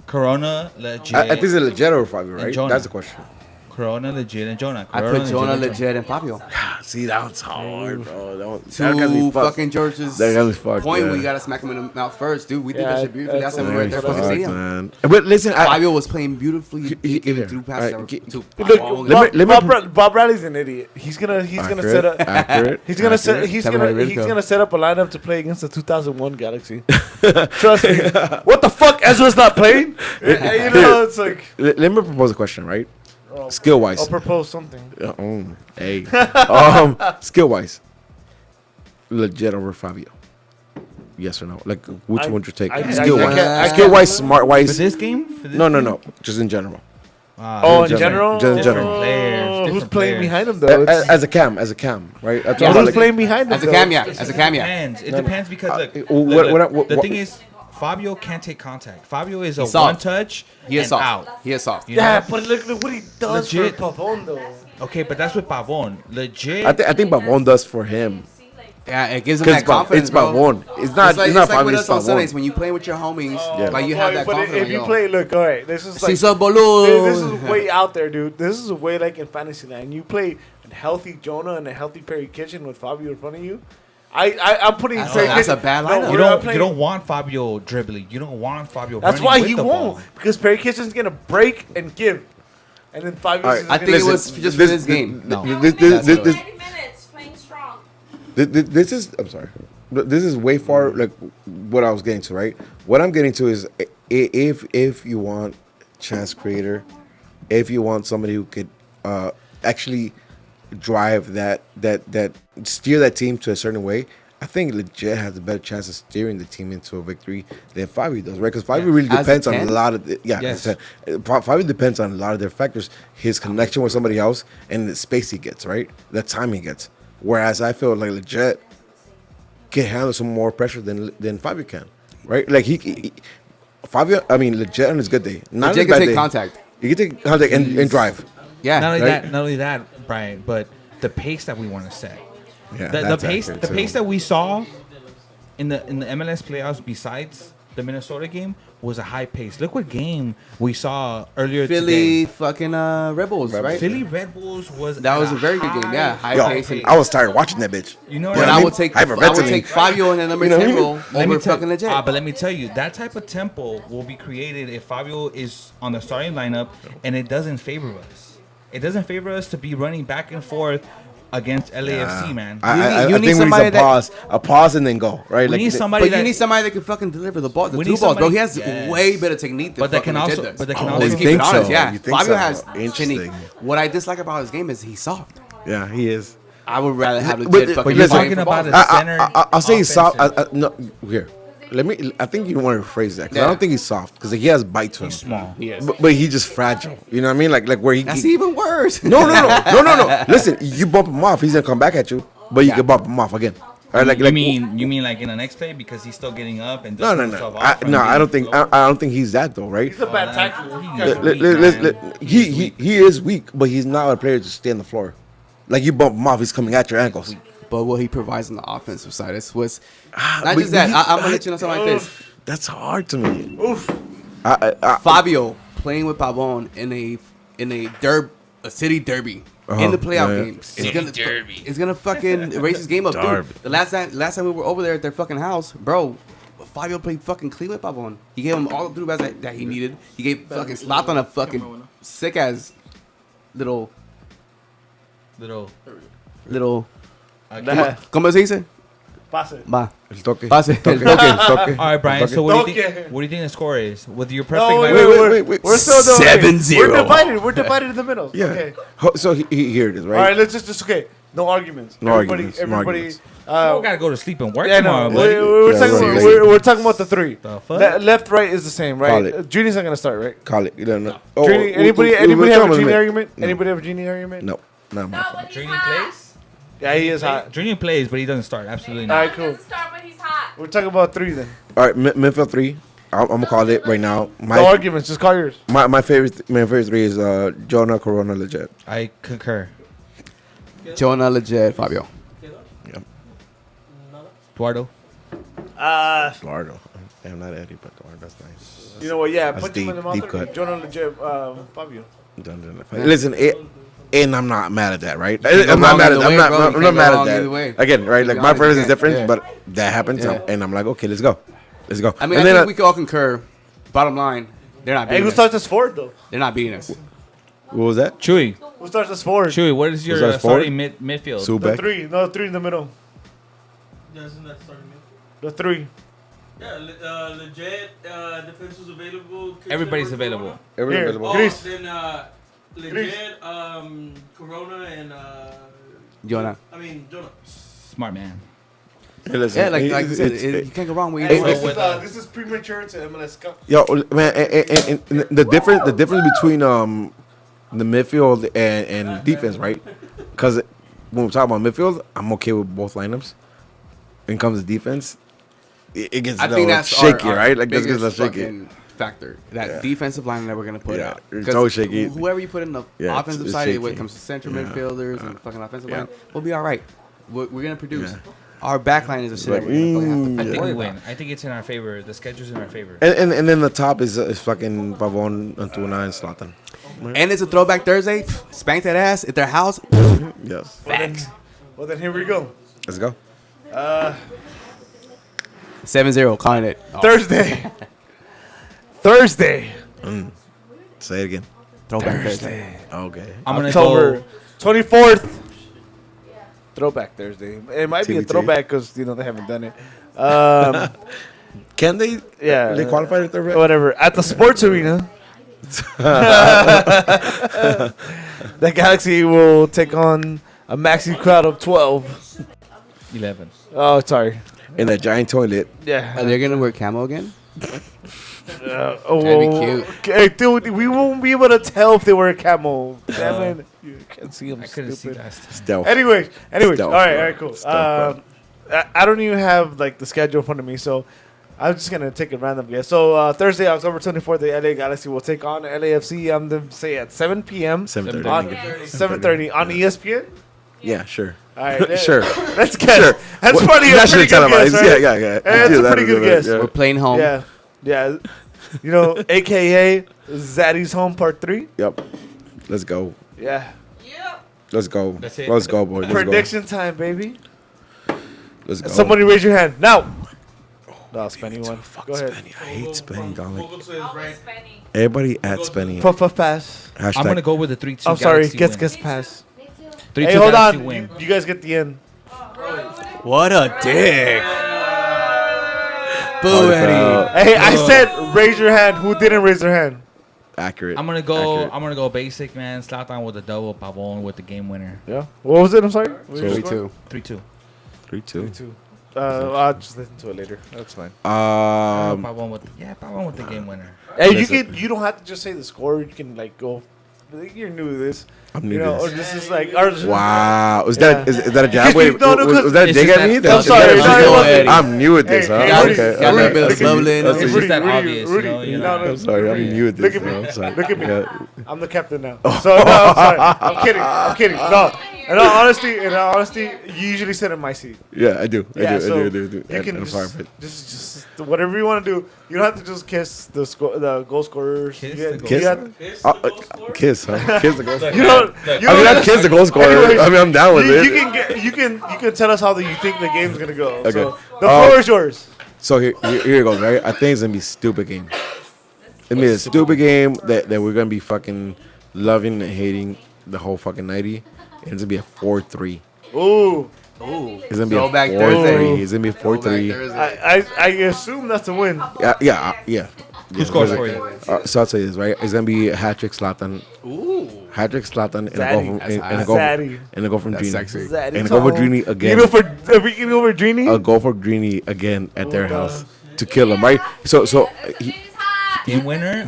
Corona legit. I think it's a legit over Fabio, right? Jonah. That's the question. Corona legit and Jonah. I Corona put Jonah and legit and Fabio. See, that one's hard, bro. That got me To fucked. fucking George's That got me fucked. point, yeah. we gotta smack him in the mouth first, dude. We did Yeah, that shit beautifully. that's That's when we what were I'm at their Fucked, fucking stadium. man. But listen, Fabio was playing beautifully. He- Giving here. through passes Alright, to Look, Let me- Bob Bradley's an idiot. He's gonna set up. accurate. He's gonna set. accurate. He's Tell me gonna. how to He's go. gonna set up a lineup to play against the 2001 Galaxy. Trust me. What the fuck? Ezra's not playing. You know, it's like. Let me propose a question, right? Skill wise. I'll propose something. Hey. Skill wise. Legit over Fabio. Yes or no? Like, which one would you take? Skill wise. Skill wise, smart For wise. this game? For this No. game? Just in general. Oh, in Different- general. just in Different general. players, Who's different playing players. behind him though? It's- As a cam, right? That's Yeah, what I'm Who's like- playing behind him? As a though? cam, yeah. As a cam, yeah. Depends. It depends because look, what- the thing is, Fabio can't take contact. Fabio is a He's soft. one touch He is and soft. out. He is soft. You Yeah, know? but look what he does Legit. for Pavon though. Okay, but that's with Pavon. Legit. I think Babon does for him. Yeah, it gives them Because that confidence, it's about bro. one. It's not. It's like, it's not it's like five. with It's us on about Sundays one. when you play with your homies. Yeah. Like you have that But confidence. if you play, look, all right, this is like Si sos boludo. this is way out there, dude. This is way like in Fantasyland. You play a healthy Jonah and a healthy Perry Kitchen with Fabio in front of you. I'm putting That's Perry a- that's Kitchen. a bad No, lineup. we're not playing- You don't want Fabio dribbling. You don't want Fabio. That's running why with he the won't, ball. because Perry Kitchen's gonna break and give, and then Fabio's All right, just I gonna think it was just for this game. No. This, That's this, what this, 90 minutes playing strong. this is. I'm sorry. This is way far. Like what I was getting to. Right. What I'm getting to is if you want chance creator, if you want somebody who could actually drive that steer that team to a certain way. I think Legit has a better chance of steering the team into a victory than Fabio does, right? Because Fabio really As a depends on a 10? lot of Yes. Fabio depends on a lot of their factors, his connection with somebody else and the space he gets, right? The time he gets. Whereas I feel like Legit can handle some more pressure than Fabio can, right? Like Fabio, I mean, Legit on his good day, not Legit on his can bad take day. contact. He can take contact and drive. Yeah. Not only Right? that, not only that, Brian, but the pace that we want to set. Yeah, The that's pace, accurate, the too. pace that we saw in the MLS playoffs, besides the Minnesota game, was a high pace. Look what game we saw earlier Philly today. fucking Red Bulls, right? Philly Red Bulls was That was at a very good game. Yeah, high Yo, pace. And, I was tired watching that bitch. You know what but Yeah, I I would take hyperventilating. Fabio in the number You know what I 10 mean? role Let me over tell- fucking Legit. but let me tell you, that type of tempo will be created if Fabio is on the starting lineup, and it doesn't favor us. It doesn't favor us to be running back and forth against LAFC, man. You I need think we need somebody a pause and then go, right? We need somebody But that you need somebody that can fucking deliver the ball, the We two need balls, bro. somebody- He has yes. way better technique than But that fucking can Legit also- does. but that can Oh, also- you Let's keep think it honest, so? yeah. You think Fabio so? has Interesting. technique. What I dislike about his game is he's soft. Yeah, he is. I would rather have But- Legit but fucking you're fighting talking for about balls. a center I'll say he's soft. offensive. No, here. I think you want to rephrase that. 'Cause I Yeah. don't think he's soft because he has bite to him. He's small. Yes. But he's just fragile. You know what I mean? Like where he. That's even worse. No. Listen, you bump him off, he's gonna come back at you. But you Yeah. can bump him off again. All right, you mean like in the next play because he's still getting up and No. himself off and I don't getting think. slow? I don't think he's that though, right? He's a bad tackler. He is weak, but he's not a player to stay on the floor. Like you bump him off, he's coming at your ankles. But what he provides on the offensive side is was Ah, not but just that. he- I'm gonna let you know something like this. That's hard to me. Oof. Fabio playing with Pavon in a city derby in the playoff yeah. games. It's gonna fucking erase his game up, Derby. dude. The last time we were over there at their fucking house, bro. Fabio played fucking clean with Pavon. He gave him all the dribbles that he needed. He gave fucking Zlatan a fucking sick ass little. Nah. ¿Cómo se dice? Pase. Va. El toque. Pase. El toque. All right, Brian. Okay. So what do you Okay. think? What do you think the score is with your perfect? No, lineup? wait. We're still doing 7-0. We're divided. We're divided in the middle. Yeah. Okay. So here it is, All right. right? Let's just okay. No arguments. No arguments, no Everybody. arguments. We gotta go to sleep and work Yeah, tomorrow, no. buddy. We're, Yeah, talking right, about, right. we're talking about the three. The fuck? Left, right is the same, Call right? it. Junior's not gonna start, right? Call it. You don't know. Genie, anybody have a Genie argument? No. Anybody have a Genie argument? No, not my No, fault. but he's Junior hot. plays. Yeah, he is hot. Junior plays, but he doesn't start. Absolutely All not. right, He cool. doesn't start, but he's hot. We're talking about three then. All right, midfield three. I'm gonna call it right now. No arguments. Just call yours. My favorite three is Jonah, Corona, Legit. I concur. Jonah, Legit, Fabio. Eduardo. Eduardo. I'm not Eddie, but Eduardo. That's nice. You know what? Yeah, That's put him in the deep, mouth. deep Okay. cut. Jonah Legit, Fabio. Listen, and I'm not mad at that, right? go I'm not wrong mad at. either I'm way, not. bro. You I'm can't not go mad wrong at either way. that. Again, right? Like be my honest, preference you is can't. different, Yeah. but that happens, Yeah. and I'm like, okay, let's go. I mean, And I then think we can all concur. Bottom line, they're not Hey, beating who us. starts as forward though? They're not beating us. what was that? Chewy. Who starts as forward? Chewy, what is your Was that forward? starting midfield? The Subek. three. No, the three in the middle. The three. Yeah, Legit, defense was available. Everybody's available. Everyone Here. available. Chris. Then Legit, Corona, and Jonah. Jonah. Smart man. Hey, listen, Yeah, like you it's- said, it's- you can't go wrong with Hey, either this, way. this is premature to MLS Cup. Yo, man, and the difference between the midfield and defense, right? Because when we talk about midfield, I'm okay with both lineups. When it comes to defense, it gets I a think little that's shaky, our right? Like this biggest gets a little shaky. fucking factor. That Yeah. defensive line that we're gonna put Yeah, out. it's 'Cause always shaky. Whoever you put in the Yeah, offensive it's side, when it shaky. comes to central Yeah. midfielders and fucking offensive Yeah. line, we'll be all right. We're gonna produce. Yeah. Our backline is a shit. that we're gonna play half the I think fucking we way. win. I think it's in our favor. The schedule's in our favor. And then the top is fucking Pavon, Antuna, and Zlatan. And it's a throwback Thursday. Spank that ass at their house. Yes. Well, then here we go. Let's go. 7-0, calling it. Oh, Thursday. Thursday. Say it again. throwback Thursday. Okay. I'm gonna October go. 24th. Throwback Thursday. It might be a TBT. throwback because you know they haven't done it. Can they? Yeah. They qualify if they're red? Whatever. At the sports arena, the Galaxy will take on a maxi crowd of 12. 11. Oh, sorry. In that giant toilet. Are Yeah. they gonna wear camo again? Oh, That'd be cute. Okay, dude, we won't be able to tell if they were a camo. Damn it. You can't see them. I couldn't see Stupid. last. Stealth. Anyways, Stealth, all right, bro. cool. Stealth, I don't even have like the schedule in front of me, so I'm just gonna take it randomly. So Thursday, October 24th, the LA Galaxy will take on LAFC. I'm gonna say at 7 p.m. 7:30. on 7:30 on ESPN. Yeah, sure. All right, Sure. Let's guess. That's What- funny. That's nationally pretty good guess, televised. right? Yeah. That's a pretty good guess. We're playing home. Yeah. You know, AKA Zaddy's Home Part 3. Yep. Let's go. Yeah. Let's go. That's it. Let's go, boy. Let's Prediction time, baby. go. Let's go. Somebody raise your hand now. No, Spenny one. Go ahead. Spenny. I hate Spenny, dog. Always Benny. Everybody at Spenny. Puff pass. Hashtag. I'm gonna go with the 3-2. I'm sorry. Galaxy Guess win. pass. 3-2 Hey, hold Galaxy on. win. You guys get the end. What a dick. Boo, Hard Eddie. foul. Hey, I said raise your hand. Who didn't raise their hand? Accurate. I'm gonna go. Accurate. I'm gonna go basic, man. Zlatan with a double. Pavon with the game winner. Yeah. What was it? I'm sorry. What was your 3-2. 3-2. 3-2. score? I'll just listen to it later. That's fine. Pavon with the game winner. Hey, Listen. you don't have to just say the score. You can like go. You're new to this. I'm new You know, to or this. this is like. Or just, Wow. Is Yeah. that is that a jab? Because you- Wait, no, no, was that a it's dig just at me? that- That's- I'm sorry, that's- sorry, Go, Eddie. I'm new at this, Hey, huh? hey, Got Rudy, a Okay. little bit of look at me. bubbling. That's Hey, just Rudy, that Rudy, obvious, Rudy, you know, you no, know. no, I'm sorry. I'm new at this. Look at me. bro. I'm sorry. Look at me. Yeah. I'm the captain now. So no, I'm sorry. I'm kidding. I'm kidding. No. In all honesty, you usually sit in my seat. Yeah, I do. Yeah, I so do. you And can I'm sorry, but just whatever you want to do. You don't have to just kiss the goal scorers. Kiss You- the goal you kiss, have- kiss, huh? Kiss the goal scorer. You don't. You I mean, don't not kiss the goal scorer. Anyways, I mean, I'm down with you, it. you can tell us how you think the game's gonna go. Okay. So the floor is yours. So here it goes, right? I think it's gonna be a stupid game. It's gonna be a stupid game that we're gonna be fucking loving and hating the whole fucking 90. And it's gonna be a 4-3. Ooh. It's gonna be a Throwback 4-3. Thursday. It's gonna be a 4-3. I assume that's a win. Yeah. Who scores for you? So I'll say this, right? It's gonna be a hat trick Zlatan. Ooh. Hat trick Zlatan and a Zaddy. goal from That's and a hot. goal Zaddy. and a goal from That's Greeny. sexy. Zaddy's And a goal for home. Greeny You again. know for Greeny? A goal for Greeny again at their Oh, house to kill him, right? So he, He's hot. Game winner.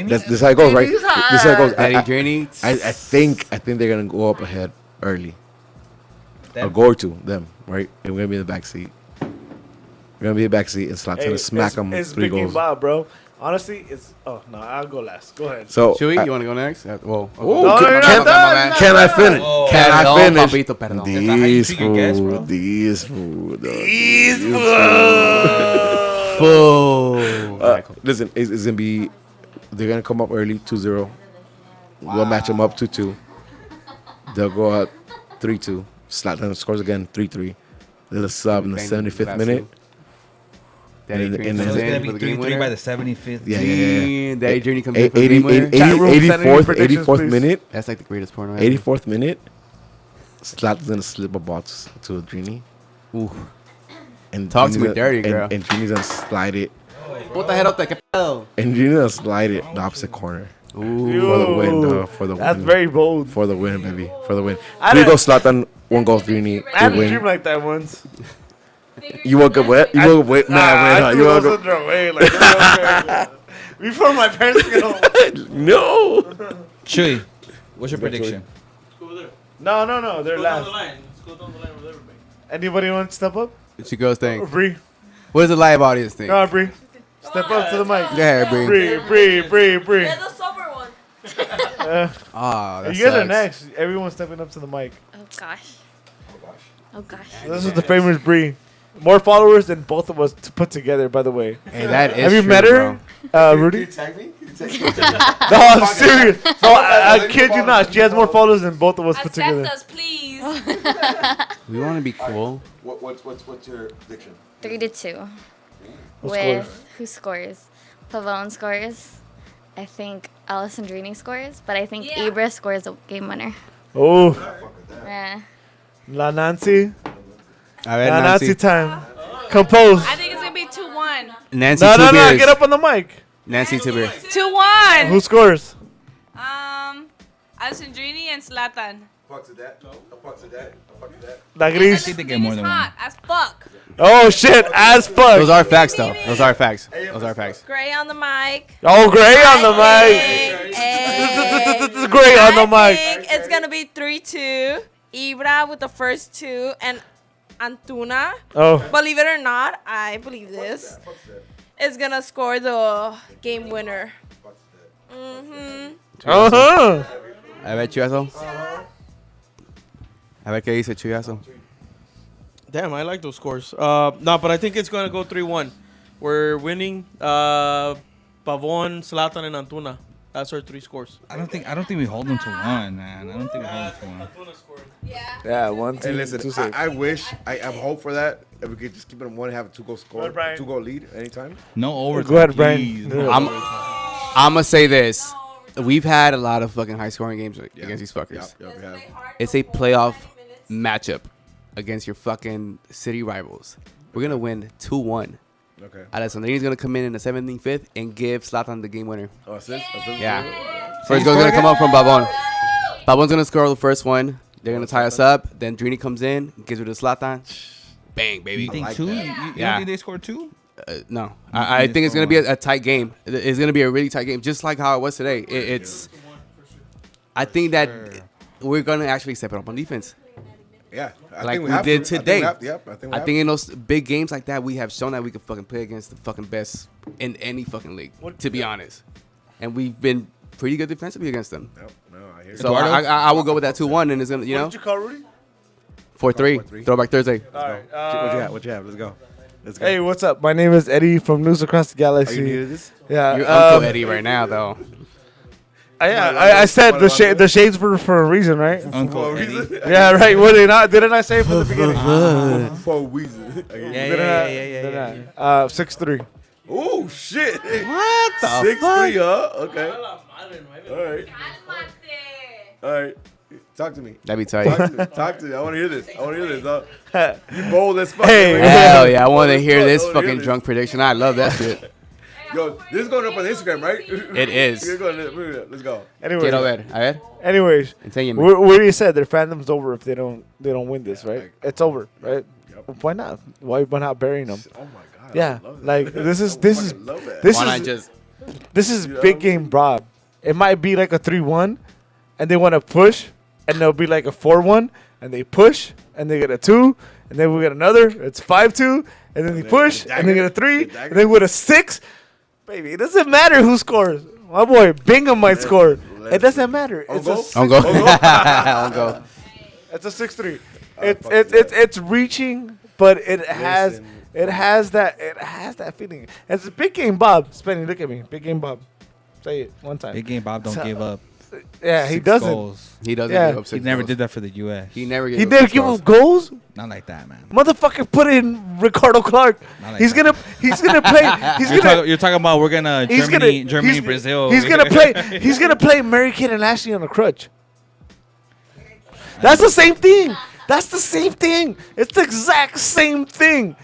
this is how it goes, right? This is how it goes. Eddie Journey. I think they're gonna go up ahead early. A goal or two, them, right? And we're gonna be in the back seat. We're gonna be in the back seat and Slot's gonna smack them It's 3 Big Game goals. Bob, bro. Honestly, it's. Oh no, I'll go last. Go ahead. So Chewy, I- you want to go next? Whoa. Oh, No, you're not done. can I finish? Oh. Can I Perdón, finish? papito, perdón. That's not how you These treat your guests, bro. food, these food. Boo. Listen, it's gonna be. They're gonna come up early, 2-0. We'll match them up 2-2. They'll go up 3-2. Zlatan scores again 3-3. They'll sub in the 75th minute. Daddy And- Journey and comes So it's in gonna be for the game 3-3 by winner. the 75th. Yeah. Daddy Journey comes in for the game winner. Chat room, send in your 84th predictions, please. minute. That's like the greatest porno ever. 84th minute. Zlatan's gonna slip a ball to Drini. Ooh. And Talk to Drini's me gonna- dirty, girl. And Drini's gonna slide it. What the hell? ¿Qué pedo? And Drini's gonna slide it the opposite corner. Ooh. For the win, dog. For the That's win. very bold. For the win, baby. For the win. I 3 didn't- goes Zlatan, 1 goes Drini. I had We a win. dream like that once. You woke up wet? You woke up wet? Nah, I man. threw You woke those up. under away. Like, before my parents get home. No. Chewy, what's your prediction? No. They're last. Anybody want to step up? What you girls think? Bree. What does the live audience think? Come on, Bree. Step up to the mic. Go ahead, Bree. Bree. They're the sober one. Ah, that You guys are sucks. next. Everyone's stepping up to the mic. Oh gosh. Oh gosh. This is the famous Bree. More followers than both of us put together, by the way. Hey, that is Have you true, met her, Rudy? tag me? No, I'm serious. No, I kid you not. She has more followers than both of us put Accept together. us, please. We want to be cool. What's your prediction? 3-2. Who With who scores? Pavone scores. I think Alessandrini scores, but I think Yeah. Ibra scores a game winner. Oh, Yeah. La Nancy. All right, La Nancy Nancy. time. Compose. I think it's gonna be 2-1. Nancy, No, two no, no. beers. Get up on the mic. Nancy, two beers. 2-1. Who scores? Alessandrini and Zlatan. Fuck to that. Fuck to that. Fuck to that. La I Gris. think they get more than one. Hot as fuck. Oh, shit. As fuck. Those are facts, though. Those are facts. Those are facts. Gray on the mic. Oh, Gray on the mic. Hey. Gray on the I mic. think it's gonna be 3-2. Ibra with the first two and Antuna. Oh. Believe it or not, I believe this. Is gonna score the game winner. Mm-hmm. Uh-huh. A ver, Chuyazo. A ver qué dice Chuyazo. Damn, I like those scores. No, but I think it's gonna go 3-1. We're winning. Pavon, Zlatan, and Antuna. That's our 3 scores. I don't think we hold them to one, man. I don't think we hold them to one. Yeah, 1, 2, Hey, 2 listen, saves. I wish, I have hope for that. If we could just keep it on one, have a 2-goal score, Go ahead, Brian. 2-goal lead anytime. No overtime. Go ahead, Brian. please. Yeah. I'm gonna say this. We've had a lot of fucking high-scoring games against these fuckers. Yep, we have. It's a playoff matchup against your fucking city rivals. We're gonna win 2-1. Okay. Alessandrini's gonna come in the 75th and give Zlatan the game winner. Oh, assist? Yeah. First goal's gonna come up from Babon. Babon's gonna score the first one. They're gonna tie us up. Then Drini comes in, gives her to Zlatan. Bang, baby. You think like 2? that. You don't Yeah. think they scored 2? No, I think it's gonna be a tight game. It's gonna be a really tight game, just like how it was today. It's. I think that we're gonna actually step it up on defense. Yeah. I Like think we have did to. today. Yep, I think we I have think in those big games like that, we have shown that we can fucking play against the fucking best in any fucking league. To be honest, and we've been pretty good defensively against them. Yep, no, I hear you. So I will go with that 2-1, and it's gonna, you What know, did you call Rudy? 4-3. 4-3. Throwback Thursday. All right. What you have? Let's go. Let's go. Hey, what's up? My name is Eddie from News Across the Are you Galaxy. new to this? Yeah. You're Uncle Eddie right now, though. I said the shades for a reason, right? Uncle Eddie. Yeah, right. What did not? Didn't I say from the beginning? For a reason. Didn't I? 6'3". Oh shit! What the 6'3", fuck? huh? Okay. All right. All right. Talk to me. That'd be tight. Talk to me. I want to hear this. Huh? You bold as fuck. Hey. man. Hell yeah, I want to hear this I wanna hear fucking this. drunk prediction. I love that shit. Yo, this is going up on Instagram, right? It is. Let's go. Quiero Anyways, ver. A ver. anyways, Enséñame. what do you said? Their fandom's over if they don't win this, right? It's over, right? Yep. Why not? Why not burying them? Oh my god. Yeah, I love that. like this is I love that. this Why not is just this is You big know? game Bob. It might be like a 3-1, and they want to push, and there'll be like a 4-1, and they push, and they get a 2, and then we get another. It's 5-2, and then they then push, the and they get a dagger, 3, the and dagger. then with a 6. Baby, it doesn't matter who scores. My boy Bingham might score. let's It doesn't matter. On It's goal? a on go? On go. it's a 6-3. fuck It's reaching, but it has Listen. that feeling. It's a big game, Bob. Spenny, look at me. Big game, Bob. Say it one time. Big game Bob don't give up. Yeah, he 6 doesn't. goals. He doesn't Yeah. give up He 6 never goals. did that for the U.S. He never He gave up didn't 6 give goals. him goals. Not like that, man. Motherfucker put in Ricardo Clark. Not like He's that. gonna play. He's gonna. You're talking about we're gonna He's Germany, gonna, Germany, he's, Brazil. He's gonna play. He's gonna play Mary Kate and Ashley on a crutch. That's the same thing. That's the same thing. It's the exact same thing.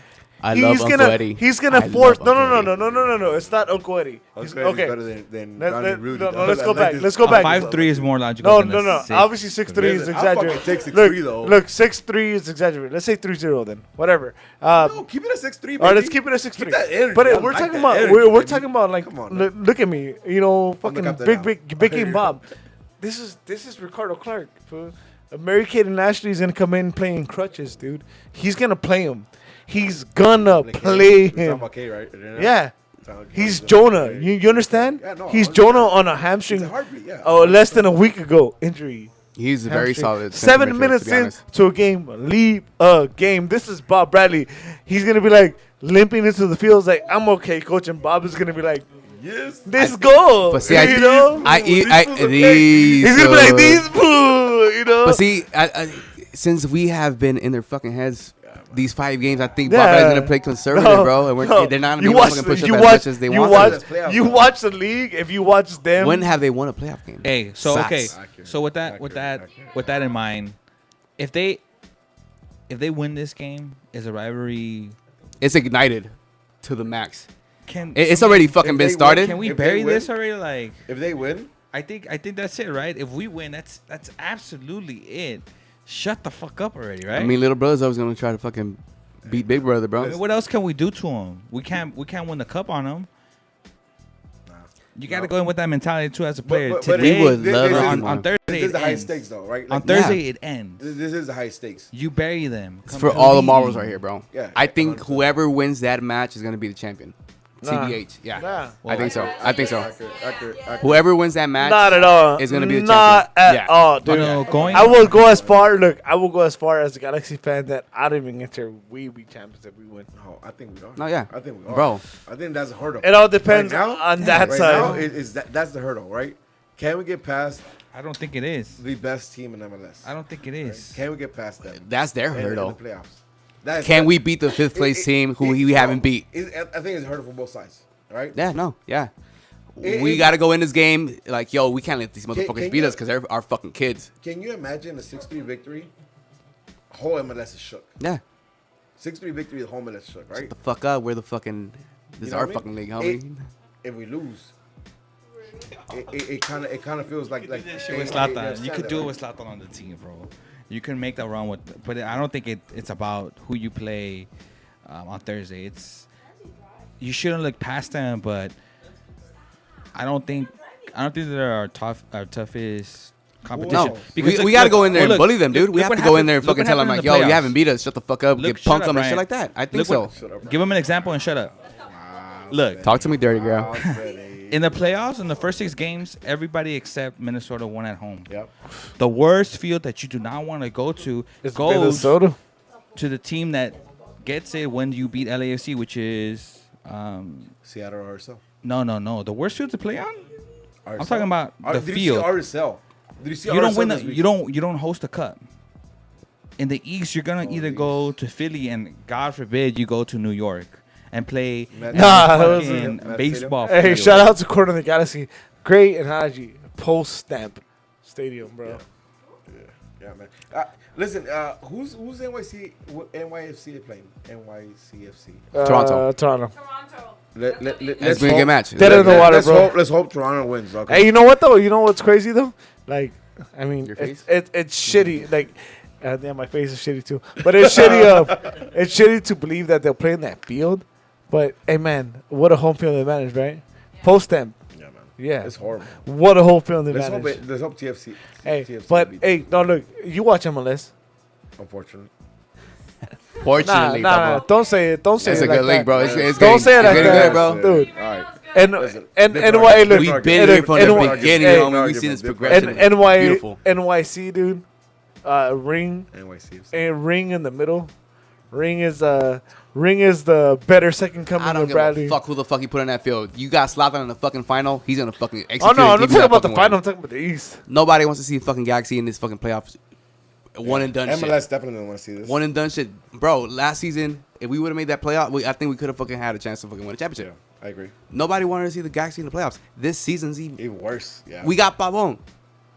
I love Uncle Eddie. He's gonna I force. love No, Uncle no, no, no, no, no, no, no. It's not Uncle Eddie. He's, Uncle Eddie's okay. better than Let- Donnie let- Rudy. no, though. let's go I like back. this. Let's go back. 5'3" is more logical. No, than no, a no. 6. Obviously, 6'3" is Listen, I'll fucking exaggerated. take 6'3" though. Look, 6'3" is exaggerated. Let's say 3-0 then. Whatever. No, keep it at 6'3", baby. All right, let's keep it at 6'3". Keep that energy. But I we're like talking that about energy, we're baby. talking about like Come on. look at me, you know, fucking Captain big now. game Bob. This is Ricardo Clark. Fool. Mary Kate and Ashley's gonna come in playing crutches, dude. He's gonna play him. He's gonna play You're talking him. about K, right? Yeah. Sound- He's Jonah. You understand? Yeah, no, He's 100%. Jonah on a It's hamstring. a heartbeat, yeah. Oh, less than a week ago, injury. He's a very hamstring. solid. 7 midfielder, minutes to be honest. into a game, leave a game. This is Bob Bradley. He's gonna be like limping into the field. Like, I'm okay, coach, and Bob is gonna be like, Yes. this goal. But see, you know, these he's gonna be like these poo. You know. But see, since we have been in their fucking heads these 5 games, I think Bob Bradley's gonna play conservative, bro, and they're not gonna be able to push up as much as they want. You watch the league. If you watch them, When have they won a playoff game? Hey, so Sucks. okay, so with that in mind, if they win this game, is a rivalry? It's ignited to the max. Can It's already fucking been started. Can we If they bury win- this already? Like, If they win, I think that's it, right? If we win, that's absolutely it. Shut the fuck up already, right? I mean, little brother's always gonna try to fucking beat big brother, bro. what else can we do to him? We can't win the cup on him. You got to go in with that mentality too as a player. but Today, we would love this- it on, more. on Thursday, this is the it high ends. stakes, though, right? On Like, Thursday, it ends. this is the high stakes. You bury them. It's for all the completely. marbles right here, bro. Yeah, I think 100%. whoever wins that match is gonna be the champion. Nah. TBH, yeah. Nah. I think so. I think so. Accurate. Whoever wins that match, Not at all. is gonna be the Not champion. at all, dude. No, going. I will go as far. Look, I will go as far as a Galaxy fan that I don't even consider we be champions if we win. No, I think we are. No, yeah. I think we are. Bro. I think that's a hurdle. It all depends Right now- on that right side. now, that's the hurdle, right? Can we get past I don't think it is. the best team in MLS? I don't think it is. Can we get past them? that's their in the hurdle. playoffs. That is- Can we beat the 5th place team who we haven't beat? I think it's a hurdle for both sides, right? Yeah, no, yeah. It- We it- got to go in this game like, yo, we can't let these can motherfuckers beat you- us because they're our fucking kids. Can you imagine a 6-3 victory? Whole MLS is shook. Yeah. 6-3 victory, the whole MLS is shook, right? The fuck up. We're the fucking. This You is know our what I fucking mean? league, homie. If we lose, it kind of feels like Shit they- with they Zlatan. understand You could that, do it right? with Zlatan on the team, bro. You can make that run with, but I don't think it's about who you play on Thursday. It's you shouldn't look past them, but I don't think they're our toughest competition. No, Because we got to go in there and look, bully them, dude. We have what to go in happened- there and look fucking what tell them happened like, in the yo, you playoffs. haven't beat us. Shut the fuck up. Look, Get shut punk up, them and shit Brian. like that. I think Look so. what- Shut up, bro. Give them an example and shut up. Look, Talk to me dirty, girl. in the playoffs, in the first 6 games, everybody except Minnesota won at home. Yep. The worst field that you do not want to go to It's goes Minnesota. to the team that gets it when you beat LAFC, which is Seattle or RSL. no. The worst field to play on. RSL? I'm talking about the did field. You see RSL? Did you see You don't RSL win. this week? You don't host a cup. In the East, you're gonna either go to Philly and God forbid you go to New York and play Matt- at Nah, the that was fucking Matt baseball Hey, field. shout out to Corner of the Galaxy. Great analogy. Post stamp stadium, bro. Yeah, man. Listen, who's NYFC playing? NYCFC. Toronto. Toronto. It's been a good match. Dead in the water, bro. Let's hope Toronto wins. Okay. Hey, you know what though? You know what's crazy though? Like, I mean, Your face? it's shitty. Like, damn, my face is shitty too. But it's shitty. It's shitty to believe that they'll play in that field. But hey, man, what a home field advantage, right? Post them. Yeah, man. Yeah. It's horrible. What a home field Let's hope, advantage. let's hope TFC. Hey, TFC but beat hey, no, look, you watch MLS. unfortunately. Fortunately, Nah, bro. don't say it. Don't say It's it a like good league, that. bro. It's Don't getting- say it it's like getting that, good, bro. dude. All right. And Listen, and different NY, argument, look, We've different been argument. here from the NY beginning, hey, homie. We've seen this different progression. and NY, Beautiful. NYC, dude. Ring NYCFC. and Ring in the middle. Ring is the better second coming I don't of give Bradley. a fuck who the fuck he put in that field. You got Zlatan in the fucking final. He's gonna fucking execute. Oh no, and I'm not give talking you that about the fucking final. win. I'm talking about the East. Nobody wants to see fucking Galaxy in this fucking playoffs. One and done shit. MLS definitely don't want to see this. One and done shit, bro. Last season, if we would have made that playoff, I think we could have fucking had a chance to fucking win a championship. Yeah, I agree. Nobody wanted to see the Galaxy in the playoffs. This season's Even worse. Yeah. we got Pavon.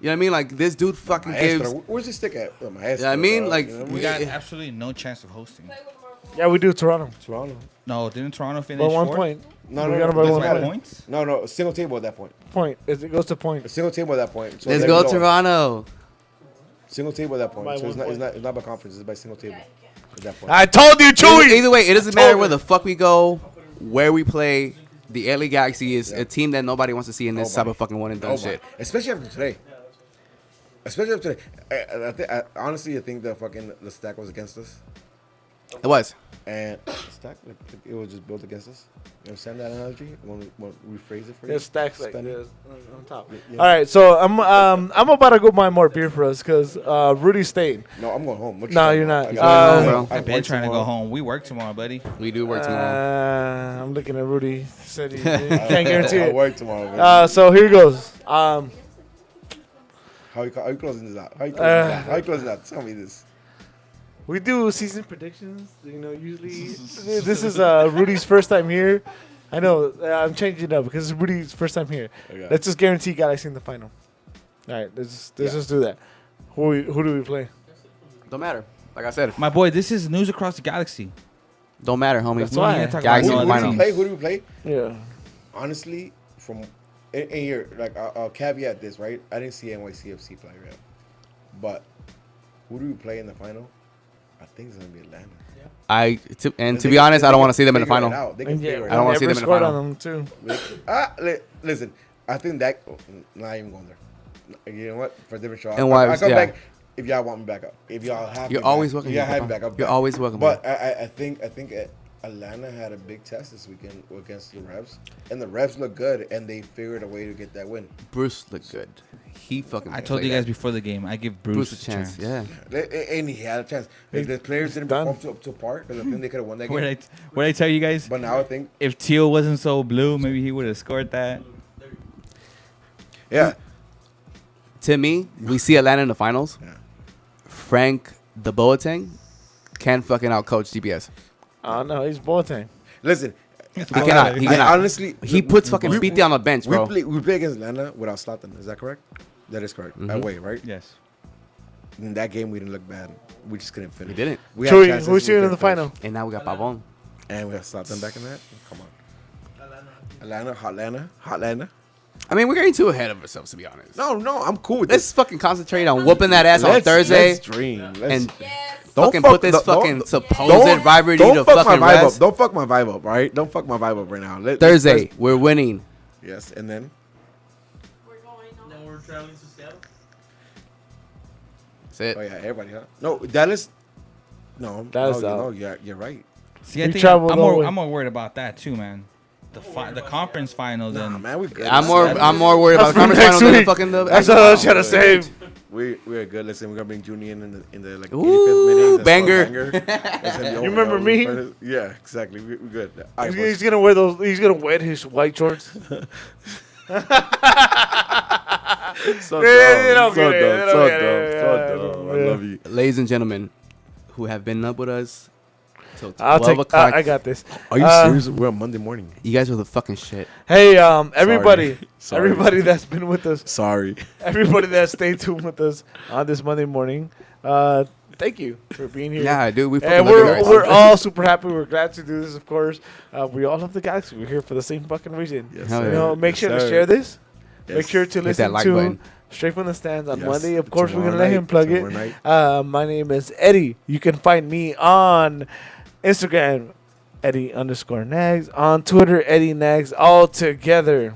You know what I mean? Like this dude fucking gives. Maestro. Where's his stick at? Oh, Maestro, You know what I mean? bro. Like, You know what I We mean? got absolutely no chance of hosting. Yeah, we do Toronto. Toronto. No, didn't Toronto finish By 1 fourth? point. No, we no, got no, them by that's 1 bad. point. Points? No, a single table at that point. Point. It goes to point. A single table at that point. So Let's there go you Toronto. Single table at that point. By So it's 1 not, it's not by conference. It's by single table at that point. I told you, Chewy. Either way, it doesn't matter where the fuck we go, where we play. The LA Galaxy is a team that nobody wants to see in this type of fucking one and done Nobody. shit. Especially after today. Honestly, I think the stack was against us. It was. And stack, like, it was just built against us. You understand that analogy? Want to rephrase it for you? There's stacks like Spend it. this on top. Yeah. All right, so I'm about to go buy more beer for us because Rudy's staying. No, I'm going home. What you No, talking you're about? not. I got- bro. I I've been work trying to go tomorrow. home. We work tomorrow, buddy. We do work tomorrow. I'm looking at Rudy. Said he can't guarantee I it. work tomorrow. Man. So here goes. How you closing this out? How you closing this out? How you closing that? Tell me this. We do season predictions. You know, usually this is Rudy's first time here. I know I'm changing it up because it's Rudy's first time here. Okay. Let's just guarantee Galaxy in the final. All right, let's just do that. Who do we play? Don't matter. Like I said, My boy, this is news across the galaxy. don't matter, homie. That's why. Galaxy No Who do final. we play? Who do we play? Yeah. Honestly, from in here, like I'll caveat this, right? I didn't see NYCFC play yet, but who do we play in the final? I think it's gonna be Atlanta. To be honest, I don't want to see them in the final. They can figure it I don't out. wanna see them in the scored final. on them too. Listen, I think that not even going there. You know what? For a different show, And why- I come yeah. back if y'all want me back up. If y'all have You're me always back, welcome. if y'all here, have me Papa. back up. You're always welcome. But I think Atlanta had a big test this weekend against the Revs, and the Revs look good, and they figured a way to get that win. Bruce looked good. He fucking. I told you guys before the game, I give Bruce, a chance. Yeah. And he had a chance. If the players didn't done. perform to par, because I think they could have won that game. What I tell you guys? But now I think, If Teal wasn't so blue, maybe he would have scored that. yeah, To me, we see Atlanta in the finals. Yeah. Frank the Boateng can fucking outcoach GPS. Oh no, he's Boateng. listen. He cannot. He cannot. Honestly, He puts fucking we- beat down on the bench, bro. we play against Atlanta without Zlatan. Is that correct? That is correct. That way, right? Yes. In that game, we didn't look bad. We just couldn't finish. We didn't. We had Who's chances, here we in the couldn't final? finish. And now we got Pavon. And we have Zlatan back in that. Come on. Atlanta. I mean, we're getting too ahead of ourselves, to be honest. No, I'm cool with Let's this. fucking concentrate on whooping that ass on Thursday Let's dream. Let's, and Yes. fucking put this fucking supposed rivalry to don't fuck my fucking vibe rest. up. Don't fuck my vibe up, right? Don't fuck my vibe up right now. Thursday, we're winning. Yes, and then We're going on. Then we're traveling to Seattle. That's it. oh yeah, everybody, huh? No, Dallas. No, Dallas no, out. no, you're right. See, I We think traveled I'm all the way. more worried about that too, man. The conference final, Nah, then. man, we good. I'm Listen, more worried about the That's for conference final next than the week. fucking the. That's what I was trying to say. We're good. Listen, we're gonna bring Junior in the like Ooh, 85th minute. banger. You remember me? Yeah, exactly. We're good. All right, He's gonna wear those. He's gonna wet his white shorts. so Yeah, dumb, they don't so get it, dumb, they so don't get dumb, it. so Yeah, dumb. yeah. I love you. Ladies and gentlemen, who have been up with us till I'll 12 take. o'clock. I got this. Are you serious? We're on Monday morning. You guys are the fucking shit. Hey, everybody, Sorry. everybody that's been with us, Sorry. everybody that stayed tuned with us on this Monday morning. Thank you for being here. Yeah, dude, we fucking And love you we're guys. we're all super happy. We're glad to do this, of course. We all love the Galaxy. We're here for the same fucking reason. Yes, Hell You yeah. know, make Yes, sure to sir. share this. Yes. Make sure to Hit that listen like to button. Straight from the Stands on Yes. Monday. Of course, we're Tomorrow gonna let him night, plug tomorrow it. night. My name is Eddie. You can find me on Instagram, Eddie_Nags. On Twitter, Eddie Nags. All together.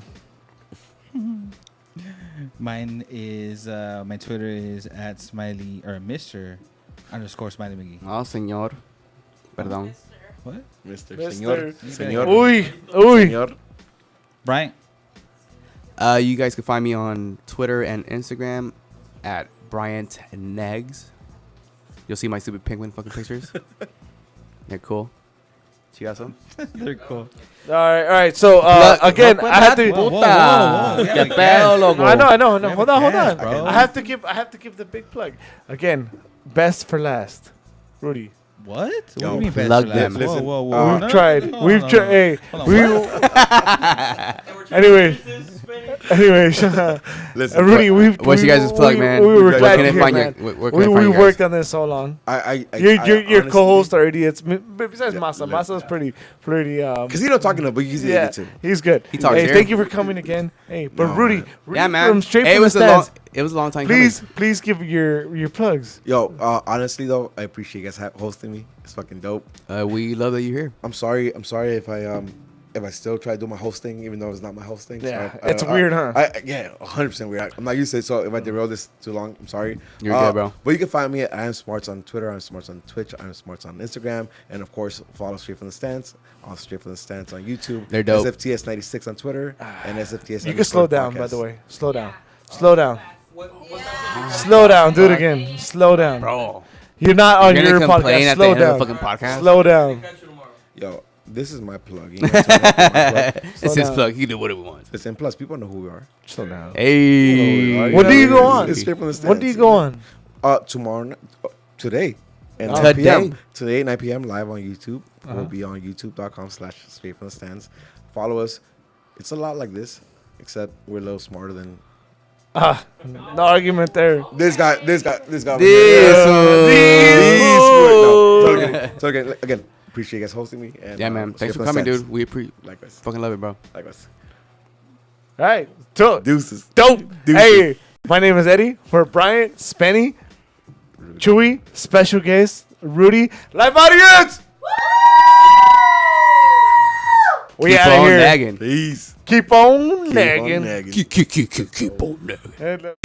Mine is my Twitter is at Smiley or Mr. _ Smiley McGee. Oh, señor. Perdón. What? Mr. Mr. Senor. Uy, uy. Senor. Bryant. You guys can find me on Twitter and Instagram at Bryant Negs. You'll see my stupid penguin fucking pictures. They're cool. Chigazo. They're cool. All right. So again, I have to. Whoa, whoa, whoa. Que pedo, loco. I know. Yeah, Hold on. gas, bro. I have to give the big plug. Again, best for last. Rudy. What? What do Yo, you mean best plug for last? them. Listen, Whoa, whoa, whoa. We've tried. No, We've no, tried. no. Hey, Hold on, we. Anyway. Listen, Rudy, we've. What's you guys' plug, man? We were Where glad can to I hear, find man. you? Where can I find We you guys? worked on this so long. I Your honestly- co-hosts are idiots. Besides Yeah, Masa. look. Masa's pretty. Because he don't talk enough, but he's an Yeah, idiot too. he's good. He talks Hey, here. thank you for coming again. Hey, but No, Rudy, man. Rudy Yeah, man. from straight Hey, from the stands. it was a long time Please give your plugs. Yo, honestly though, I appreciate you guys hosting me. It's fucking dope. coming. We love that you're here. I'm sorry if I if I still try to do my host thing, even though it's not my host thing. Yeah, so it's weird, huh? Yeah, 100% weird. I'm not used to it, so if I derail this too long, I'm sorry. You're good, bro. But you can find me at I Am Smarts on Twitter, I Am Smarts on Twitch, I Am Smarts on Instagram, and of course, follow Straight from the Stands on Straight from the Stands on YouTube. They're dope. SFTS96 on Twitter, and SFTS. You can slow down, by the way. Slow down. Slow down. Slow down. Do it again. Slow down. Bro. You're not on You're your gonna complain podcast. at the Slow end of down. the fucking podcast? Slow down. Yo, this is my plug. You know what I'm saying? My plug. It's his down. plug. He can do whatever he wants. Listen, plus people know who we are. Slow down. Hey. What do you go on? It's Straight from the Stands. What do you go on? Tomorrow, today, and Today? 9 p.m. Today, 9 p.m. live on YouTube. We'll be on youtube.com/Straight from the Stands. Follow us. It's a lot like this, except we're a little smarter than No argument there. this guy. This No, so again, appreciate you guys hosting me. And, Yeah, man. Thanks Straight for from the coming, Stands. dude. We Likewise. fucking love it, bro. Likewise. All right. Dope. Deuces. Dope. Deuces. Hey, my name is Eddie. For Bryant, Spenny, Chewy, special guest, Rudy, live audience. We Keep out of on here. nagging. Peace. Keep on Keep on nagging. nagging. Keep on nagging. And,